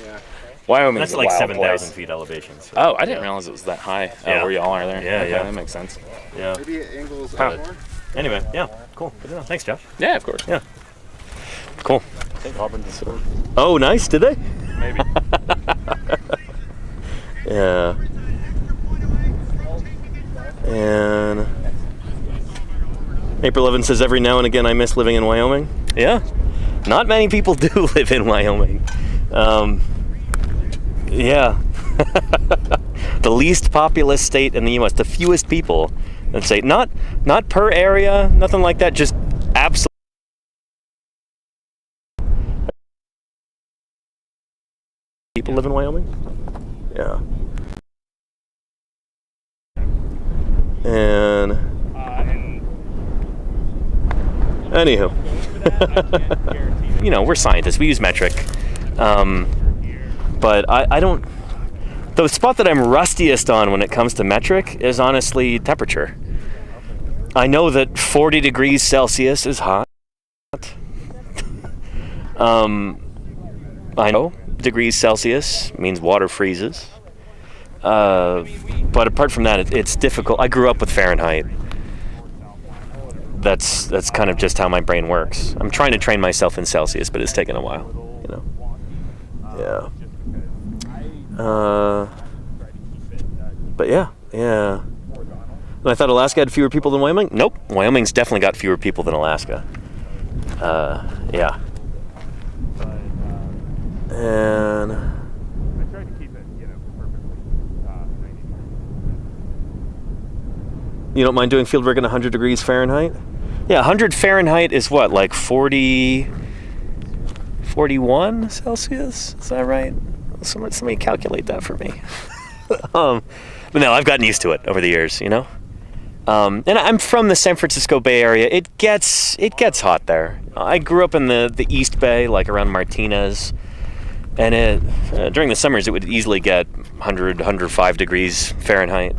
B: Wyoming.
A: That's like 7,000 feet elevation. So.
B: Oh, I didn't realize it was that high where y'all are there. Okay, that makes sense.
G: Maybe it angles more.
A: Anyway, cool. Good enough. Thanks, Josh.
B: Yeah, of course.
A: Yeah. Cool.
B: I think Auburn did so.
A: Oh, nice. Did they?
B: Maybe.
A: Yeah. And April 11 says, every now and again I miss living in Wyoming. Yeah. Not many people do live in Wyoming. Yeah. The least populous state in the U.S. The fewest people. Let's say not per area, nothing like that. Just absolutely. People live in Wyoming. Yeah. And anywho, you know, we're scientists. We use metric. But I don't. The spot that I'm rustiest on when it comes to metric is honestly temperature. I know that 40 degrees Celsius is hot. I know degrees Celsius means water freezes. But apart from that, it's difficult. I grew up with Fahrenheit. That's kind of just how my brain works. I'm trying to train myself in Celsius, but it's taken a while, you know. Yeah. But yeah. And I thought Alaska had fewer people than Wyoming. Nope. Wyoming's definitely got fewer people than Alaska. Yeah. And you don't mind doing field work in 100 degrees Fahrenheit? Yeah, 100 Fahrenheit is what, like 41 Celsius? Is that right? Somebody calculate that for me. But no, I've gotten used to it over the years, you know? And I'm from the San Francisco Bay Area. It gets hot there. I grew up in the East Bay, like around Martinez. And during the summers, it would easily get 100, 105 degrees Fahrenheit.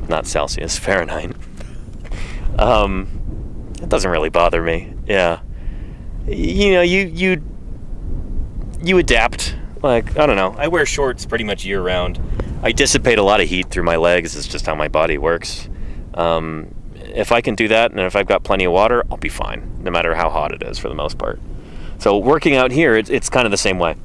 A: Not Celsius, Fahrenheit. It doesn't really bother me. Yeah. You know, you adapt. Like, I don't know. I wear shorts pretty much year round. I dissipate a lot of heat through my legs. It's just how my body works. If I can do that, and if I've got plenty of water, I'll be fine, no matter how hot it is for the most part. So working out here, it's kind of the same way.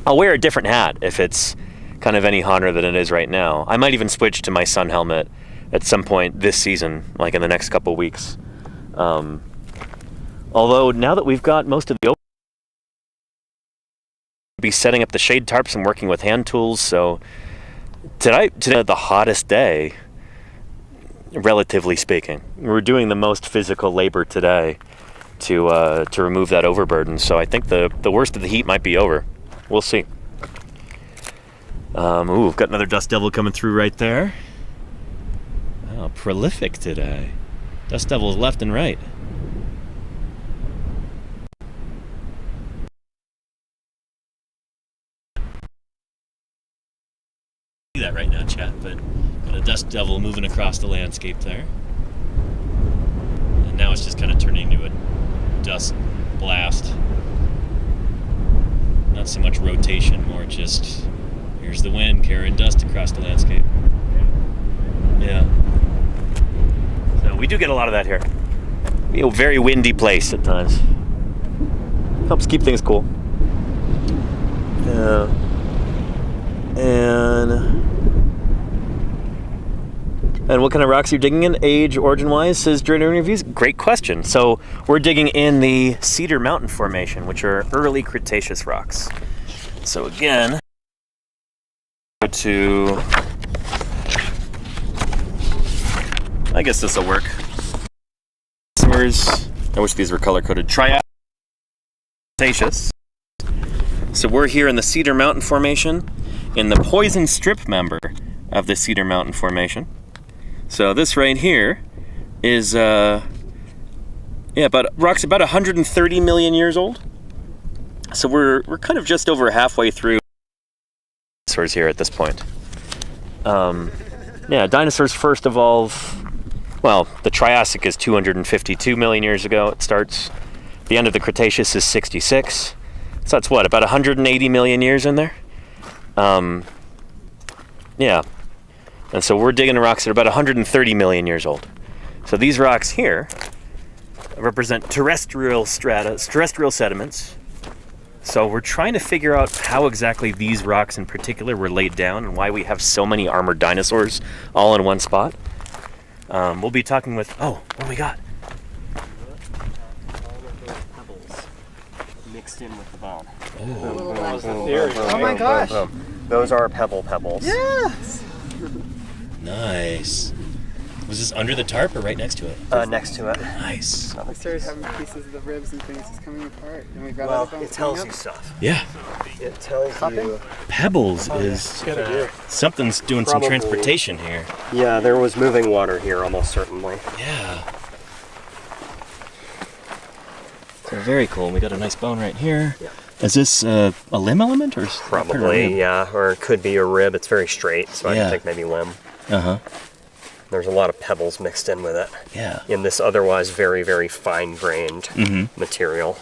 A: I'll wear a different hat if it's kind of any hotter than it is right now. I might even switch to my sun helmet at some point this season, like in the next couple weeks. Although now that we've got most of the be setting up the shade tarps and working with hand tools, so today the hottest day, relatively speaking. We're doing the most physical labor today to remove that overburden, so I think the worst of the heat might be over. We'll see. We've got another dust devil coming through right there.
E: prolific today. Dust devils left and right. See that right now, chat, but got a dust devil moving across the landscape there. And now it's just kind of turning into a dust blast. Not so much rotation, more just here's the wind carrying dust across the landscape. Yeah. So we do get a lot of that here. A very windy place at times. Helps keep things cool. Yeah. And what kind of rocks are you digging in, age, origin-wise, says during interviews? Great question. So we're digging in the Cedar Mountain Formation, which are early Cretaceous rocks. So again, go to, I guess this will work. I wish these were color-coded. Cretaceous. So we're here in the Cedar Mountain Formation, in the poison strip member of the Cedar Mountain Formation. So this right here is, rocks about 130 million years old. So we're kind of just over halfway through dinosaurs here at this point. Dinosaurs first evolve. Well, the Triassic is 252 million years ago. It starts. The end of the Cretaceous is 66. So that's what, about 180 million years in there? And so we're digging rocks that are about 130 million years old. So these rocks here represent terrestrial strata, terrestrial sediments. So we're trying to figure out how exactly these rocks in particular were laid down and why we have so many armored dinosaurs all in one spot. We'll be talking with, what do we got?
F: All of those pebbles mixed in with the bone.
G: Oh my gosh!
F: Those are pebbles.
G: Yes!
E: Nice. Was this under the tarp or right next to it?
F: Next to it.
E: Nice.
G: We started having pieces of the ribs and things just coming apart, and we've got
F: Well,
G: other bones
F: it tells
G: coming
F: you
G: up.
F: stuff.
E: Yeah.
F: It tells you.
E: Pebbles is something's doing some
F: Probably.
E: transportation here.
F: Yeah, there was moving water here, almost certainly.
E: Yeah. So very cool. We got a nice bone right here.
F: Yeah.
E: Is this a limb element or
F: Probably, yeah, or it could be a rib. It's very straight, so I
E: Yeah.
F: can think maybe limb.
E: Uh-huh.
F: There's a lot of pebbles mixed in with it.
E: Yeah.
F: In this otherwise very, very fine-grained material.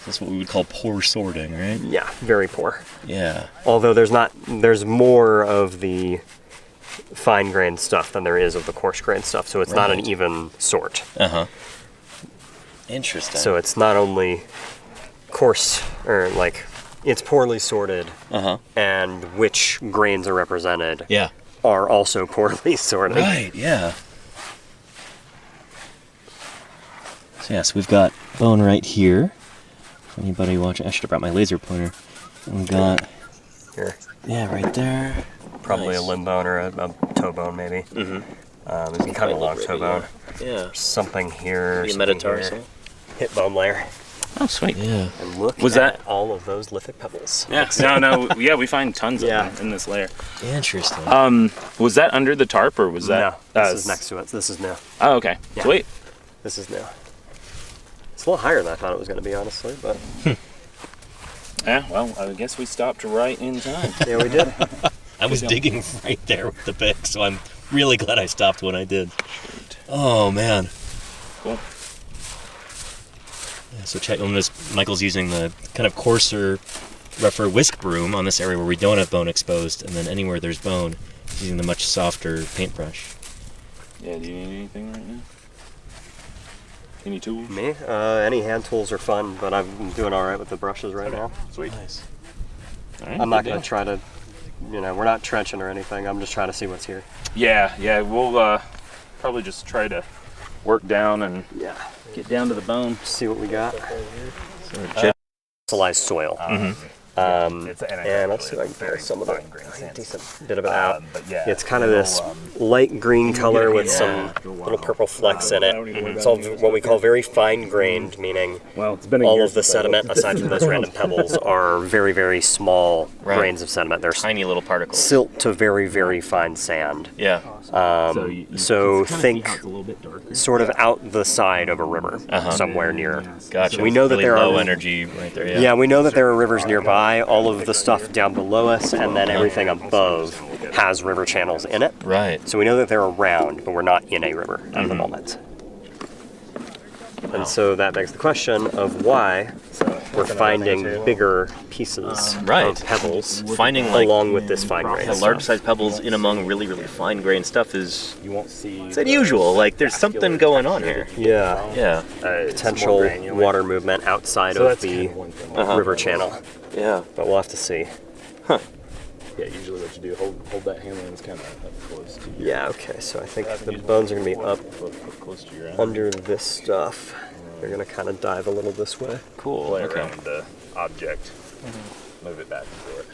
E: That's what we would call poor sorting, right?
F: Yeah, very poor.
E: Yeah.
F: Although there's more of the fine-grained stuff than there is of the coarse-grained stuff, so it's not an
E: Right.
F: even sort.
E: Uh-huh. Interesting.
F: So it's not only coarse, or like, it's poorly sorted, and which grains are represented
E: yeah.
F: are also poorly sorted.
E: Right, yeah. So yes, we've got bone right here. If anybody watching, I should have brought my laser pointer. And we got,
F: Here.
E: yeah, right there.
F: Probably
E: Nice.
F: a limb bone or a toe bone, maybe. It's kind of a long toe bone.
E: Yeah.
F: Something here.
E: The
F: something
E: metatarsal.
F: here. Hip bone layer.
B: Oh, sweet.
E: Yeah.
F: And look
B: Was
F: at
B: that-
F: all of those lithic pebbles.
B: Yeah. We find tons of them in this layer.
E: Interesting.
B: Was that under the tarp or was that?
F: No, this is next to it. This is new.
B: Oh, okay.
F: Yeah.
B: Sweet.
F: This is new. It's a little higher than I thought it was going to be, honestly, but
B: Yeah. Well, I guess we stopped right in time.
F: yeah, we did.
E: I was digging right there with the pick, so I'm really glad I stopped when I did. Oh, man.
B: Cool.
E: Yeah, so check, notice Michael's using the kind of coarser, rougher whisk broom on this area where we don't have bone exposed, and then anywhere there's bone, he's using the much softer paintbrush.
B: Yeah. Do you need anything right now? Any tools?
F: Me? Any hand tools are fun, but I'm doing all right with the brushes right now.
B: Sweet.
E: Nice.
B: All right,
F: I'm not
B: good
F: going to
B: deal.
F: try to, we're not trenching or anything. I'm just trying to see what's here.
B: Yeah. We'll probably just try to work down and get down to the bone.
F: See what we got.
B: Check.
F: Fossilized soil. And I'll see if I can pull some of the decent bit of it out. It's kind of this light green color with some little purple flecks in it. It's all what we call very fine-grained, meaning all of the sediment, aside from those random pebbles, are very, very small grains of sediment. They're
E: tiny little particles.
F: Silt to very, very fine sand.
E: Yeah.
F: So think sort of out the side of a river, somewhere near.
E: Gotcha.
F: We know that
E: really
F: there
E: low
F: are
E: energy right there.
F: Yeah, we know that there are rivers nearby. All of the stuff down below us, and then everything above has river channels in it.
E: Right.
F: So we know that they're around, but we're not in a river at the moment. And so that begs the question of why we're finding bigger pieces of pebbles along with this fine grain.
E: Large-sized pebbles in among really, really fine-grained stuff is it's unusual. Like there's something going on here.
F: Yeah.
E: Yeah.
F: Potential water movement outside of the river channel.
E: Yeah.
F: But we'll have to see.
E: Huh.
B: Yeah, usually what you do, hold that hand lens kind of up close to you.
F: Yeah, okay, so I think the bones are going to be up
B: close to your
F: under this stuff. They're going to kind of dive a little this way.
E: Cool.
B: Play around the object. Move it back and forth.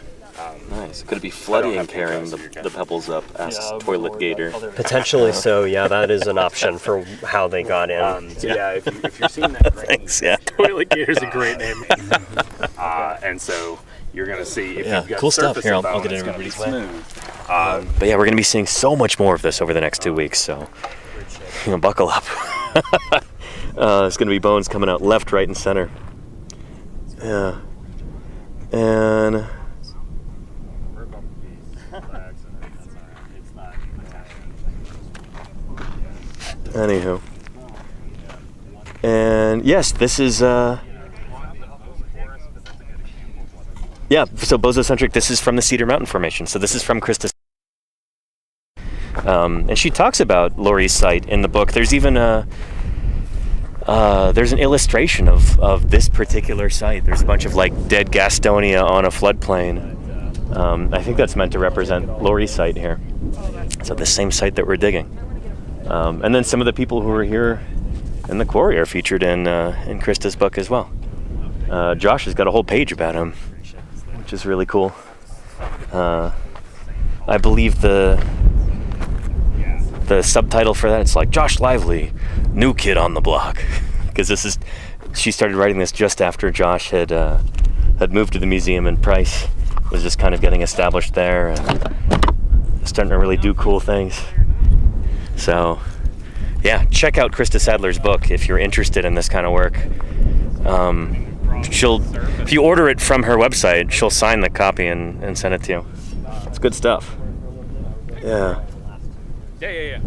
E: Nice. Could it be flooding and carrying the pebbles up? Asks Toilet Gator.
F: Potentially so, yeah, that is an option for how they got in.
B: If you're seeing that grain,
E: Thanks, yeah.
B: Toilet Gator's a great name. And so you're going to see if you've got
E: cool stuff. Here, I'll get it everybody's way. But yeah, we're going to be seeing so much more of this over the next 2 weeks, so buckle up. It's going to be bones coming out left, right, and center. Yeah. And anywho. And yes, this is yeah, so bozocentric, this is from the Cedar Mountain Formation. So this is from Krista. And she talks about Lorrie's site in the book. There's even there's an illustration of this particular site. There's a bunch of like dead Gastonia on a floodplain. I think that's meant to represent Lorrie's site here. So the same site that we're digging. And then some of the people who were here in the quarry are featured in Krista's book as well. Josh has got a whole page about him, which is really cool. I believe the subtitle for that, it's like Josh Lively, new kid on the block, because she started writing this just after Josh had moved to the museum, and Price was just kind of getting established there and starting to really do cool things. So yeah, check out Krista Sadler's book if you're interested in this kind of work. If you order it from her website, she'll sign the copy and send it to you. It's good stuff. Yeah.
B: Yeah.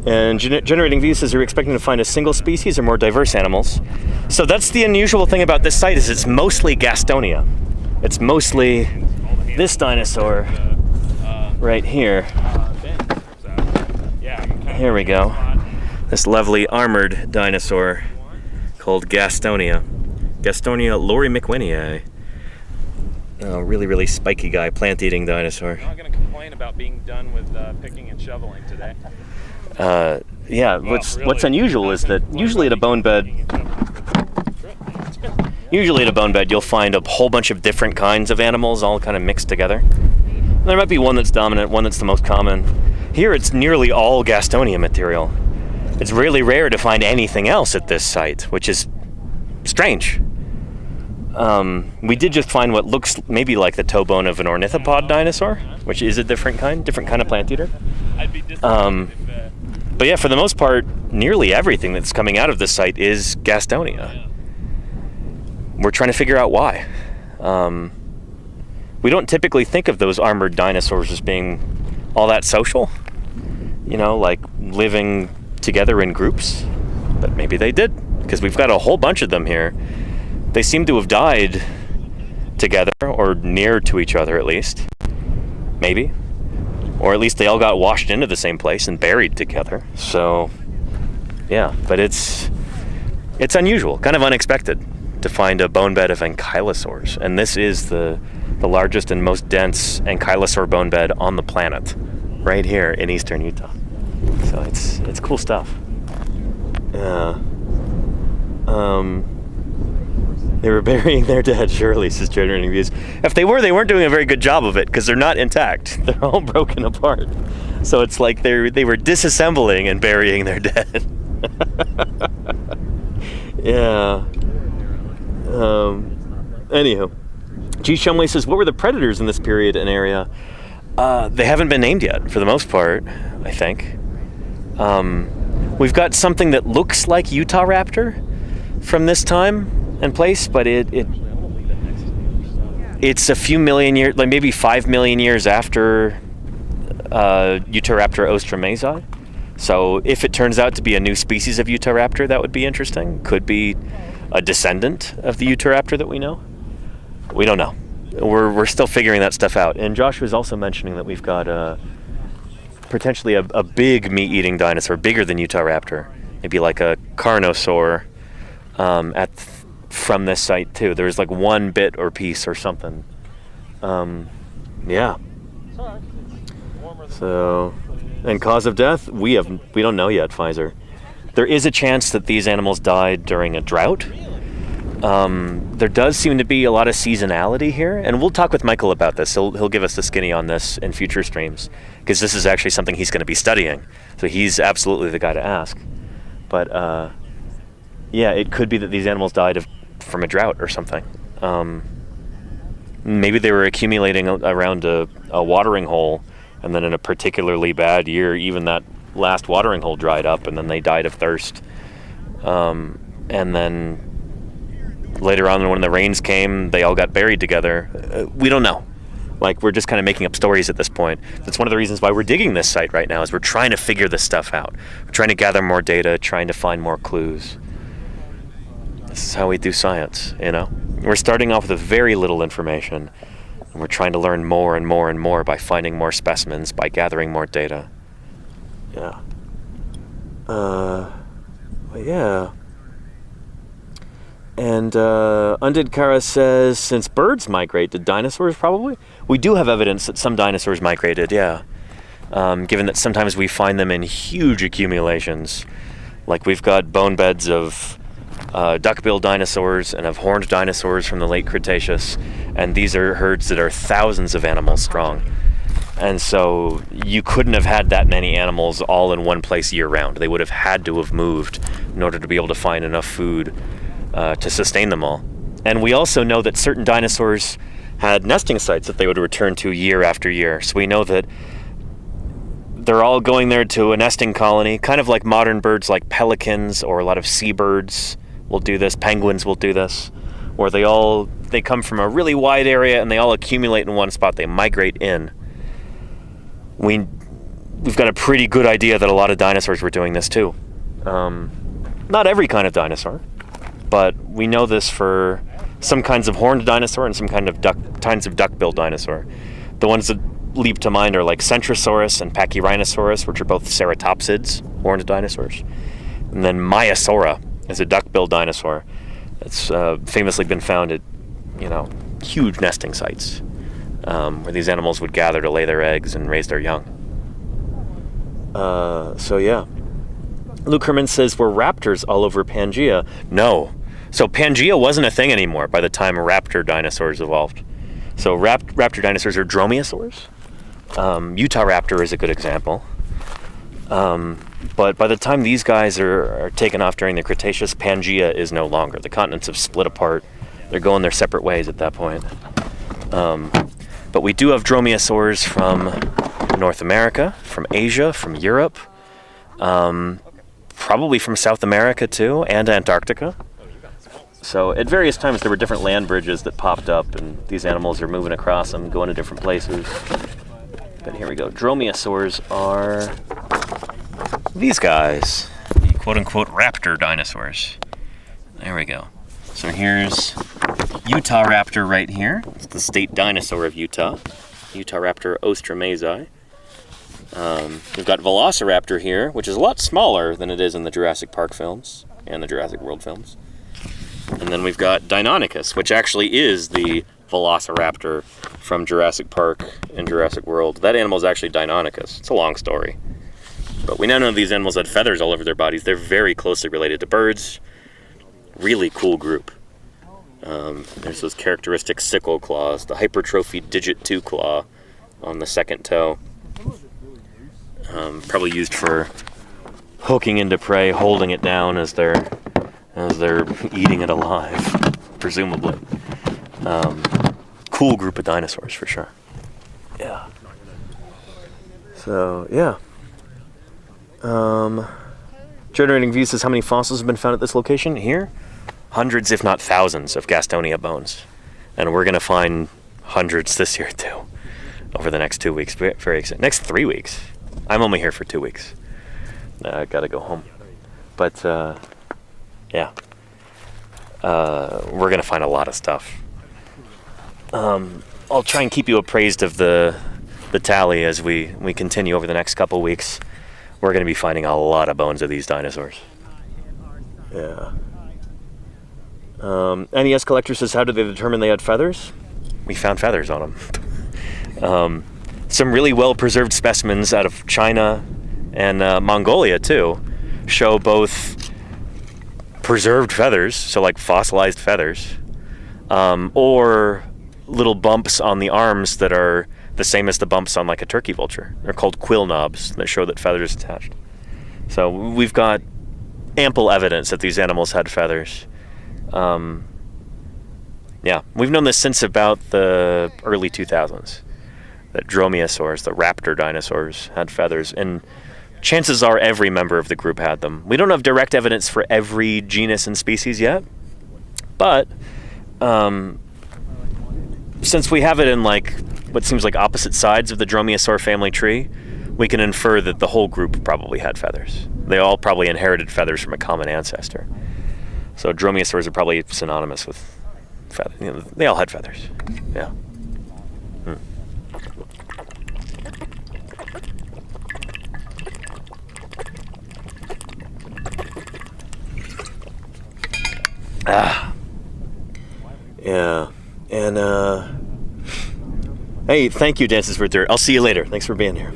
E: And generating views says, are you expecting to find a single species or more diverse animals? So that's the unusual thing about this site, is it's mostly Gastonia. It's mostly this dinosaur right here. Here we go. This lovely armored dinosaur called Gastonia. Gastonia lorrimcwinii. Oh, really, really spiky guy, plant-eating dinosaur.
B: I'm not going to complain about being done with picking and shoveling today.
E: Yeah, what's unusual is that usually at a bone bed, you'll find a whole bunch of different kinds of animals all kind of mixed together. There might be one that's dominant, one that's the most common. Here it's nearly all Gastonia material. It's really rare to find anything else at this site, which is strange. We did just find what looks maybe like the toe bone of an ornithopod dinosaur, which is a different kind of plant eater. But yeah, for the most part, nearly everything that's coming out of this site is Gastonia. We're trying to figure out why. We don't typically think of those armored dinosaurs as being all that social, like living together in groups, but maybe they did, because we've got a whole bunch of them here. They seem to have died together, or near to each other at least, maybe, or at least they all got washed into the same place and buried together. So yeah, but it's unusual, kind of unexpected to find a bone bed of ankylosaurs, and this is the largest and most dense ankylosaur bone bed on the planet, right here in eastern Utah. So it's cool stuff. Yeah.
A: They were burying their dead, surely, says Generating Views. If they were, they weren't doing a very good job of it, because they're not intact. They're all broken apart. So it's like they were disassembling and burying their dead. Yeah. Anywho. G. Shumway says, what were the predators in this period and area? They haven't been named yet, for the most part, I think. We've got something that looks like Utah raptor from this time and place, but it's a few million years, like maybe 5 million years after Utahraptor ostromesi. So if it turns out to be a new species of Utahraptor, that would be interesting. Could be a descendant of the Utahraptor that we know. We don't know. We're still figuring that stuff out. And Josh was also mentioning that we've got potentially a big meat-eating dinosaur, bigger than Utahraptor, maybe like a carnosaur from this site too. There's like one bit or piece or something. Yeah. So, and cause of death, we don't know yet, Pfizer. There is a chance that these animals died during a drought. There does seem to be a lot of seasonality here, and we'll talk with Michael about this. He'll give us the skinny on this in future streams, because this is actually something he's going to be studying. So he's absolutely the guy to ask. But yeah, it could be that these animals died from a drought or something. Maybe they were accumulating around a watering hole, and then in a particularly bad year, even that last watering hole dried up, and then they died of thirst. And then later on, when the rains came, they all got buried together. We don't know. Like, we're just kind of making up stories at this point. That's one of the reasons why we're digging this site right now, is we're trying to figure this stuff out. We're trying to gather more data, trying to find more clues. This is how we do science, you know? We're starting off with very little information, and we're trying to learn more and more and more by finding more specimens, by gathering more data. Yeah. Yeah. And Undid Kara says, since birds migrate, did dinosaurs probably? We do have evidence that some dinosaurs migrated, yeah. Given that sometimes we find them in huge accumulations. Like we've got bone beds of duck-billed dinosaurs and of horned dinosaurs from the late Cretaceous. And these are herds that are thousands of animals strong. And so you couldn't have had that many animals all in one place year-round. They would have had to have moved in order to be able to find enough food to sustain them all. And we also know that certain dinosaurs had nesting sites that they would return to year after year. So we know that they're all going there to a nesting colony, kind of like modern birds like pelicans, or a lot of seabirds will do this, penguins will do this, where they come from a really wide area and they all accumulate in one spot, they migrate in. We've got a pretty good idea that a lot of dinosaurs were doing this too. Not every kind of dinosaur, but we know this for some kinds of horned dinosaur and some kinds of duck-billed dinosaur. The ones that leap to mind are like Centrosaurus and Pachyrhinosaurus, which are both ceratopsids, horned dinosaurs. And then Maiasaura is a duck-billed dinosaur that's famously been found at, huge nesting sites, where these animals would gather to lay their eggs and raise their young. So yeah. Luke Herman says, were raptors all over Pangaea? No. So Pangaea wasn't a thing anymore by the time raptor dinosaurs evolved. So raptor dinosaurs are dromaeosaurs. Utahraptor is a good example. But by the time these guys are taken off during the Cretaceous, Pangaea is no longer. The continents have split apart. They're going their separate ways at that point. But we do have dromaeosaurs from North America, from Asia, from Europe, probably from South America too, and Antarctica. So at various times there were different land bridges that popped up, and these animals are moving across them, going to different places. But here we go. Dromaeosaurs are these guys, the quote-unquote raptor dinosaurs. There we go. So here's Utahraptor right here. It's the state dinosaur of Utah. Utahraptor ostromesi. We've got Velociraptor here, which is a lot smaller than it is in the Jurassic Park films and the Jurassic World films. And then we've got Deinonychus, which actually is the Velociraptor from Jurassic Park and Jurassic World. That animal is actually Deinonychus. It's a long story. But we now know these animals had feathers all over their bodies. They're very closely related to birds. Really cool group. There's those characteristic sickle claws, the hypertrophied digit 2 claw on the second toe. Probably used for hooking into prey, holding it down as they're eating it alive, presumably. Cool group of dinosaurs for sure. Yeah. So yeah. Generating views says how many fossils have been found at this location here? Hundreds, if not thousands, of Gastonia bones, and we're gonna find hundreds this year too. Over the next 2 weeks, very excited. Next 3 weeks. I'm only here for 2 weeks. I gotta go home. But yeah, we're gonna find a lot of stuff. I'll try and keep you appraised of the tally as we continue over the next couple weeks. We're gonna be finding a lot of bones of these dinosaurs. Yeah. NES Collector says, how did they determine they had feathers? We found feathers on them. Some really well-preserved specimens out of China and Mongolia, too, show both preserved feathers, so like fossilized feathers, or little bumps on the arms that are the same as the bumps on like a turkey vulture. They're called quill knobs that show that feathers attached. So we've got ample evidence that these animals had feathers. Yeah, we've known this since about the early 2000s, that dromaeosaurs, the raptor dinosaurs, had feathers, and chances are every member of the group had them. We don't have direct evidence for every genus and species yet, but since we have it in like what seems like opposite sides of the dromaeosaur family tree, we can infer that the whole group probably had feathers. They all probably inherited feathers from a common ancestor. So dromaeosaurs are probably synonymous with feathers. You know, they all had feathers. Yeah. Yeah. And hey, thank you, Dances for Dirt. I'll see you later. Thanks for being here.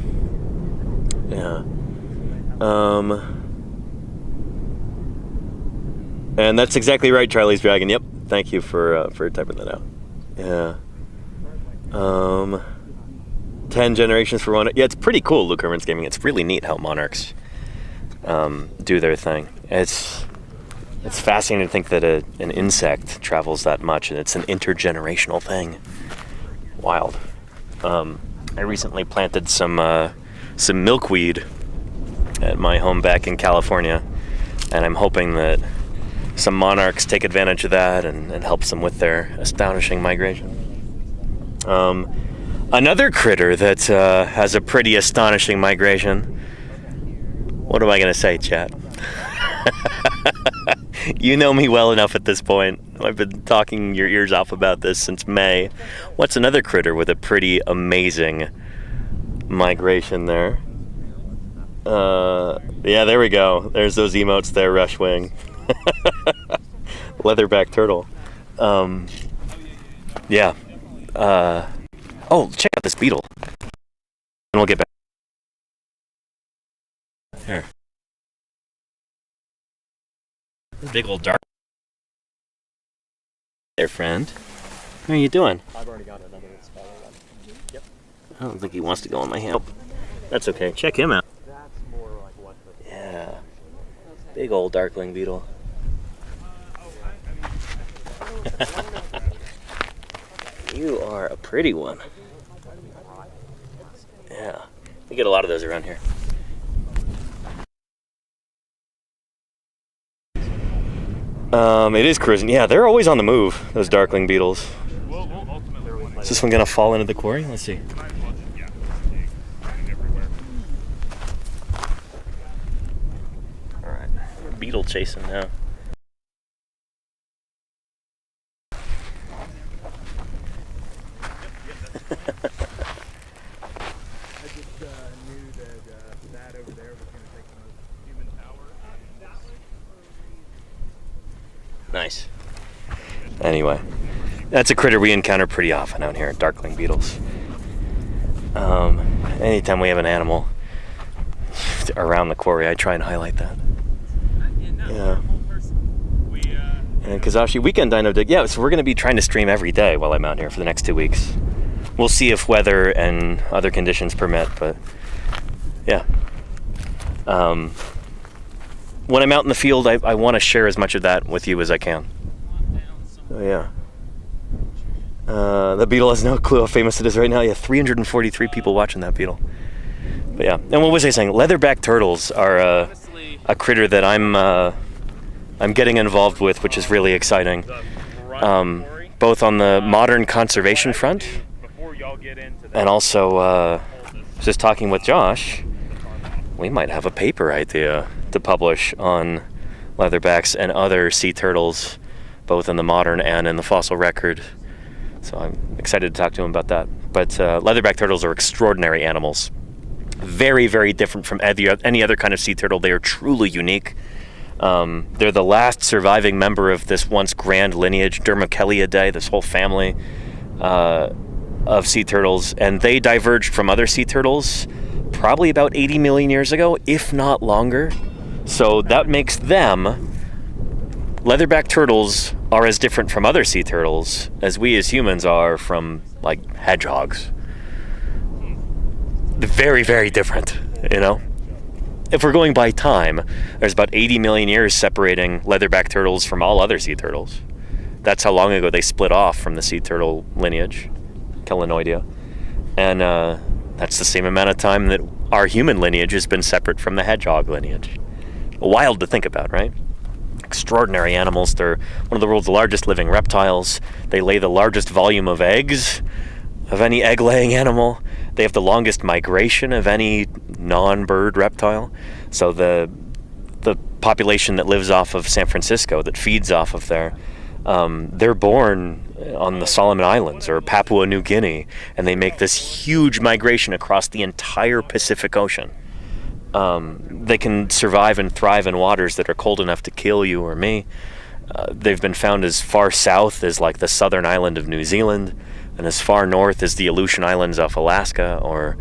A: Yeah. And that's exactly right, Charlie's Dragon. Yep. Thank you for typing that out. Yeah. 10 generations for one. Yeah, it's pretty cool, Luke Herman's Gaming. It's really neat how monarchs do their thing. It's fascinating to think that an insect travels that much, and it's an intergenerational thing. Wild. I recently planted some milkweed at my home back in California, and I'm hoping that some monarchs take advantage of that and helps them with their astonishing migration. Another critter that has a pretty astonishing migration. What am I going to say, chat? You know me well enough at this point. I've been talking your ears off about this since May. What's another critter with a pretty amazing migration there? Yeah, there we go. There's those emotes there, Rushwing. Leatherback turtle. Yeah. Oh, check out this beetle. And we'll get back. Here. Big old dark. There, friend. How are you doing?
F: I've already got another spider one. Yep.
A: I don't think he wants to go on my hand. That's okay. Check him out.
F: That's more like what the...
A: Yeah. Big old darkling beetle. You are a pretty one. Yeah. We get a lot of those around here. It is cruising. Yeah, they're always on the move, those darkling beetles. Is this one gonna fall into the quarry? Let's see. Alright, beetle chasing now. Nice. Anyway, that's a critter we encounter pretty often out here, darkling beetles. Anytime we have an animal around the quarry, I try and highlight that. Yeah. And Kazashi Weekend Dino Dig. Yeah, so we're going to be trying to stream every day while I'm out here for the next 2 weeks. We'll see if weather and other conditions permit, but yeah. When I'm out in the field, I want to share as much of that with you as I can. Oh, yeah. The beetle has no clue how famous it is right now. Yeah, 343 people watching that beetle. But yeah, and what was I saying? Leatherback turtles are a critter that I'm getting involved with, which is really exciting. Both on the modern conservation front, and also just talking with Josh, we might have a paper idea to publish on leatherbacks and other sea turtles, both in the modern and in the fossil record. So I'm excited to talk to him about that. But leatherback turtles are extraordinary animals. Very, very different from any other kind of sea turtle. They are truly unique. They're the last surviving member of this once grand lineage, Dermochelyidae, this whole family of sea turtles. And they diverged from other sea turtles probably about 80 million years ago, if not longer. So that makes them... Leatherback turtles are as different from other sea turtles as we as humans are from, like, hedgehogs. They're very, very different, you know? If we're going by time, there's about 80 million years separating leatherback turtles from all other sea turtles. That's how long ago they split off from the sea turtle lineage, Chelonoidea. And that's the same amount of time that our human lineage has been separate from the hedgehog lineage. Wild to think about, right? Extraordinary animals. They're one of the world's largest living reptiles. They lay the largest volume of eggs of any egg-laying animal. They have the longest migration of any non-bird reptile. So the population that lives off of San Francisco, that feeds off of there, they're born on the Solomon Islands or Papua New Guinea, and they make this huge migration across the entire Pacific Ocean. They can survive and thrive in waters that are cold enough to kill you or me. They've been found as far south as like the southern island of New Zealand, and as far north as the Aleutian Islands off Alaska, or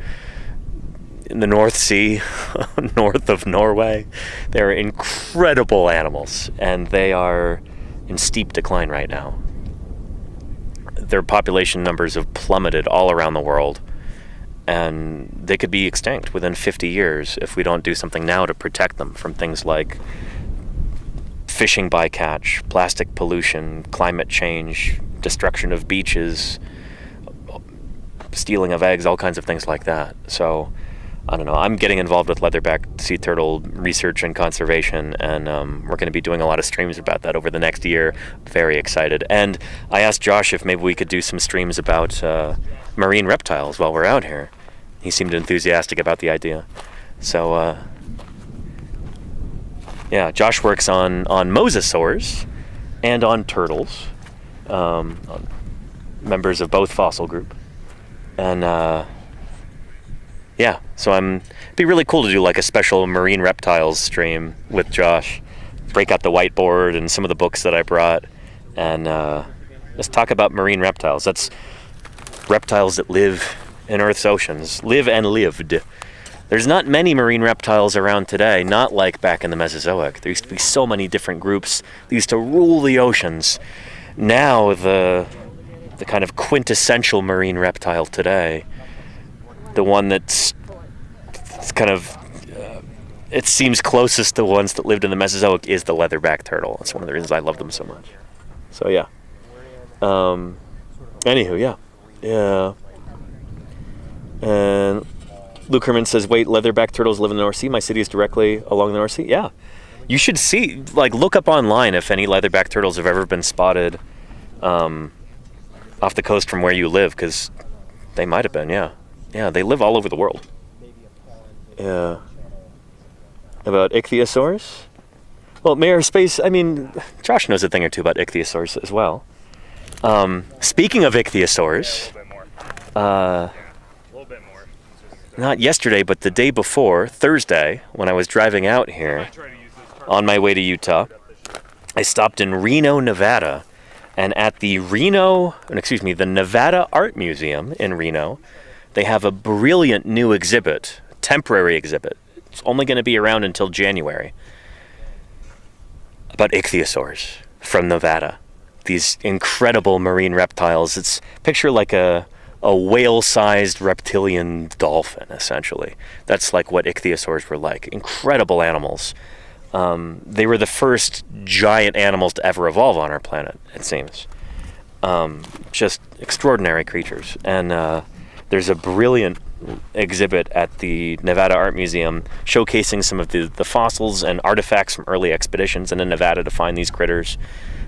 A: in the North Sea, north of Norway. They're incredible animals, and they are in steep decline right now. Their population numbers have plummeted all around the world, and they could be extinct within 50 years if we don't do something now to protect them from things like fishing bycatch, plastic pollution, climate change, destruction of beaches, stealing of eggs, all kinds of things like that. So, I don't know, I'm getting involved with leatherback sea turtle research and conservation, and we're going to be doing a lot of streams about that over the next year. Very excited. And I asked Josh if maybe we could do some streams about marine reptiles while we're out here. He seemed enthusiastic about the idea. So, yeah, Josh works on mosasaurs and on turtles, members of both fossil group. And yeah, so it'd be really cool to do like a special marine reptiles stream with Josh. Break out the whiteboard and some of the books that I brought, and just talk about marine reptiles. That's reptiles that live in Earth's oceans, live and lived. There's not many marine reptiles around today, not like back in the Mesozoic. There used to be so many different groups that used to rule the oceans. Now the kind of quintessential marine reptile today, the one that's kind of, it seems closest to ones that lived in the Mesozoic, is the leatherback turtle. That's one of the reasons I love them so much. So yeah. Anywho, yeah. Yeah. And Luke Herman says, wait, leatherback turtles live in the North Sea? My city is directly along the North Sea? Yeah. You should see, like, look up online if any leatherback turtles have ever been spotted off the coast from where you live, because they might have been, yeah. Yeah, they live all over the world. Yeah. About ichthyosaurs? Well, Mayor Space, I mean, Josh knows a thing or two about ichthyosaurs as well. Speaking of ichthyosaurs, not yesterday, but the day before, Thursday, when I was driving out here on my way to Utah, I stopped in Reno, Nevada, and at the Nevada Art Museum in Reno, they have a brilliant new exhibit, temporary exhibit. It's only going to be around until January, about ichthyosaurs. from Nevada. These incredible marine reptiles. It's picture like a whale-sized reptilian dolphin, essentially. That's like what ichthyosaurs were like. Incredible animals. They were the first giant animals to ever evolve on our planet, it seems. Just extraordinary creatures. And there's a brilliant exhibit at the Nevada Art Museum showcasing some of the fossils and artifacts from early expeditions into Nevada to find these critters.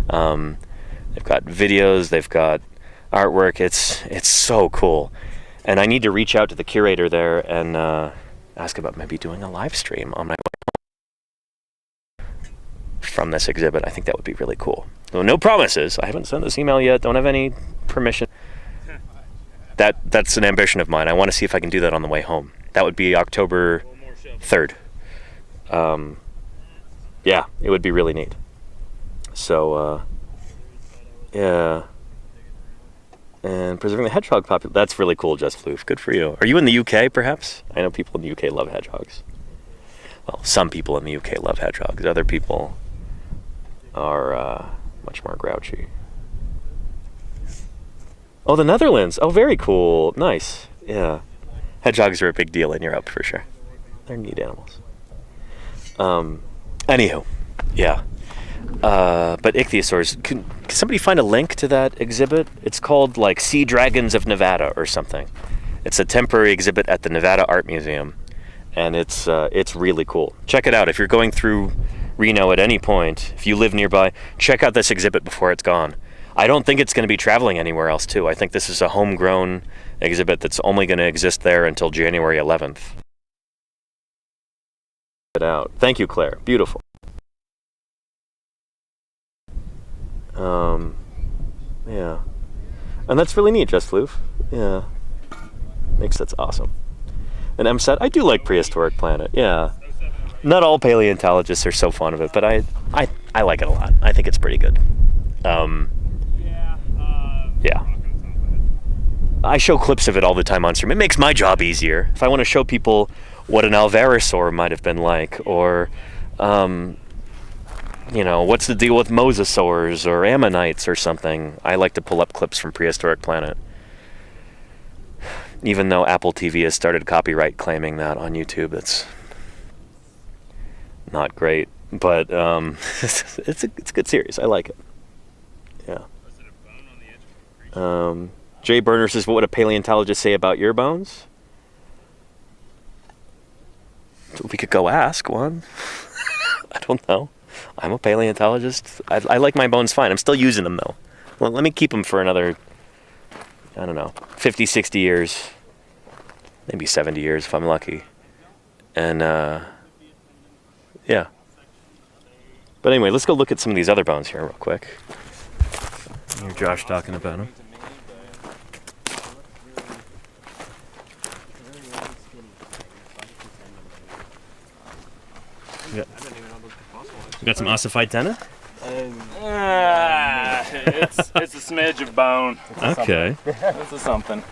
A: They've got videos, they've got artwork. It's so cool. And I need to reach out to the curator there and ask about maybe doing a live stream on my way home from this exhibit. I think that would be really cool. So no promises. I haven't sent this email yet. Don't have any permission. That's an ambition of mine. I want to see if I can do that on the way home. That would be October 3rd. Yeah, it would be really neat. So, yeah. And preserving the hedgehog population. That's really cool, Just Floof. Good for you. Are you in the UK, perhaps? I know people in the UK love hedgehogs. Well, some people in the UK love hedgehogs. Other people are much more grouchy. Oh, the Netherlands. Oh, very cool. Nice. Yeah. Hedgehogs are a big deal in Europe, for sure. They're neat animals. Anywho, yeah. But ichthyosaurs, can somebody find a link to that exhibit? It's called, like, Sea Dragons of Nevada or something. It's a temporary exhibit at the Nevada Art Museum, and it's really cool. Check it out. If you're going through Reno at any point, if you live nearby, check out this exhibit before it's gone. I don't think it's going to be traveling anywhere else, too. I think this is a homegrown exhibit that's only going to exist there until January 11th. Check it out. Thank you, Claire. Beautiful. Yeah. And that's really neat, Just Floof. Yeah. That's awesome. And M said, I do like Prehistoric Planet. Yeah. Not all paleontologists are so fond of it, but I like it a lot. I think it's pretty good. Yeah. I show clips of it all the time on stream. It makes my job easier. If I want to show people what an alvarezsaur might have been like, or, what's the deal with mosasaurs or ammonites or something, I like to pull up clips from Prehistoric Planet. Even though Apple TV has started copyright claiming that on YouTube, that's not great. But it's a good series. I like it. Yeah. Jay Burner says, what would a paleontologist say about your bones? We could go ask one. I don't know. I'm a paleontologist. I like my bones fine. I'm still using them, though. Well, let me keep them for another, 50, 60 years. Maybe 70 years if I'm lucky. And, yeah. But anyway, let's go look at some of these other bones here real quick. Hear Josh talking about them. We got some ossified tena?
B: It's a smidge of bone.
A: Okay.
B: This is something.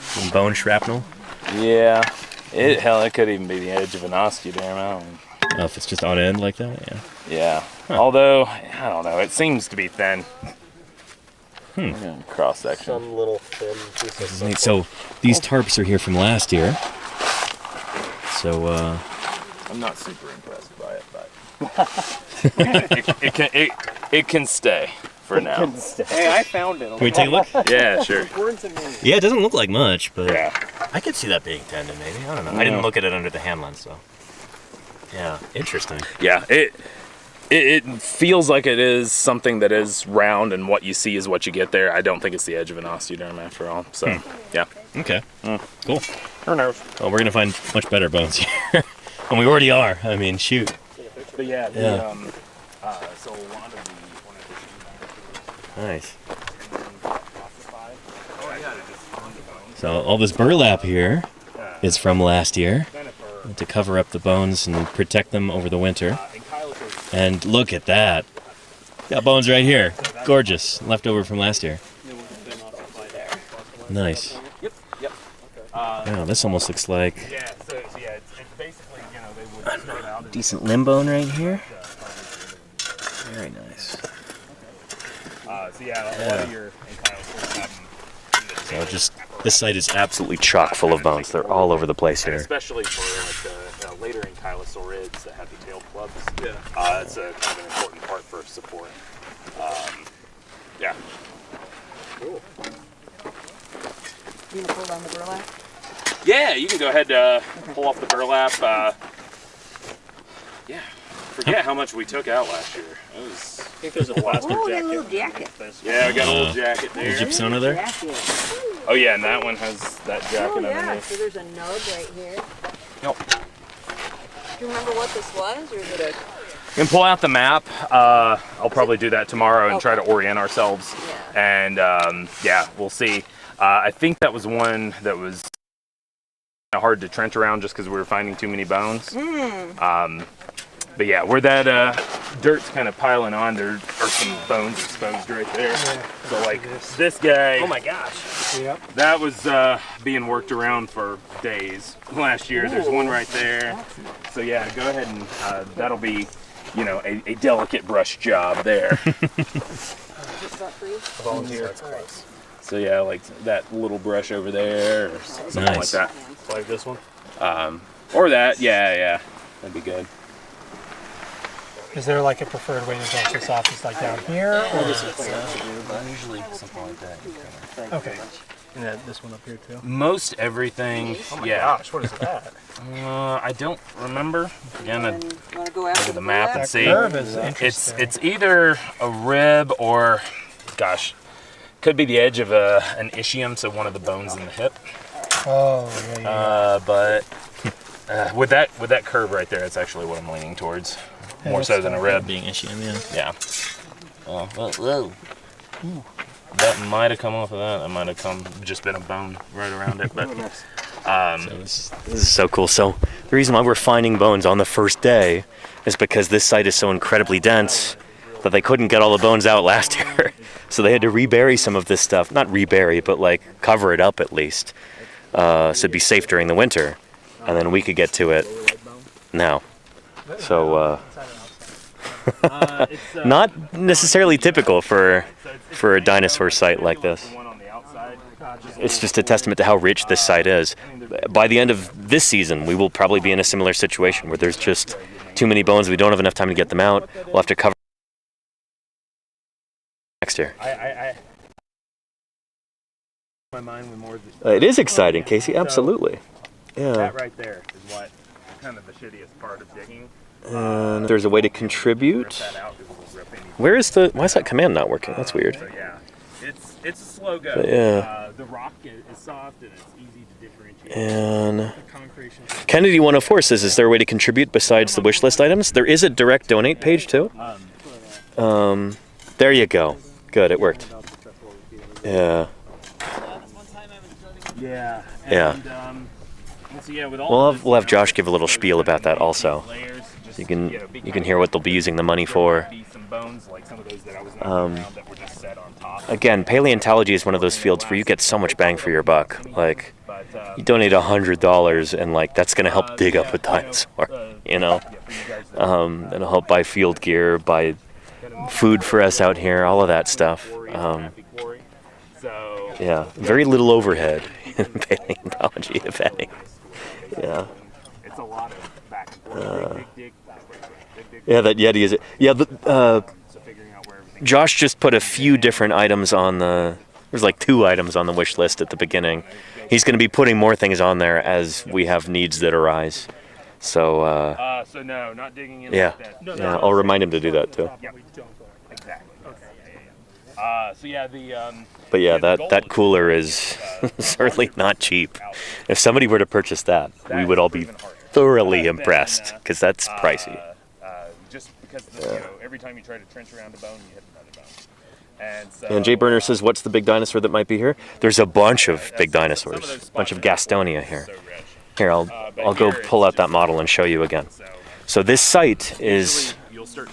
A: Some bone shrapnel?
B: Yeah. It could even be the edge of an osteoderm. I don't know.
A: Oh, if it's just on end like that? Yeah.
B: Yeah.
A: Huh.
B: Although, I don't know, it seems to be thin. Cross section.
F: Some little thin piece of
A: So these tarps are here from last year. So
B: I'm not super impressed by it, but it can stay for now.
G: Hey, I found it.
A: can we take a look?
B: Yeah, sure.
A: Yeah, it doesn't look like much, but
B: Yeah.
A: I could see that being tendon maybe. I don't know. I didn't look at it under the hand lens though. Yeah, interesting.
B: Yeah, it feels like it is something that is round, and what you see is what you get there. I don't think it's the edge of an osteoderm after all. So, yeah.
A: Okay. Cool.
B: Who knows?
A: Well, we're gonna find much better bones here, and we already are. I mean, shoot.
B: But yeah, so a lot of the
A: Nice. So all this burlap here is from last year to cover up the bones and protect them over the winter. And look at that. Got bones right here. Gorgeous. Left over from last year. Nice. Wow, this almost looks like
B: it's basically, they would start out
A: decent limb bone right here. Very nice.
B: So yeah, a lot of your ankylosaurs have them.
A: So just this site is absolutely chock full of bones. They're all over the place
B: And
A: here.
B: especially for like the later ankylosaurids that have the tail clubs. Yeah. It's a kind of an important part for support. Yeah. Cool.
C: You gonna pull down the burlap?
B: Yeah, you can go ahead pull off the burlap. Yeah. Forget how much we took out last year. It was.
F: I think there's a plastic
C: Oh, we got a
F: jacket.
C: little jacket.
B: Yeah, we got a little jacket there.
A: Gypsona there?
C: Jacket.
B: Oh yeah, and that one has that jacket
C: Oh yeah,
B: underneath.
C: so there's a nug right here.
B: Yep.
C: Do you remember what this was, or is it a?
B: You can pull out the map. I'll probably do that tomorrow and try to orient ourselves.
C: Yeah.
B: And yeah, we'll see. I think that was one that was hard to trench around just because we were finding too many bones. But yeah, where that dirt's kind of piling on, there are some bones exposed right there. So like this guy.
F: Oh my gosh.
D: Yep.
B: That was being worked around for days last year. There's one right there. So yeah, go ahead and that'll be, you know, a delicate brush job there.
F: Volunteer.
B: So yeah, like that little brush over there, or something like that.
F: Like this one?
B: Or that, yeah, that'd be good.
D: Is there like a preferred way to brush this off? It's like down here, or is it
A: Usually something like that.
D: okay? And then this one up here too.
B: Most everything, yeah.
F: Gosh, what is that?
B: I don't remember. Again, I'd
C: Want to go
B: look
C: after
B: at the map and see.
D: Curve is interesting.
B: It's either a rib or, gosh, could be the edge of an ischium, so one of the bones in the hip.
D: Oh yeah.
B: But with that curve right there, that's actually what I'm leaning towards, more so than a rib.
A: Being ischium, yeah.
B: Yeah. Whoa. That might have come off of that. That might have just been a bone right around it. But
A: This is so cool. So the reason why we're finding bones on the first day is because this site is so incredibly dense that they couldn't get all the bones out last year. So they had to rebury some of this stuff. Not rebury, but like cover it up at least. So it'd be safe during the winter. And then we could get to it now. So not necessarily typical for a dinosaur site like this. It's just a testament to how rich this site is. By the end of this season, we will probably be in a similar situation where there's just too many bones. We don't have enough time to get them out. We'll have to cover next year.
B: my mind with more.
A: It is exciting, Casey. Absolutely. Yeah.
B: That right there is what kind of the shittiest part of digging.
A: And there's a way to contribute.
B: That out because it'll rip any.
A: Why is that command not working? That's weird.
B: So yeah, it's a slow go.
A: But yeah.
B: The rock is soft and it's easy to differentiate.
A: And Kennedy 104 says, is there a way to contribute besides the wish list items? There is a direct donate page too. There you go. Good, it worked. Yeah.
B: Yeah.
A: Yeah.
B: And, so yeah, with all
A: We'll have Josh give a little spiel about that also. You can hear what they'll be using the money for. Again, paleontology is one of those fields where you get so much bang for your buck. Like, you donate $100 and like that's gonna help dig up a dinosaur, you know. It'll help buy field gear, buy food for us out here, all of that stuff. Yeah, very little overhead in paleontology, if any. Yeah.
B: It's a lot of back and forth.
A: Yeah, that Yeti is it. Yeah, Josh just put a few different items on the. There's like 2 items on the wish list at the beginning. He's going to be putting more things on there as we have needs that arise. So.
B: So no, not digging in.
A: Yeah.
B: Like that.
A: Yeah, I'll remind him to do that too.
B: Yeah, exactly. So yeah, the.
A: But yeah, that cooler is certainly not cheap. If somebody were to purchase that, we would all be thoroughly impressed because that's pricey.
B: Just because you know, every time you try to trench around a bone, you hit another bone.
A: And Jay Burner says, what's the big dinosaur that might be here? There's a bunch of big dinosaurs, a bunch of Gastonia here. Here, I'll go pull out that model and show you again. So this site is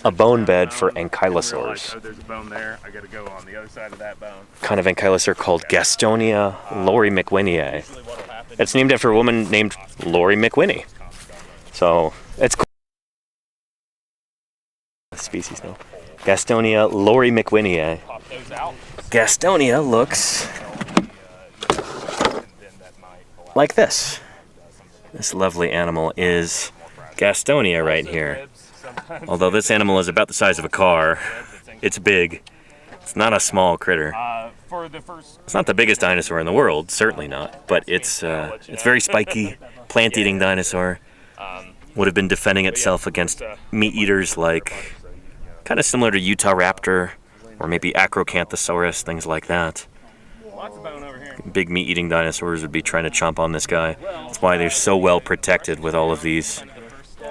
A: a bone bed for ankylosaurs.
B: Oh, there's a bone there. I got to go on the other side of that bone.
A: Kind of ankylosaur called Gastonia Lorrie McWhinnie. It's named after a woman named Lorrie McWhinnie. So it's cool. Species now. Gastonia Lorrie McWhinnie.
B: those out.
A: Gastonia looks like this. This lovely animal is Gastonia right here. Although this animal is about the size of a car, it's big. It's not a small critter. It's not the biggest dinosaur in the world, certainly not, but it's very spiky, plant-eating dinosaur. Would have been defending itself against meat eaters like, kind of similar to Utah raptor, or maybe Acrocanthosaurus, things like that. Big meat-eating dinosaurs would be trying to chomp on this guy. That's why they're so well protected with all of these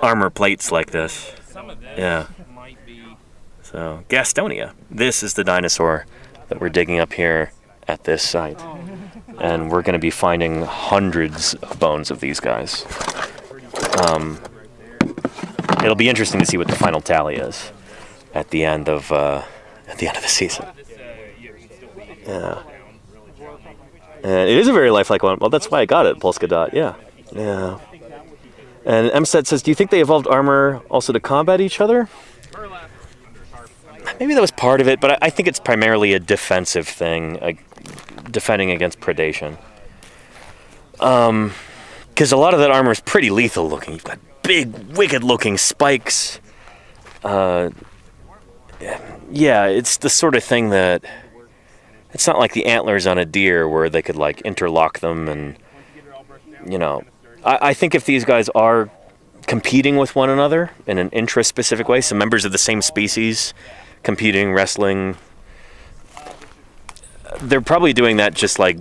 A: armor plates like this. Yeah. So, Gastonia. This is the dinosaur that we're digging up here at this site. And we're going to be finding hundreds of bones of these guys. It'll be interesting to see what the final tally is at the end of the season. Yeah. And it is a very lifelike one. Well, that's why I got it, Polskadot. Yeah. Yeah. And MSET says, do you think they evolved armor also to combat each other? Maybe that was part of it, but I think it's primarily a defensive thing, defending against predation. Because a lot of that armor is pretty lethal looking. You've got big, wicked-looking spikes. Yeah, it's the sort of thing that... It's not like the antlers on a deer where they could, like, interlock them and, you know... I think if these guys are competing with one another in an intra-specific way, some members of the same species competing, wrestling, they're probably doing that just, like,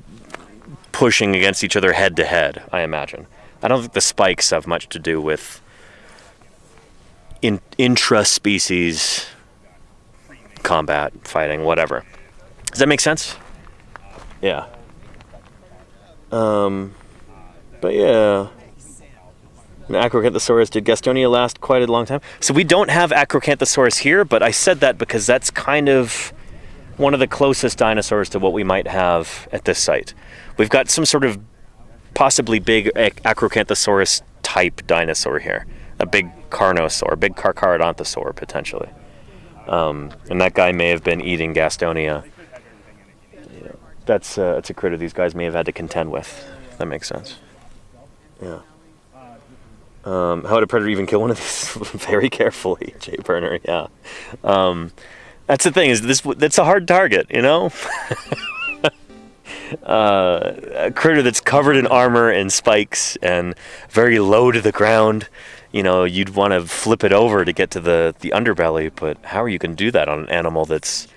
A: pushing against each other head-to-head, I imagine. I don't think the spikes have much to do with intra-species combat, fighting, whatever. Does that make sense? Yeah. But yeah. And Acrocanthosaurus, did Gastonia last quite a long time? So we don't have Acrocanthosaurus here, but I said that because that's kind of one of the closest dinosaurs to what we might have at this site. We've got some sort of possibly big Acrocanthosaurus type dinosaur here. A big carnosaur, big Carcharodontosaur potentially. And that guy may have been eating Gastonia. Yeah, that's a critter these guys may have had to contend with. That makes sense. Yeah. How would a predator even kill one of these? Very carefully, Jay Burner. Yeah. That's the thing, is that's a hard target, you know? A critter that's covered in armor and spikes and very low to the ground. You know, you'd want to flip it over to get to the underbelly, but how are you going to do that on an animal it's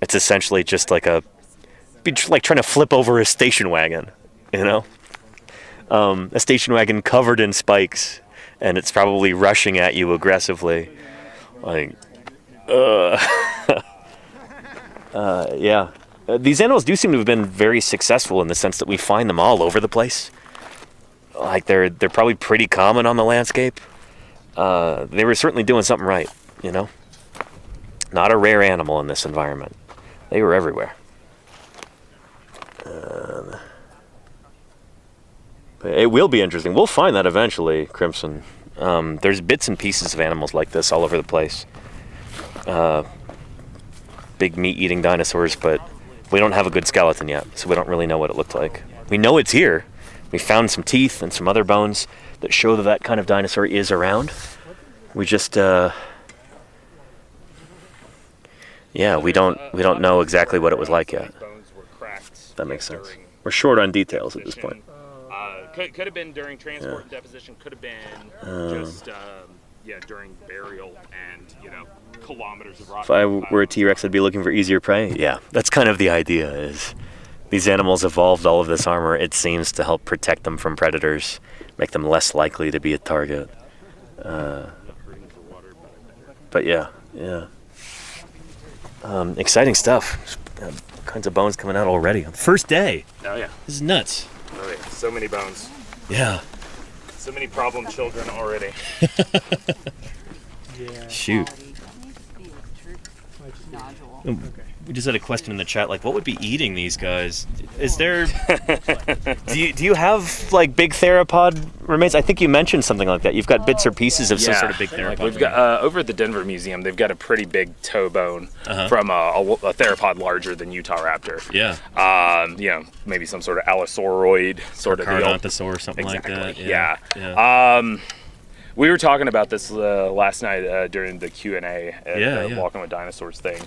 A: essentially just like like trying to flip over a station wagon, you know? A station wagon covered in spikes, and it's probably rushing at you aggressively. Like, yeah. These animals do seem to have been very successful in the sense that we find them all over the place. Like, they're probably pretty common on the landscape. They were certainly doing something right, you know? Not a rare animal in this environment. They were everywhere. It will be interesting. We'll find that eventually, Crimson. There's bits and pieces of animals like this all over the place. Big meat-eating dinosaurs, but we don't have a good skeleton yet, so we don't really know what it looked like. We know it's here. We found some teeth and some other bones that show that kind of dinosaur is around. We just, yeah, we don't know exactly what it was like yet. That makes sense. We're short on details at this point.
B: Could have been during transport and deposition. Could have been just during burial and kilometers of rock.
A: If I were a T-Rex, I'd be looking for easier prey. Yeah, that's kind of the idea. Is these animals evolved all of this armor? It seems to help protect them from predators, make them less likely to be a target. But yeah. Exciting stuff. Kinds of bones coming out already. First day.
B: Oh yeah.
A: This is nuts.
B: Oh yeah. So many bones.
A: Yeah.
B: So many problem children already.
A: Shoot.
C: nodule.
E: We just had a question in the chat, like, what would be eating these guys? Is there... do you have, like, big theropod remains? I think you mentioned something like that. You've got bits or pieces of some sort of big theropod.
B: We've got, over at the Denver Museum, they've got a pretty big toe bone from a theropod larger than Utahraptor.
E: Yeah.
B: You know, maybe some sort of allosauriid sort of deal.
E: Carnothosaur or something like that.
B: Yeah. We were talking about this last night during the Q&A at the Walking with Dinosaurs thing.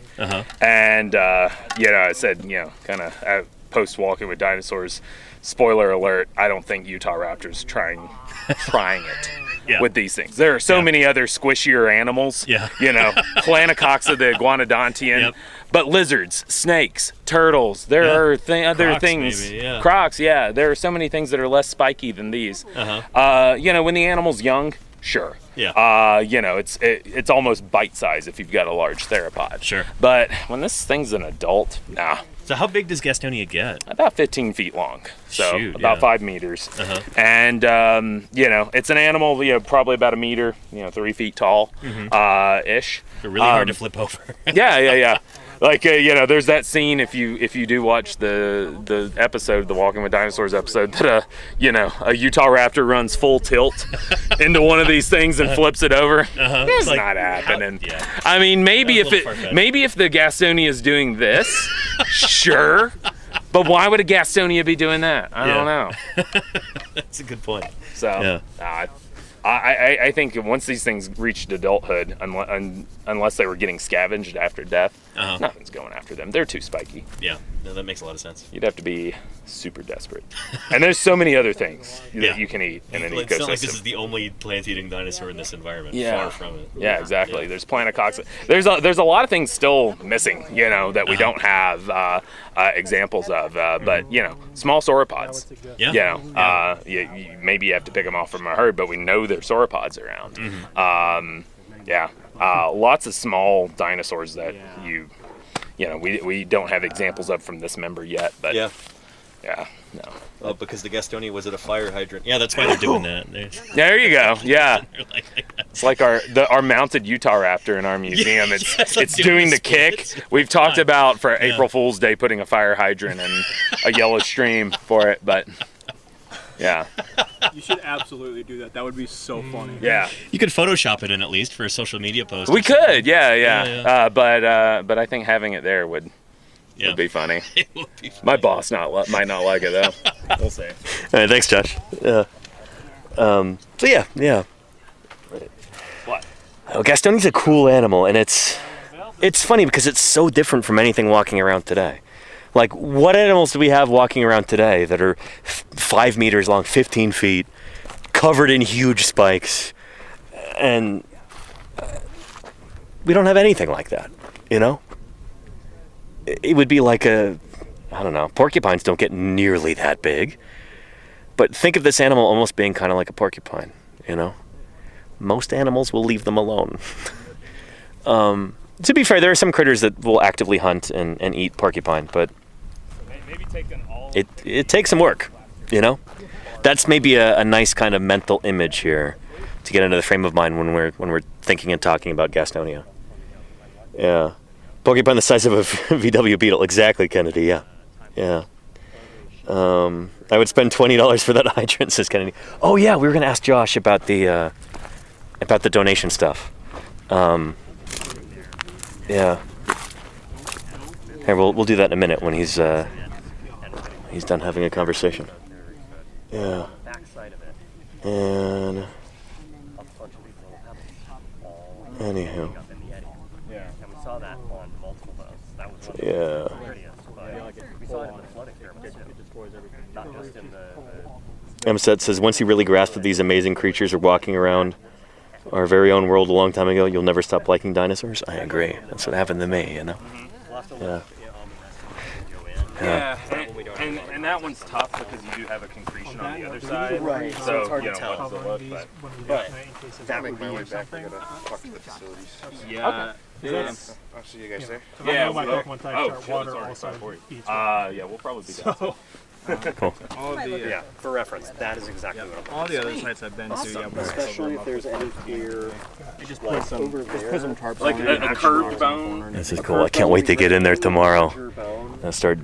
B: And, you know, I said, you know, kind of post Walking with Dinosaurs, spoiler alert, I don't think Utahraptor's trying it with these things. There are so many other squishier animals, you know, Planocoxa, the iguanodontian, but lizards, snakes, turtles, there are other things. Maybe, Crocs, there are so many things that are less spiky than these. You know, when the animal's young, sure. You know, it's almost bite size if you've got a large theropod.
E: Sure.
B: But when this thing's an adult, nah.
E: So how big does Gastonia get?
B: About 15 feet long. So about 5 meters. And, you know, it's an animal, you know, probably about a meter, you know, 3 feet tall, ish.
E: They're really hard to flip over.
B: Yeah. Like, you know, there's that scene, if you do watch the episode, the Walking with Dinosaurs episode, that, you know, a Utahraptor runs full tilt into one of these things and flips it over. It's like, not happening. I mean, maybe if the Gastonia is doing this, sure. But why would a Gastonia be doing that? I don't know.
E: That's a good point.
B: So, I think once these things reached adulthood, unless they were getting scavenged after death, nothing's going after them. They're too spiky.
E: Yeah, no, that makes a lot of sense.
B: You'd have to be super desperate. And there's so many other things that you can eat in an ecosystem.
E: It's not like this is the only plant-eating dinosaur in this environment. Far from it.
B: Yeah, exactly. There's Planocoxa. There's a lot of things still missing, you know, that we don't have examples of. But, you know, small sauropods. You know, maybe you have to pick them off from a herd, but we know there's sauropods around. Lots of small dinosaurs that you know, we don't have examples of from this member yet, but no.
E: Oh, because the Gastonia was at a fire hydrant. Yeah, that's why they're doing that.
B: There you go. Yeah, it's like our mounted Utahraptor in our museum. It's doing the kick. We've talked about for April Fool's Day putting a fire hydrant and a yellow stream for it, but. Yeah.
D: You should absolutely do that. That would be so funny.
B: Yeah.
E: You could Photoshop it in at least for a social media post.
B: We could, yeah. But I think having it there would be funny.
E: It would be funny.
B: My boss might not like it though. We'll see.
A: All right, thanks, Josh. So yeah.
B: What?
A: Oh, Gastonia's a cool animal, and it's funny because it's so different from anything walking around today. Like, what animals do we have walking around today that are 5 meters long, 15 feet, covered in huge spikes, and we don't have anything like that, you know? It would be like I don't know, porcupines don't get nearly that big, but think of this animal almost being kind of like a porcupine, you know? Most animals will leave them alone. To be fair, there are some critters that will actively hunt and eat porcupine, but it takes some work, you know? That's maybe a nice kind of mental image here to get into the frame of mind when we're thinking and talking about Gastonia. Yeah. Porcupine the size of a VW Beetle. Exactly, Kennedy, yeah. I would spend $20 for that hydrant, says Kennedy. Oh yeah, we were gonna ask Josh about the donation stuff. Yeah. Here, we'll do that in a minute when he's done having a conversation. Yeah. And anywho. Yeah. Emset says, once you really grasp that these amazing creatures are walking around our very own world a long time ago, you'll never stop liking dinosaurs. I agree. That's what happened to me, you know?
B: Yeah. And that one's tough because you do have a concretion on the other side.
G: Right.
B: So,
G: it's hard
B: you
G: to
B: know,
G: tell.
B: what does it look, but
G: That make my way back. I gotta talk to the facilities.
B: yeah.
G: I'll see you guys there.
B: Yeah,
D: I know my Pokemon types are water,
B: sorry,
D: also
B: for you.
D: beach.
B: Yeah, we'll probably be down.
A: Cool.
D: All of the,
F: Yeah, for reference, that is exactly what I'm
D: all the other sites I've been to, yeah,
F: especially if there's any fear.
D: just
F: Like
D: put some,
F: over
D: just
F: there,
D: put some tarps
B: Like
D: on it.
B: a curved bone.
A: This is cool. I can't wait to get in there tomorrow. I'll start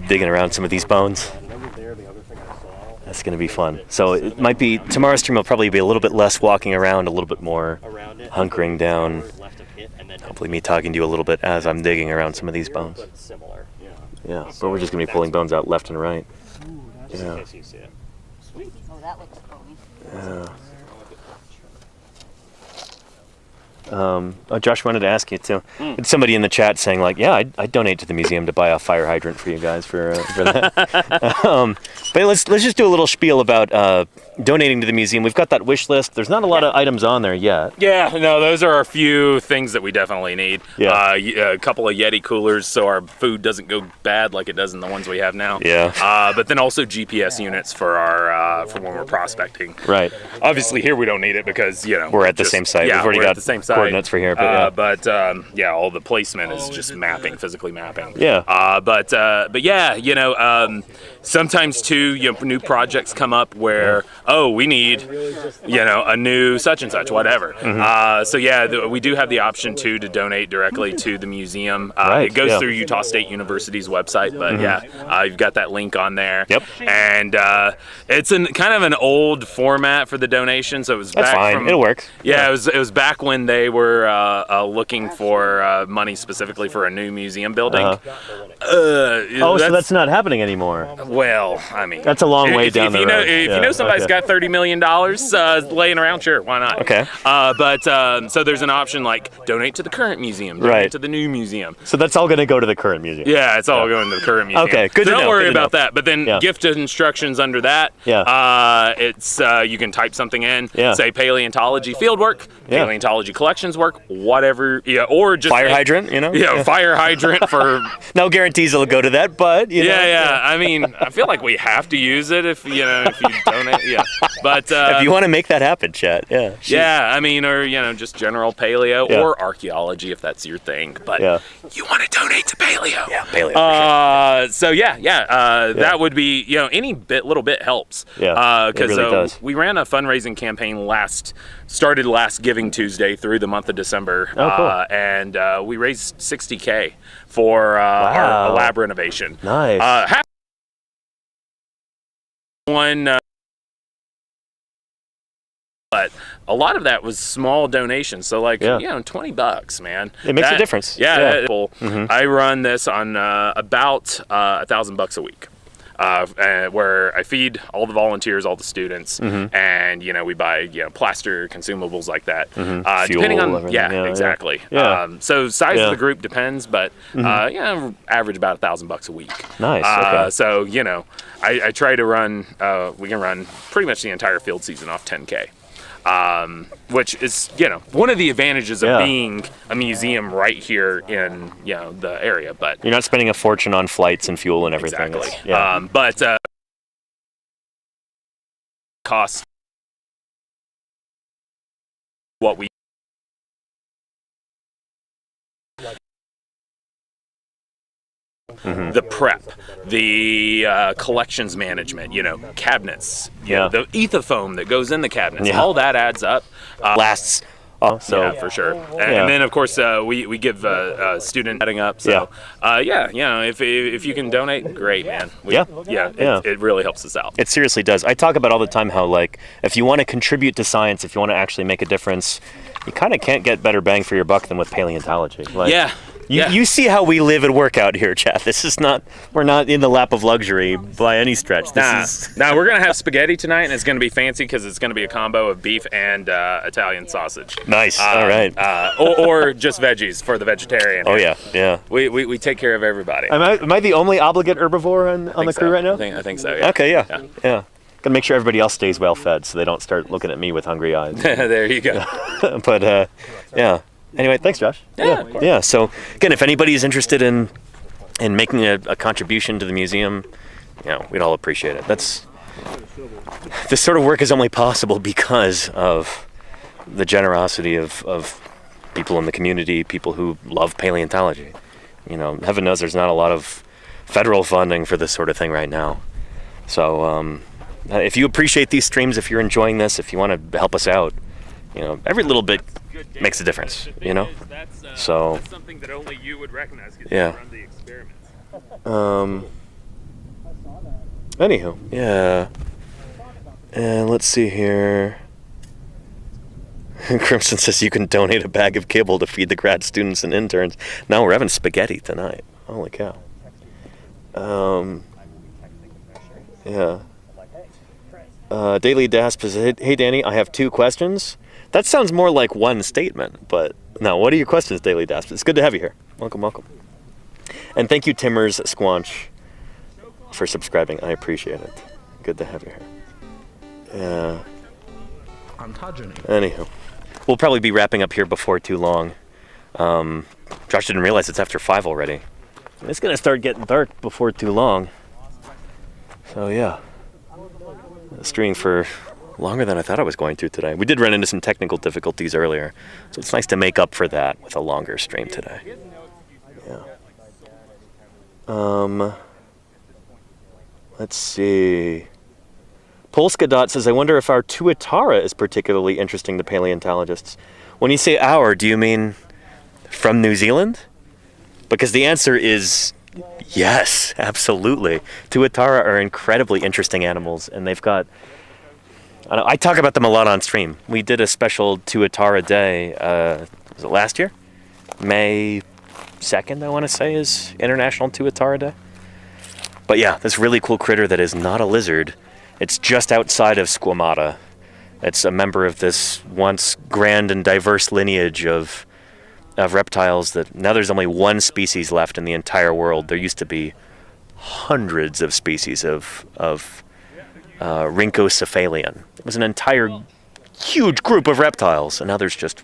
A: digging around some of these bones.
F: And over there, the other thing I saw
A: That's going to be fun. So it might be, tomorrow's stream will probably be a little bit less walking around, a little bit more
F: around it,
A: hunkering down.
F: left a pit, and then
A: Hopefully me talking to you a little bit as I'm digging around some of these bones.
F: but similar. Yeah.
A: Yeah, but we're just going to be pulling bones out left and right.
F: Just in
A: Yeah.
F: case you see it.
C: Oh, that looks bony.
A: Yeah. Josh wanted to ask you too. It's somebody in the chat saying like, yeah, I'd donate to the museum to buy a fire hydrant for you guys for that. But let's just do a little spiel about donating to the museum. We've got that wish list. There's not a lot of items on there yet.
B: Yeah, no, those are a few things that we definitely need.
A: Yeah.
B: A couple of Yeti coolers so our food doesn't go bad like it does in the ones we have now.
A: Yeah.
B: But then also GPS units for our for when we're prospecting.
A: Right.
B: Obviously here we don't need it because
A: We're at the same site.
B: Yeah,
A: We've already
B: we're
A: got
B: at the same site.
A: coordinates for here. But
B: yeah, all the placement is just mapping, physically mapping.
A: Yeah.
B: But yeah, sometimes too, new projects come up where we need, a new such and such, whatever. So yeah, we do have the option too to donate directly to the museum.
A: Right,
B: It goes
A: yeah.
B: through Utah State University's website, but you've got that link on there.
A: Yep.
B: And it's kind of an old format for the donation, so it was
A: That's
B: back
A: fine.
B: from
A: It'll work.
B: yeah, it was back when they were looking for money specifically for a new museum building.
A: So that's not happening anymore.
B: Well, I mean,
A: That's a long way down the road.
B: If
A: Yeah,
B: you know somebody's
A: okay.
B: got $30 million laying around, sure, why not?
A: Okay.
B: So there's an option like donate to the current museum, donate
A: Right.
B: to the new museum.
A: So that's all going to go to the current museum.
B: Yeah, it's all going to the current museum.
A: Okay, good
B: So
A: to
B: don't
A: know,
B: worry
A: good to
B: about
A: know.
B: that. But then
A: Yeah.
B: gift instructions under that.
A: Yeah.
B: It's you can type something in.
A: Yeah.
B: Say paleontology fieldwork,
A: Yeah.
B: paleontology collections work, whatever. Yeah, or just
A: Fire hydrant,
B: Yeah, fire hydrant for.
A: No guarantees it'll go to that, but you know.
B: Yeah. I mean, I feel like we have to use it if you donate. Yeah, but
A: If you want to make that happen, chat. Yeah.
B: yeah, I mean, or just general paleo
A: Yeah.
B: or archaeology if that's your thing. But
A: Yeah.
B: you want to donate to paleo.
A: Yeah, paleo. for sure.
B: So that would be any little bit helps.
A: Yeah, it
B: because
A: really does.
B: we ran a fundraising campaign started last Giving Tuesday through the month of December.
A: Oh, cool.
B: And we raised $60K for our
A: Wow.
B: lab renovation.
A: Nice.
B: Half one. But a lot of that was small donations, so like
A: Yeah.
B: $20, man.
A: It makes a difference.
B: Yeah,
A: Yeah.
B: that- I run this on about $1,000 a week, where I feed all the volunteers, all the students, and we buy plaster consumables like that. Depending on
A: everything.
B: yeah, exactly.
A: Yeah.
B: So size
A: Yeah.
B: of the group depends, but average about $1,000 a week.
A: Nice, okay.
B: So I try to run. We can run pretty much the entire field season off 10K. Which is, one of the advantages of
A: Yeah.
B: being a museum right here in, the area. But
A: You're not spending a fortune on flights and fuel and everything.
B: exactly.
A: It's- Yeah.
B: But cost what we. The prep, the collections management, cabinets,
A: Yeah.
B: the ethofoam that goes in the cabinets,
A: Yeah.
B: all that adds up.
A: Lasts. So
B: Yeah, for sure. And
A: Yeah.
B: then, of course, we give student heading up. So, if you can donate, great, man.
A: Yeah.
B: It really helps us out.
A: it seriously does. I talk about all the time how like if you want to contribute to science, if you want to actually make a difference, you kind of can't get better bang for your buck than with paleontology. Like,
B: Yeah.
A: You see how we live and work out here, chat. We're not in the lap of luxury by any stretch. This is
B: Nah, we're going to have spaghetti tonight, and it's going to be fancy because it's going to be a combo of beef and Italian sausage.
A: nice. All right.
B: Or just veggies for the vegetarian.
A: Oh yeah, yeah.
B: We take care of everybody.
A: Am I the only obligate herbivore on the crew right now?
B: I think so, yeah.
A: Okay, yeah. Gotta make sure everybody else stays well fed so they don't start looking at me with hungry eyes.
B: There you go.
A: But yeah. Anyway, thanks, Josh. Yeah. So again, if anybody is interested in making a contribution to the museum, we'd all appreciate it. This sort of work is only possible because of the generosity of people in the community, people who love paleontology. Heaven knows there's not a lot of federal funding for this sort of thing right now. So if you appreciate these streams, if you're enjoying this, if you want to help us out, every little bit makes a difference, So
B: that's something that only you would recognize because
A: yeah.
B: you run the experiments.
A: Anywho, yeah. And let's see here. Crimson says you can donate a bag of kibble to feed the grad students and interns. Now we're having spaghetti tonight. Holy cow. Yeah. Daily Dasp says, hey Danny, I have 2 questions. That sounds more like one statement, but no, what are your questions, Daily Dasp? It's good to have you here. Welcome, welcome. And thank you, Timmers Squanch, for subscribing. I appreciate it. Good to have you here. Yeah. Anywho, we'll probably be wrapping up here before too long. Josh didn't realize it's after 5 already. It's gonna start getting dark before too long. So yeah, streaming for longer than I thought I was going to today. We did run into some technical difficulties earlier, so it's nice to make up for that with a longer stream today. Yeah. Let's see. Polska Dot says, I wonder if our tuatara is particularly interesting to paleontologists. When you say our, do you mean from New Zealand? Because the answer is yes, absolutely. Tuatara are incredibly interesting animals, and they've got... I talk about them a lot on stream. We did a special Tuatara Day, was it last year? May 2nd, I want to say, is International Tuatara Day. But yeah, this really cool critter that is not a lizard. It's just outside of Squamata. It's a member of this once grand and diverse lineage of reptiles that now there's only 1 species left in the entire world. There used to be hundreds of species of Rhynchocephalian. It was an entire huge group of reptiles, and now there's just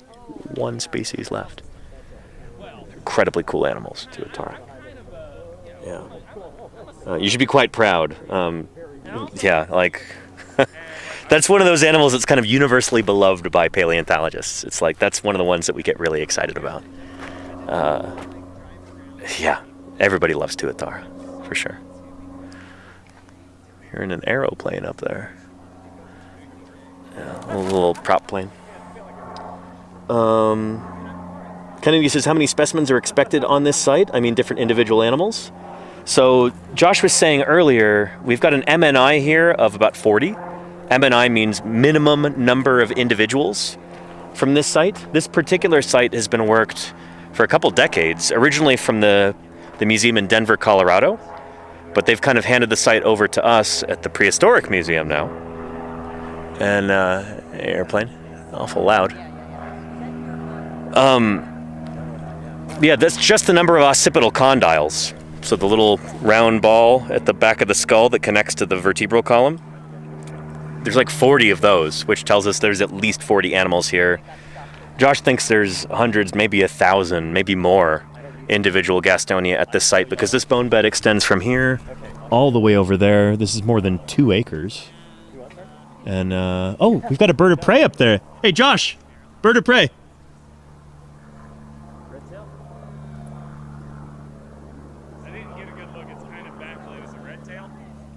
A: 1 species left. Incredibly cool animals, Tuatara. Yeah. You should be quite proud. Yeah, like, that's one of those animals that's kind of universally beloved by paleontologists. It's like, that's one of the ones that we get really excited about. Yeah, everybody loves Tuatara, for sure. Hearing an aeroplane up there. Yeah, a little prop plane. Kennedy says, how many specimens are expected on this site? I mean, different individual animals. So Josh was saying earlier, we've got an MNI here of about 40. MNI means minimum number of individuals from this site. This particular site has been worked for a couple decades, originally from the museum in Denver, Colorado, but they've kind of handed the site over to us at the Prehistoric Museum now. And airplane, awful loud. Yeah, that's just the number of occipital condyles. So the little round ball at the back of the skull that connects to the vertebral column. There's like 40 of those, which tells us there's at least 40 animals here. Josh thinks there's hundreds, maybe 1,000, maybe more individual Gastonia at this site because this bone bed extends from here all the way over there. This is more than 2 acres. And, oh, we've got a bird of prey up there. Hey, Josh, bird of prey.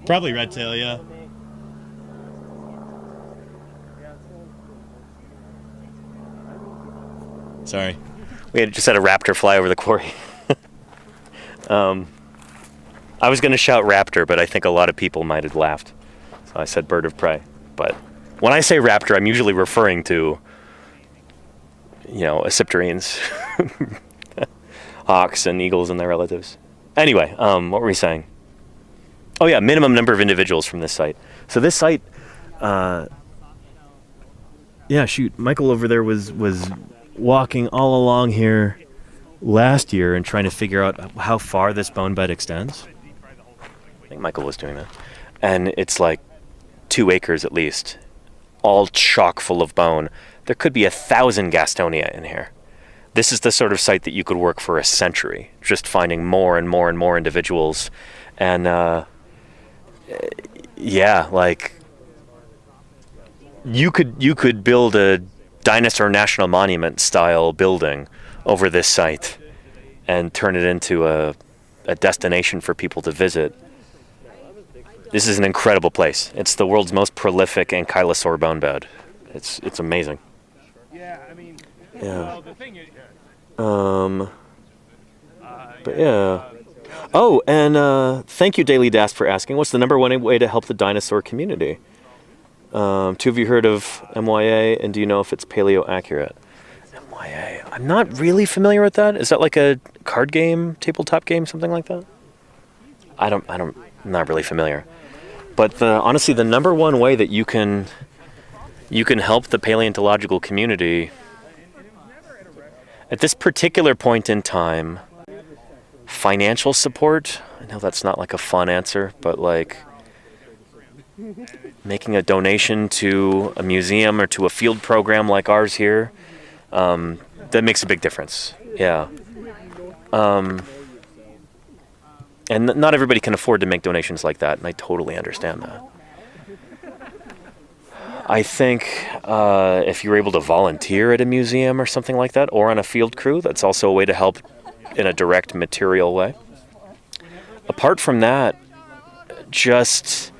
A: Probably red tail, yeah. Sorry. We just had a raptor fly over the quarry. I was going to shout raptor, but I think a lot of people might have laughed. So I said bird of prey. But when I say raptor, I'm usually referring to, acipterines, hawks and eagles and their relatives. Anyway, what were we saying? Oh yeah, minimum number of individuals from this site. So this site, yeah, shoot, Michael over there was walking all along here last year and trying to figure out how far this bone bed extends. I think Michael was doing that. And it's like 2 acres at least, all chock full of bone. There could be 1,000 Gastonia in here. This is the sort of site that you could work for a century, just finding more and more and more individuals. And, yeah, like you could build a dinosaur national monument style building over this site and turn it into a destination for people to visit. This is an incredible place. It's the world's most prolific ankylosaur bonebed. It's amazing.
D: Yeah, I mean,
A: Yeah.
D: well, the thing is,
A: But yeah. Oh, and thank you, Daily Dasp, for asking. What's the number one way to help the dinosaur community? Two of you heard of MYA, and do you know if it's paleo accurate? MYA. I'm not really familiar with that. Is that like a card game, tabletop game, something like that? I'm not really familiar. But honestly, the number one way that you can help the paleontological community at this particular point in time, financial support. I know that's not like a fun answer, but like making a donation to a museum or to a field program like ours here, that makes a big difference. Yeah. And not everybody can afford to make donations like that, and I totally understand that. I think if you're able to volunteer at a museum or something like that, or on a field crew, that's also a way to help in a direct material way. Apart from that, just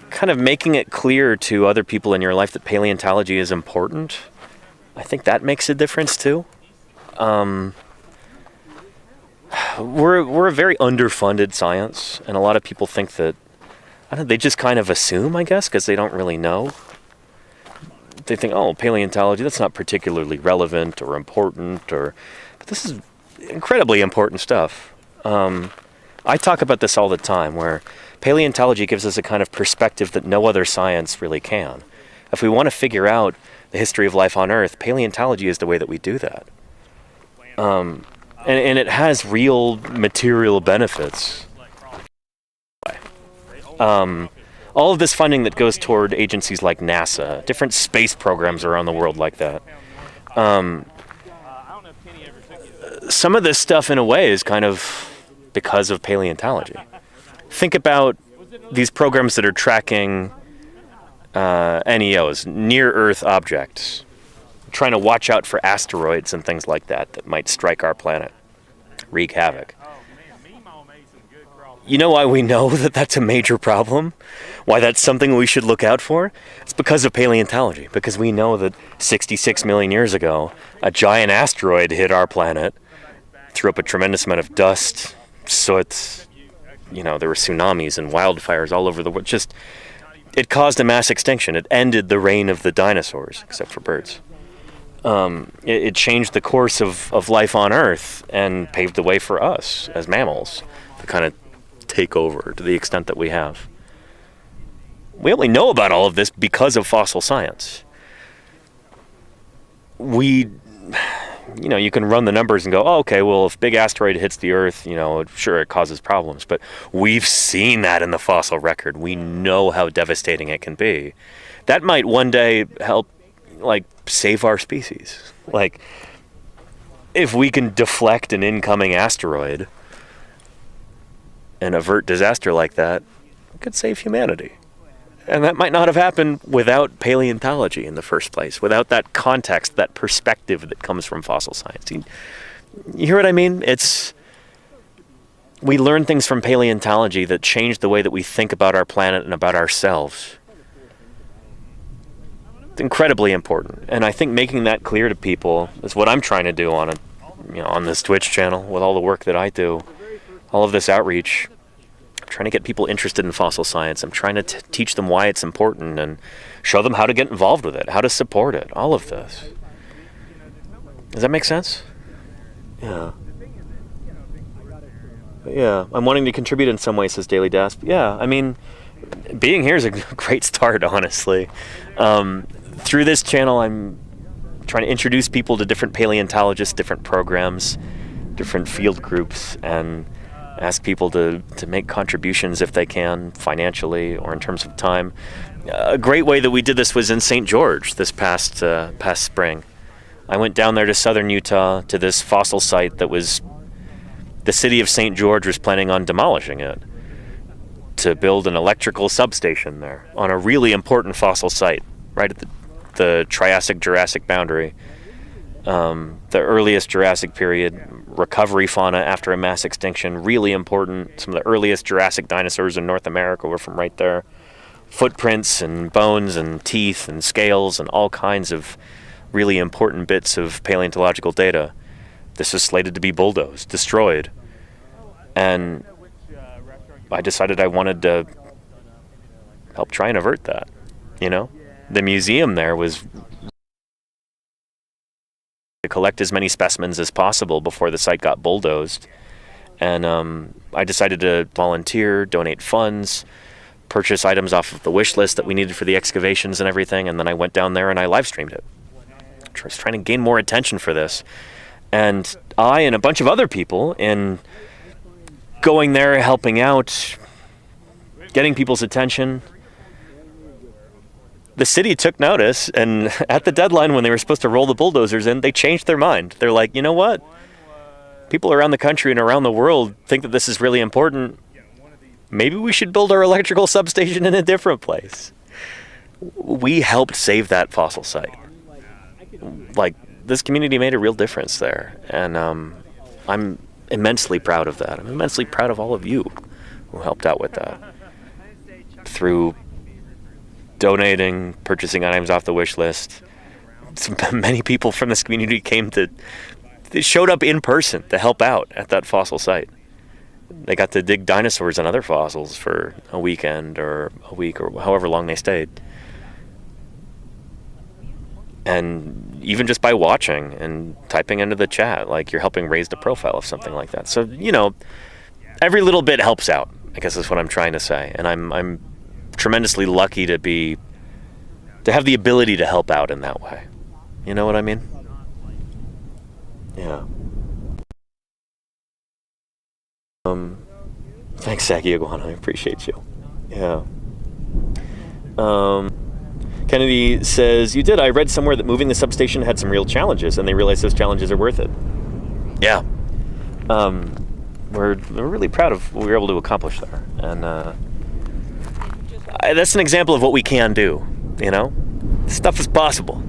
A: kind of making it clear to other people in your life that paleontology is important, I think that makes a difference too. We're a very underfunded science, and a lot of people think that, they just kind of assume, I guess, because they don't really know. They think, oh, paleontology, that's not particularly relevant or important, but this is incredibly important stuff. I talk about this all the time, where paleontology gives us a kind of perspective that no other science really can. If we want to figure out the history of life on Earth, paleontology is the way that we do that. And it has real material benefits. All of this funding that goes toward agencies like NASA, different space programs around the world like that. Some of this stuff, in a way, is kind of because of paleontology. Think about these programs that are tracking NEOs, near-Earth objects, trying to watch out for asteroids and things like that might strike our planet, wreak havoc. You know why we know that that's a major problem? Why that's something we should look out for? It's because of paleontology, because we know that 66 million years ago, a giant asteroid hit our planet, threw up a tremendous amount of dust, soot, there were tsunamis and wildfires all over the world. It caused a mass extinction. It ended the reign of the dinosaurs, except for birds. It changed the course of life on Earth and paved the way for us as mammals to kind of take over to the extent that we have. We only know about all of this because of fossil science. You can run the numbers and go, oh, okay, well, if big asteroid hits the Earth, sure, it causes problems. But we've seen that in the fossil record. We know how devastating it can be. That might one day help, save our species. If we can deflect an incoming asteroid and avert disaster like that, it could save humanity. And that might not have happened without paleontology in the first place, without that context, that perspective that comes from fossil science. You hear what I mean? We learn things from paleontology that change the way that we think about our planet and about ourselves. It's incredibly important. And I think making that clear to people is what I'm trying to do on this Twitch channel with all the work that I do, all of this outreach. Trying to get people interested in fossil science. I'm trying to teach them why it's important and show them how to get involved with it, how to support it, all of this. Does that make sense? Yeah. Yeah, I'm wanting to contribute in some way, says Daily Dasp. Yeah, being here is a great start, honestly. Through this channel, I'm trying to introduce people to different paleontologists, different programs, different field groups, and ask people to make contributions if they can, financially or in terms of time. A great way that we did this was in St. George this past spring. I went down there to southern Utah to this fossil site that the city of St. George was planning on demolishing it to build an electrical substation there on a really important fossil site right at the Triassic-Jurassic boundary. The earliest Jurassic period, recovery fauna after a mass extinction, really important. Some of the earliest Jurassic dinosaurs in North America were from right there. Footprints and bones and teeth and scales and all kinds of really important bits of paleontological data. This is slated to be bulldozed, destroyed. And I decided I wanted to help try and avert that, you know? The museum there was to collect as many specimens as possible before the site got bulldozed. And I decided to volunteer, donate funds, purchase items off of the wish list that we needed for the excavations and everything, and then I went down there and I live streamed it. I was trying to gain more attention for this. And I and a bunch of other people, in going there, helping out, getting people's attention, the city took notice, and at the deadline when they were supposed to roll the bulldozers in, they changed their mind. They're like, you know what? People around the country and around the world think that this is really important. Maybe we should build our electrical substation in a different place. We helped save that fossil site. Like, this community made a real difference there, and I'm immensely proud of that. I'm immensely proud of all of you who helped out with that. Through donating, purchasing items off the wish list. Many people from this community they showed up in person to help out at that fossil site. They got to dig dinosaurs and other fossils for a weekend or a week or however long they stayed. And even just by watching and typing into the chat, like, you're helping raise the profile of something like that. So, you know, every little bit helps out, I guess is what I'm trying to say. And I'm tremendously lucky to have the ability to help out in that way. You know what I mean? Yeah. Thanks, Saki Iguana. I appreciate you. Yeah. Kennedy says, you did. I read somewhere that moving the substation had some real challenges, and they realized those challenges are worth it. Yeah. We're really proud of what we were able to accomplish there. And that's an example of what we can do, you know? Stuff is possible.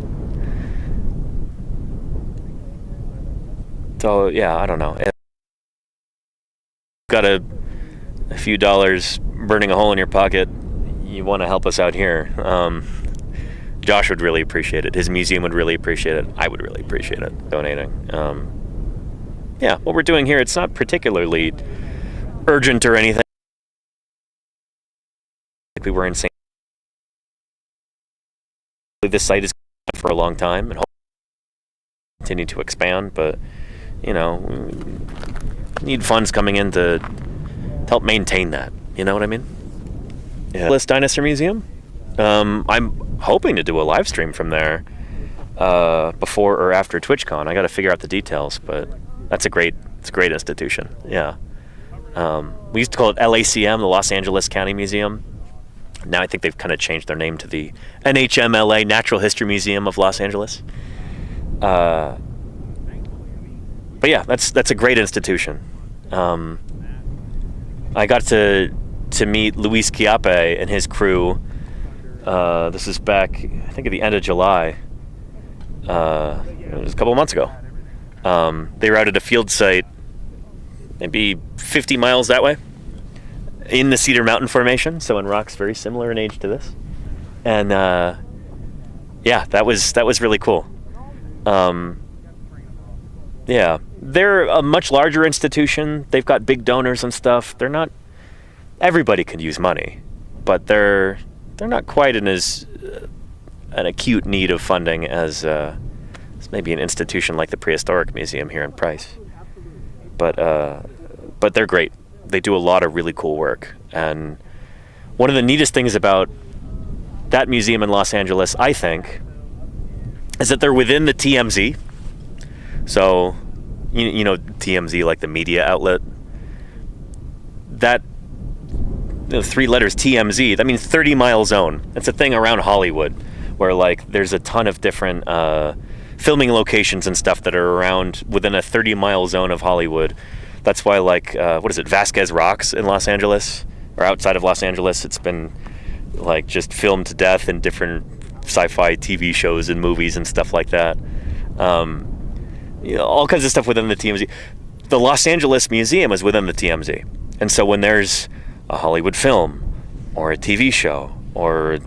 A: So, yeah, I don't know. Got a few dollars burning a hole in your pocket, you want to help us out here. Josh would really appreciate it. His museum would really appreciate it. I would really appreciate it, donating. Yeah, what we're doing here, it's not particularly urgent or anything. Like we were in St. This site is for a long time and hopefully continue to expand, but, you know, we need funds coming in to help maintain that. You know what I mean? Yeah. List Dinosaur Museum. I'm hoping to do a live stream from there before or after TwitchCon. I got to figure out the details, but it's a great institution. Yeah. We used to call it LACM, the Los Angeles County Museum. Now I think they've kind of changed their name to the NHMLA, Natural History Museum of Los Angeles. But yeah, that's a great institution. I got to meet Luis Chiappe and his crew. This is back, I think, at the end of July. It was a couple of months ago. They were out at a field site, maybe 50 miles that way, in the Cedar Mountain Formation, so in rocks very similar in age to this. And yeah, that was really cool. Yeah, they're a much larger institution. They've got big donors and stuff. They're not, everybody can use money, but they're not quite in as an acute need of funding as maybe an institution like the Prehistoric Museum here in Price. But they're great. They do a lot of really cool work. And one of the neatest things about that museum in Los Angeles, I think, is that they're within the TMZ. So, you know TMZ, like the media outlet. That, the three letters TMZ, that means 30-mile zone. It's a thing around Hollywood where, like, there's a ton of different filming locations and stuff that are around within a 30-mile zone of Hollywood. That's why, like, Vasquez Rocks in Los Angeles, or outside of Los Angeles, it's been, like, just filmed to death in different sci-fi TV shows and movies and stuff like that. all kinds of stuff within the TMZ. The Los Angeles Museum is within the TMZ. And so when there's a Hollywood film or a TV show or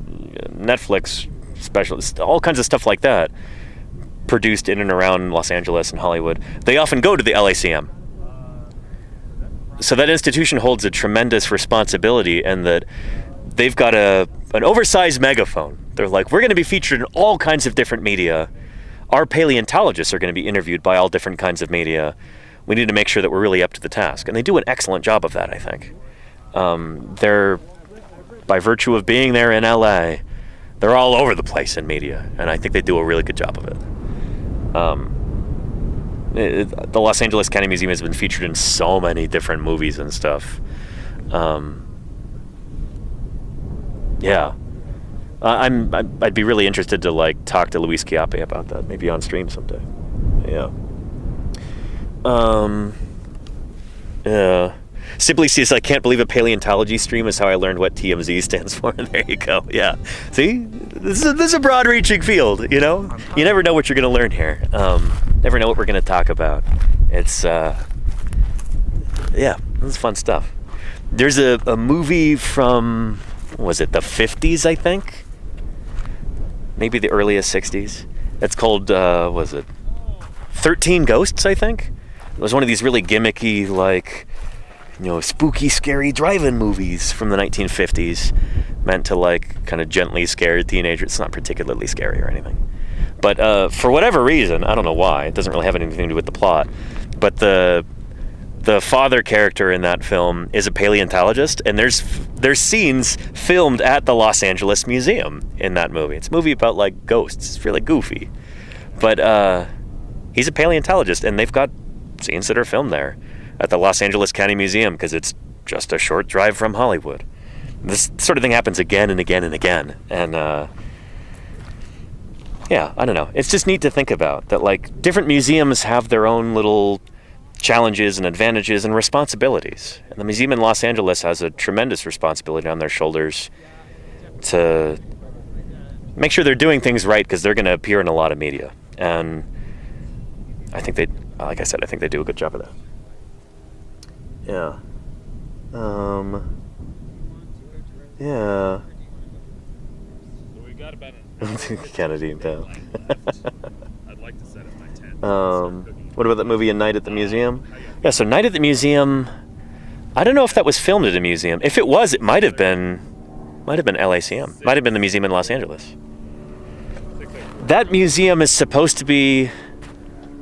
A: Netflix special, all kinds of stuff like that produced in and around Los Angeles and Hollywood, they often go to the LACM. So that institution holds a tremendous responsibility, and that they've got an oversized megaphone. They're like, we're going to be featured in all kinds of different media. Our paleontologists are going to be interviewed by all different kinds of media. We need to make sure that we're really up to the task. And they do an excellent job of that, I think. They're, by virtue of being there in LA, they're all over the place in media, and I think they do a really good job of it. The Los Angeles County Museum has been featured in so many different movies and stuff. I'd be really interested to like talk to Luis Chiappe about that, maybe on stream someday. Sibley says, I can't believe a paleontology stream is how I learned what TMZ stands for. And there you go. Yeah. See, this is a broad-reaching field. You know, you never know what you're going to learn here. Never know what we're going to talk about. It's this is fun stuff. There's a movie from, was it the 50s? I think, maybe the earliest 60s. It's called 13 Ghosts? I think it was one of these really gimmicky, like, spooky, scary drive-in movies from the 1950s, meant to like kind of gently scare teenagers. It's not particularly scary or anything, but for whatever reason, I don't know why, it doesn't really have anything to do with the plot, but the father character in that film is a paleontologist, and there's scenes filmed at the Los Angeles Museum in that movie. It's a movie about like ghosts. It's really goofy, but he's a paleontologist, and they've got scenes that are filmed there at the Los Angeles County Museum because it's just a short drive from Hollywood. This sort of thing happens again and again and again. And I don't know. It's just neat to think about that, like, different museums have their own little challenges and advantages and responsibilities. And the museum in Los Angeles has a tremendous responsibility on their shoulders to make sure they're doing things right, because they're going to appear in a lot of media. And I think they do a good job of that. Yeah.
B: So we got about
A: Kennedy, Bell.
B: I'd like to set up my tent.
A: What about that movie, A Night at the Museum? Yeah, so Night at the Museum, I don't know if that was filmed at a museum. If it was, it might have been LACM. Might have been the museum in Los Angeles. That museum is supposed to be,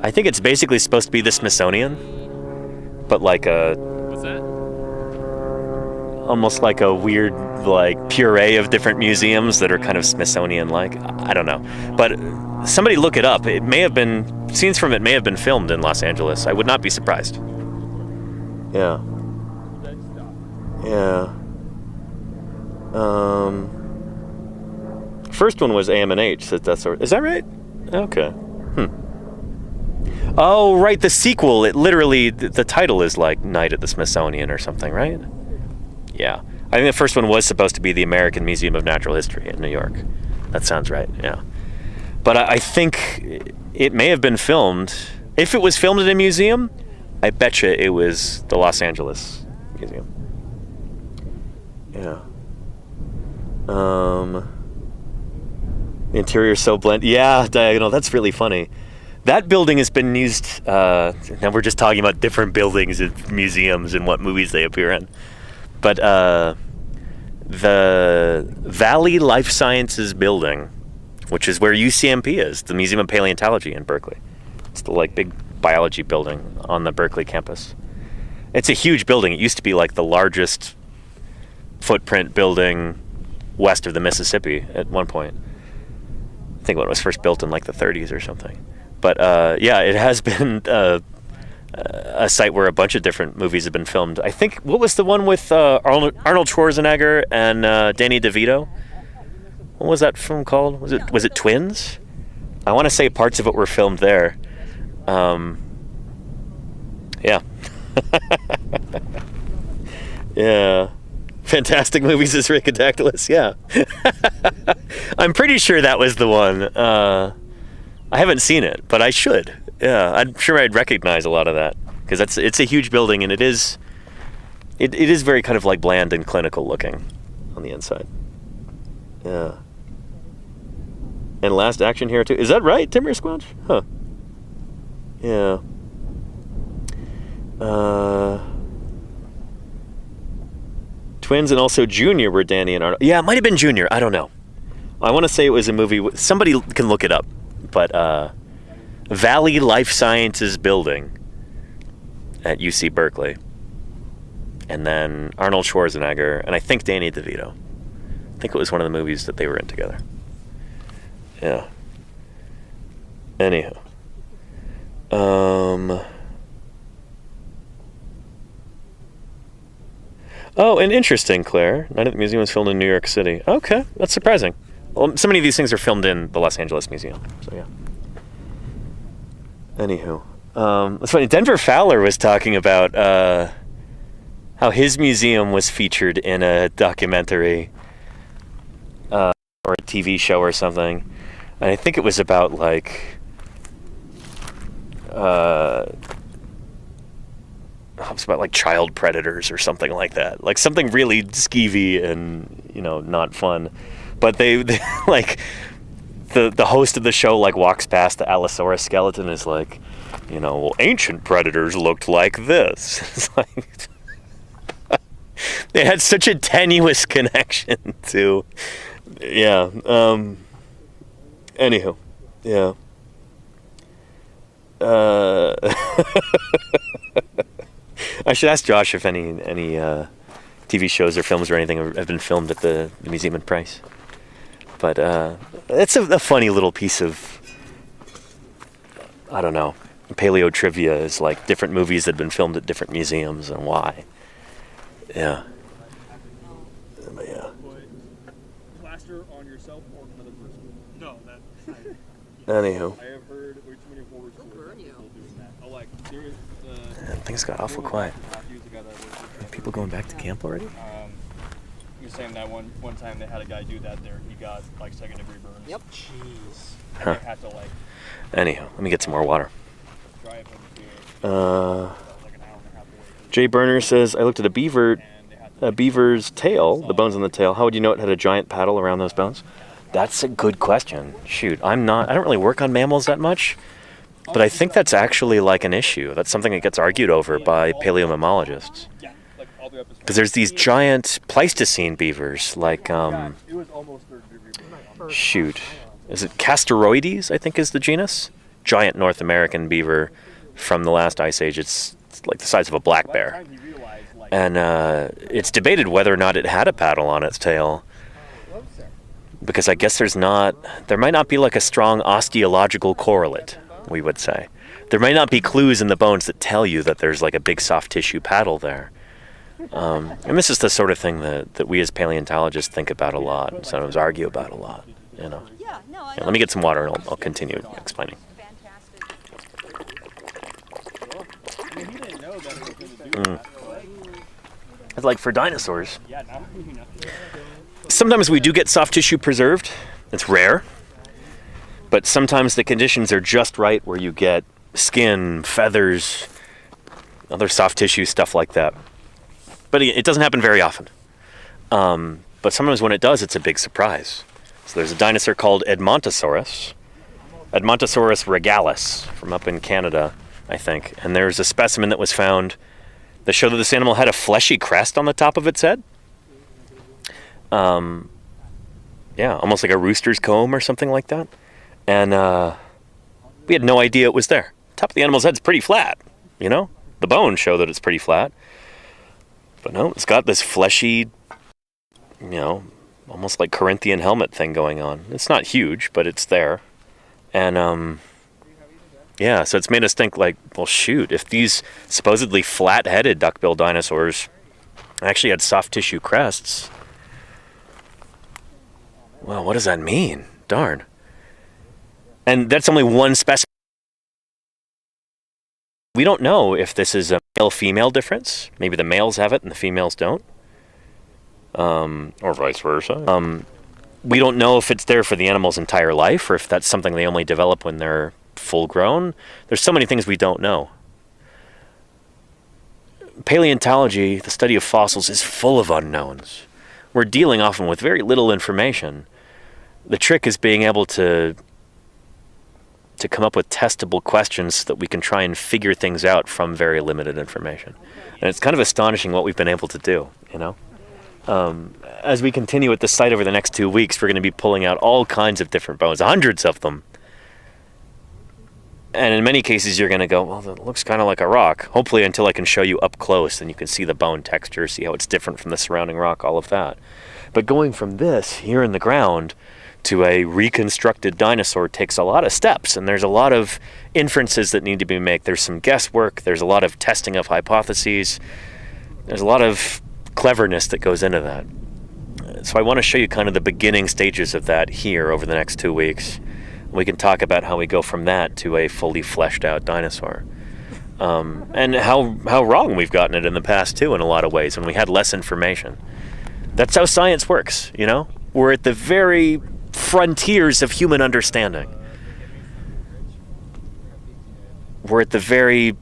A: I think it's basically supposed to be the Smithsonian, but like
B: What's that?
A: almost like a weird, like, puree of different museums that are kind of Smithsonian-like. I don't know, but somebody look it up. It may have been, scenes from it may have been filmed in Los Angeles. I would not be surprised. Yeah. First one was AM&H. So that's, is that right? Okay. Oh, right, the sequel, it literally, the title is like Night at the Smithsonian or something, right? Yeah. I think the first one was supposed to be the American Museum of Natural History in New York. That sounds right, yeah. But I think it may have been filmed. If it was filmed in a museum, I betcha it was the Los Angeles Museum. Yeah. The interior's so blend. Yeah, diagonal, that's really funny. That building has been used, now we're just talking about different buildings at museums and what movies they appear in. But the Valley Life Sciences building, which is where UCMP is, the Museum of Paleontology in Berkeley. It's the like big biology building on the Berkeley campus. It's a huge building. It used to be like the largest footprint building west of the Mississippi at one point. I think when it was first built in like the 30s or something. But it has been a site where a bunch of different movies have been filmed. I think, what was the one with Arnold Schwarzenegger and Danny DeVito? What was that film called? Was it Twins? I want to say parts of it were filmed there. Yeah. Yeah. Fantastic Movies is Ricodactylus, yeah. I'm pretty sure that was the one. I haven't seen it, but I should. Yeah, I'm sure I'd recognize a lot of that because it's a huge building, and it is very kind of like bland and clinical looking on the inside. Yeah. And last action here too. Is that right, Timber Squelch? Huh. Yeah. Twins and also Junior were Danny and Arnold. Yeah, it might have been Junior. I don't know. I want to say it was a movie. Somebody can look it up. But Valley Life Sciences Building at UC Berkeley. And then Arnold Schwarzenegger, and I think Danny DeVito. I think it was one of the movies that they were in together. Yeah. Anyhow. Oh, and interesting, Claire. Night at the Museum was filmed in New York City. Okay, that's surprising. Well, so many of these things are filmed in the Los Angeles Museum. So, yeah. Anywho. It's funny. Denver Fowler was talking about how his museum was featured in a documentary or a TV show or something. And I think it was about, like... it was about like child predators or something like that, like something really skeevy and not fun. But they like the host of the show like walks past the Allosaurus skeleton and is like, well, ancient predators looked like this. It's like they had such a tenuous connection to, yeah. Anywho, yeah. I should ask Josh if any TV shows or films or anything have been filmed at the museum in Price. But it's a funny little piece of, I don't know, paleo trivia is like different movies that have been filmed at different museums and why. Yeah. But yeah.
D: Plaster on yourself or another person? No, that.
A: Anywho.
D: I have heard way too many horror stories of people doing that. Oh, like there's
A: Man, things got awful quiet. Are people going back to camp already?
D: He was saying that one time they had a guy do that there. He got like second-degree burns.
C: Yep.
D: Jeez.
A: Huh.
D: They had to like
A: Anyhow, let me get some more water.
D: drive him to like an hour and a half away.
A: Jay Burner says, I looked at a beaver's tail, the bones on the tail. How would you know it had a giant paddle around those bones? That's a good question. Shoot, I don't really work on mammals that much, but I think that's actually like an issue. That's something that gets argued over by paleomammalogists. Because there's these giant Pleistocene beavers, like, shoot, is it Castoroides, I think is the genus? Giant North American beaver from the last ice age. It's like the size of a black bear. And it's debated whether or not it had a paddle on its tail. Because I guess there might not be like a strong osteological correlate, we would say. There might not be clues in the bones that tell you that there's like a big soft tissue paddle there. And this is the sort of thing that we as paleontologists think about a lot, and sometimes argue about a lot, Yeah, let me get some water and I'll continue explaining. It's like for dinosaurs. Sometimes we do get soft tissue preserved. It's rare. But sometimes the conditions are just right where you get skin, feathers, other soft tissue, stuff like that. But it doesn't happen very often. But sometimes when it does, it's a big surprise. So there's a dinosaur called Edmontosaurus regalis, from up in Canada, I think. And there's a specimen that was found that showed that this animal had a fleshy crest on the top of its head. Yeah, almost like a rooster's comb or something like that. And we had no idea it was there. Top of the animal's head's pretty flat, The bones show that it's pretty flat. But no, it's got this fleshy, almost like Corinthian helmet thing going on. It's not huge, but it's there. And, yeah, so it's made us think like, well, shoot, if these supposedly flat-headed duckbill dinosaurs actually had soft tissue crests, well, what does that mean? Darn. And that's only one specimen. We don't know if this is a male-female difference. Maybe the males have it and the females don't. Or vice versa. We don't know if it's there for the animal's entire life or if that's something they only develop when they're full grown. There's so many things we don't know. Paleontology, the study of fossils, is full of unknowns. We're dealing often with very little information. The trick is being able to come up with testable questions so that we can try and figure things out from very limited information. And it's kind of astonishing what we've been able to do, you know? As we continue at the site over the next 2 weeks, we're going to be pulling out all kinds of different bones, hundreds of them. And in many cases, you're going to go, well, that looks kind of like a rock. Hopefully until I can show you up close and you can see the bone texture, see how it's different from the surrounding rock, all of that. But going from this here in the ground to a reconstructed dinosaur takes a lot of steps, and there's a lot of inferences that need to be made. There's some guesswork, there's a lot of testing of hypotheses, there's a lot of cleverness that goes into that. So I want to show you kind of the beginning stages of that here over the next 2 weeks. We can talk about how we go from that to a fully fleshed out dinosaur. And how wrong we've gotten it in the past too in a lot of ways when we had less information. That's how science works, you know? We're at the very frontiers of human understanding. We're at the very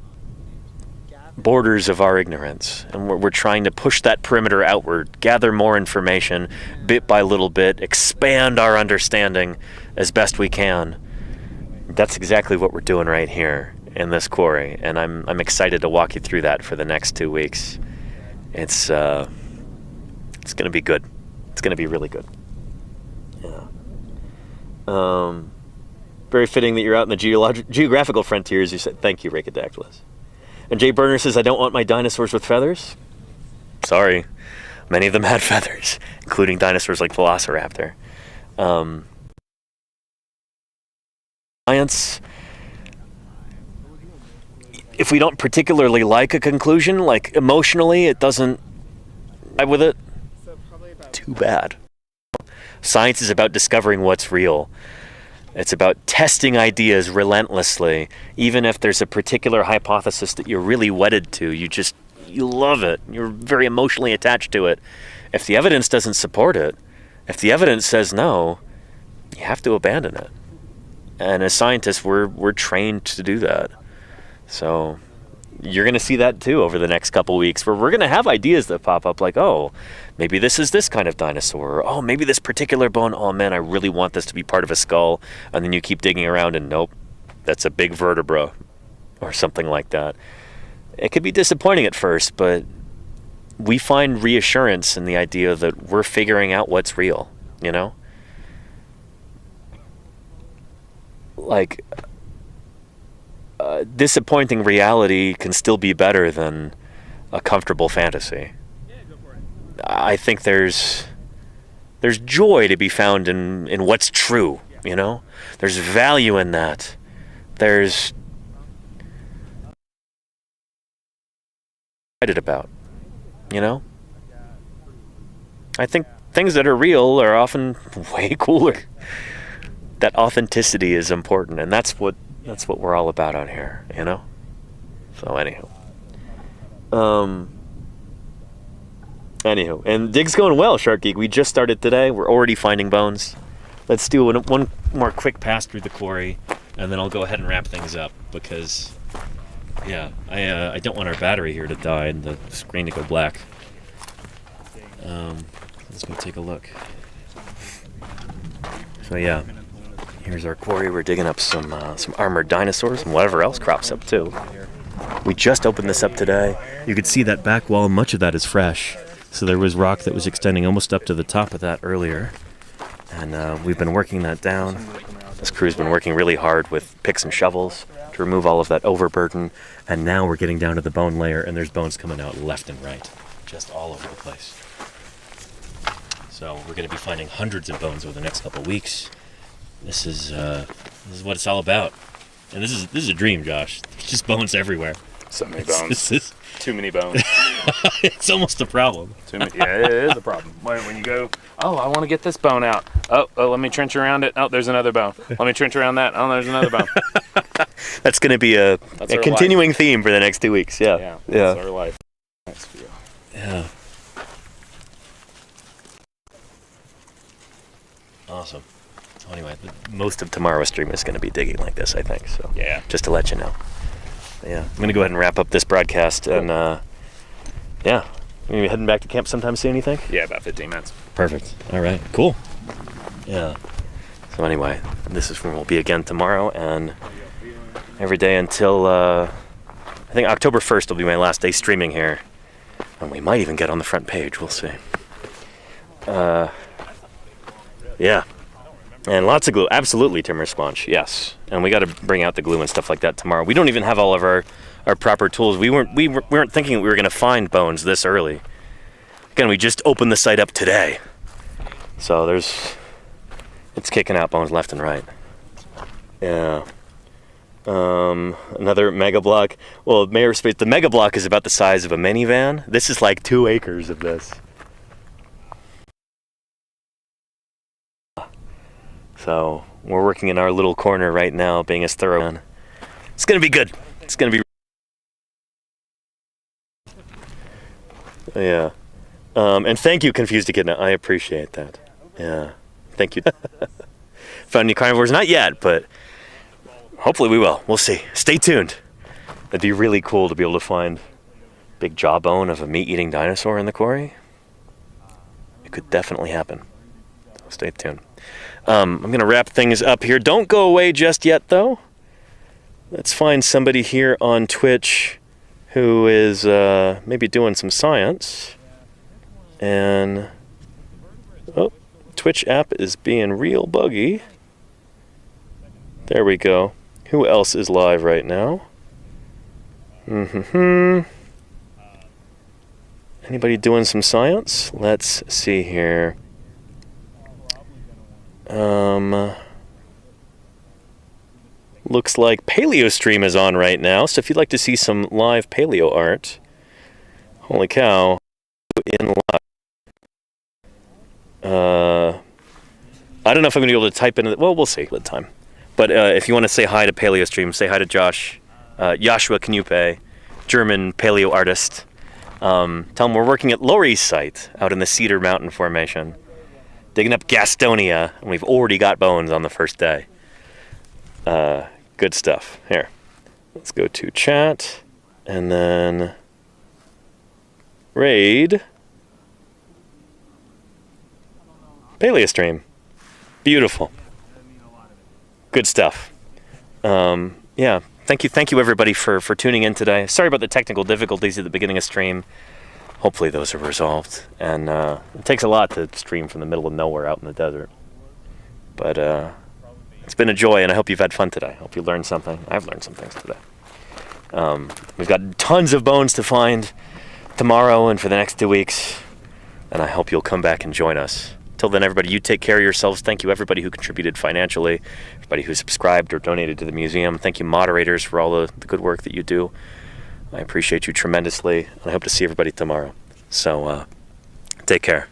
A: borders of our ignorance, and we're trying to push that perimeter outward, gather more information, bit by little bit, expand our understanding as best we can. That's exactly what we're doing right here in this quarry, and I'm excited to walk you through that for the next 2 weeks. It's going to be good. It's going to be really good. Yeah. Very fitting that you're out in the geographical frontiers. You said, thank you, Rhacodactylus. And Jay Burner says, I don't want my dinosaurs with feathers. Sorry. Many of them had feathers, including dinosaurs like Velociraptor. Science, if we don't particularly like a conclusion, like emotionally, it doesn't vibe with it, too bad. Science is about discovering what's real. It's about testing ideas relentlessly. Even if there's a particular hypothesis that you're really wedded to, you love it. You're very emotionally attached to it. If the evidence doesn't support it, if the evidence says no, you have to abandon it. And as scientists, we're trained to do that. So you're going to see that too over the next couple weeks, where we're going to have ideas that pop up like, oh, maybe this is this kind of dinosaur, or oh, maybe this particular bone, oh man, I really want this to be part of a skull. And then you keep digging around and nope, that's a big vertebra or something like that. It could be disappointing at first, but we find reassurance in the idea that we're figuring out what's real, you know? Like, disappointing reality can still be better than a comfortable fantasy. I think there's joy to be found in what's true, you know? There's value in that. There's excited about, you know? I think things that are real are often way cooler. That authenticity is important, and that's what we're all about on here, you know? So anywho, and dig's going well, Shark Geek. We just started today. We're already finding bones. Let's do one more quick pass through the quarry, and then I'll go ahead and wrap things up because, yeah, I don't want our battery here to die and the screen to go black. Let's go take a look. So yeah. Here's our quarry. We're digging up some armored dinosaurs and whatever else crops up too. We just opened this up today. You could see that back wall. Much of that is fresh. So there was rock that was extending almost up to the top of that earlier. And we've been working that down. This crew's been working really hard with picks and shovels to remove all of that overburden. And now we're getting down to the bone layer, and there's bones coming out left and right. Just all over the place. So we're going to be finding hundreds of bones over the next couple weeks. This is what it's all about, and this is a dream, Josh. There's just bones everywhere.
B: So many bones. Too many bones.
A: It's almost a problem.
B: Too many. Yeah, it is a problem. When you go, oh, I want to get this bone out. Oh, let me trench around it. Oh, there's another bone. Let me trench around that. Oh, there's another bone.
A: That's going to be a continuing theme for the next 2 weeks. Yeah.
B: That's our life. Nice view.
A: Yeah. Awesome. anyway, most of tomorrow's stream is going to be digging like this, I think. So
B: Yeah.
A: just to let you know. Yeah, I'm going to go ahead and wrap up this broadcast, and yeah, maybe heading back to camp sometime soon, you think?
B: Yeah, about 15 minutes.
A: Perfect. All right, cool. Yeah. So anyway, this is where we'll be again tomorrow, and every day until, I think October 1st will be my last day streaming here. And we might even get on the front page, we'll see. Yeah. And lots of glue, absolutely, Timber Sponge, yes. And we got to bring out the glue and stuff like that tomorrow. We don't even have all of our proper tools. We weren't thinking we were going to find bones this early. Again, we just opened the site up today. So it's kicking out bones left and right. Yeah. Another mega block. Well, Mayor Space, the mega block is about the size of a minivan. This is like 2 acres of this. So we're working in our little corner right now, being as thorough. It's gonna be good. It's gonna be. Yeah. And thank you, Confused Echidna. I appreciate that. Yeah. Thank you. Found any carnivores? Not yet, but hopefully we will. We'll see. Stay tuned. It'd be really cool to be able to find big jawbone of a meat-eating dinosaur in the quarry. It could definitely happen. So stay tuned. I'm going to wrap things up here. Don't go away just yet, though. Let's find somebody here on Twitch who is maybe doing some science. And oh, Twitch app is being real buggy. There we go. Who else is live right now? Anybody doing some science? Let's see here. Looks like PaleoStream is on right now, so if you'd like to see some live paleo art, holy cow, in live. I don't know if I'm going to be able to type in, well, we'll see at time. But if you want to say hi to PaleoStream, say hi to Josh, Joshua Knupe, German paleo artist. Tell him we're working at Lorrie's site out in the Cedar Mountain Formation, digging up Gastonia, and we've already got bones on the first day. Good stuff. Here, let's go to chat, and then raid PaleoStream. Beautiful. Good stuff. Yeah, thank you everybody for tuning in today. Sorry about the technical difficulties at the beginning of stream. Hopefully those are resolved. And it takes a lot to stream from the middle of nowhere out in the desert. But it's been a joy, and I hope you've had fun today. I hope you learned something. I've learned some things today. We've got tons of bones to find tomorrow and for the next 2 weeks, and I hope you'll come back and join us. Till then, everybody, you take care of yourselves. Thank you, everybody who contributed financially, everybody who subscribed or donated to the museum. Thank you, moderators, for all the good work that you do. I appreciate you tremendously, and I hope to see everybody tomorrow. So, take care.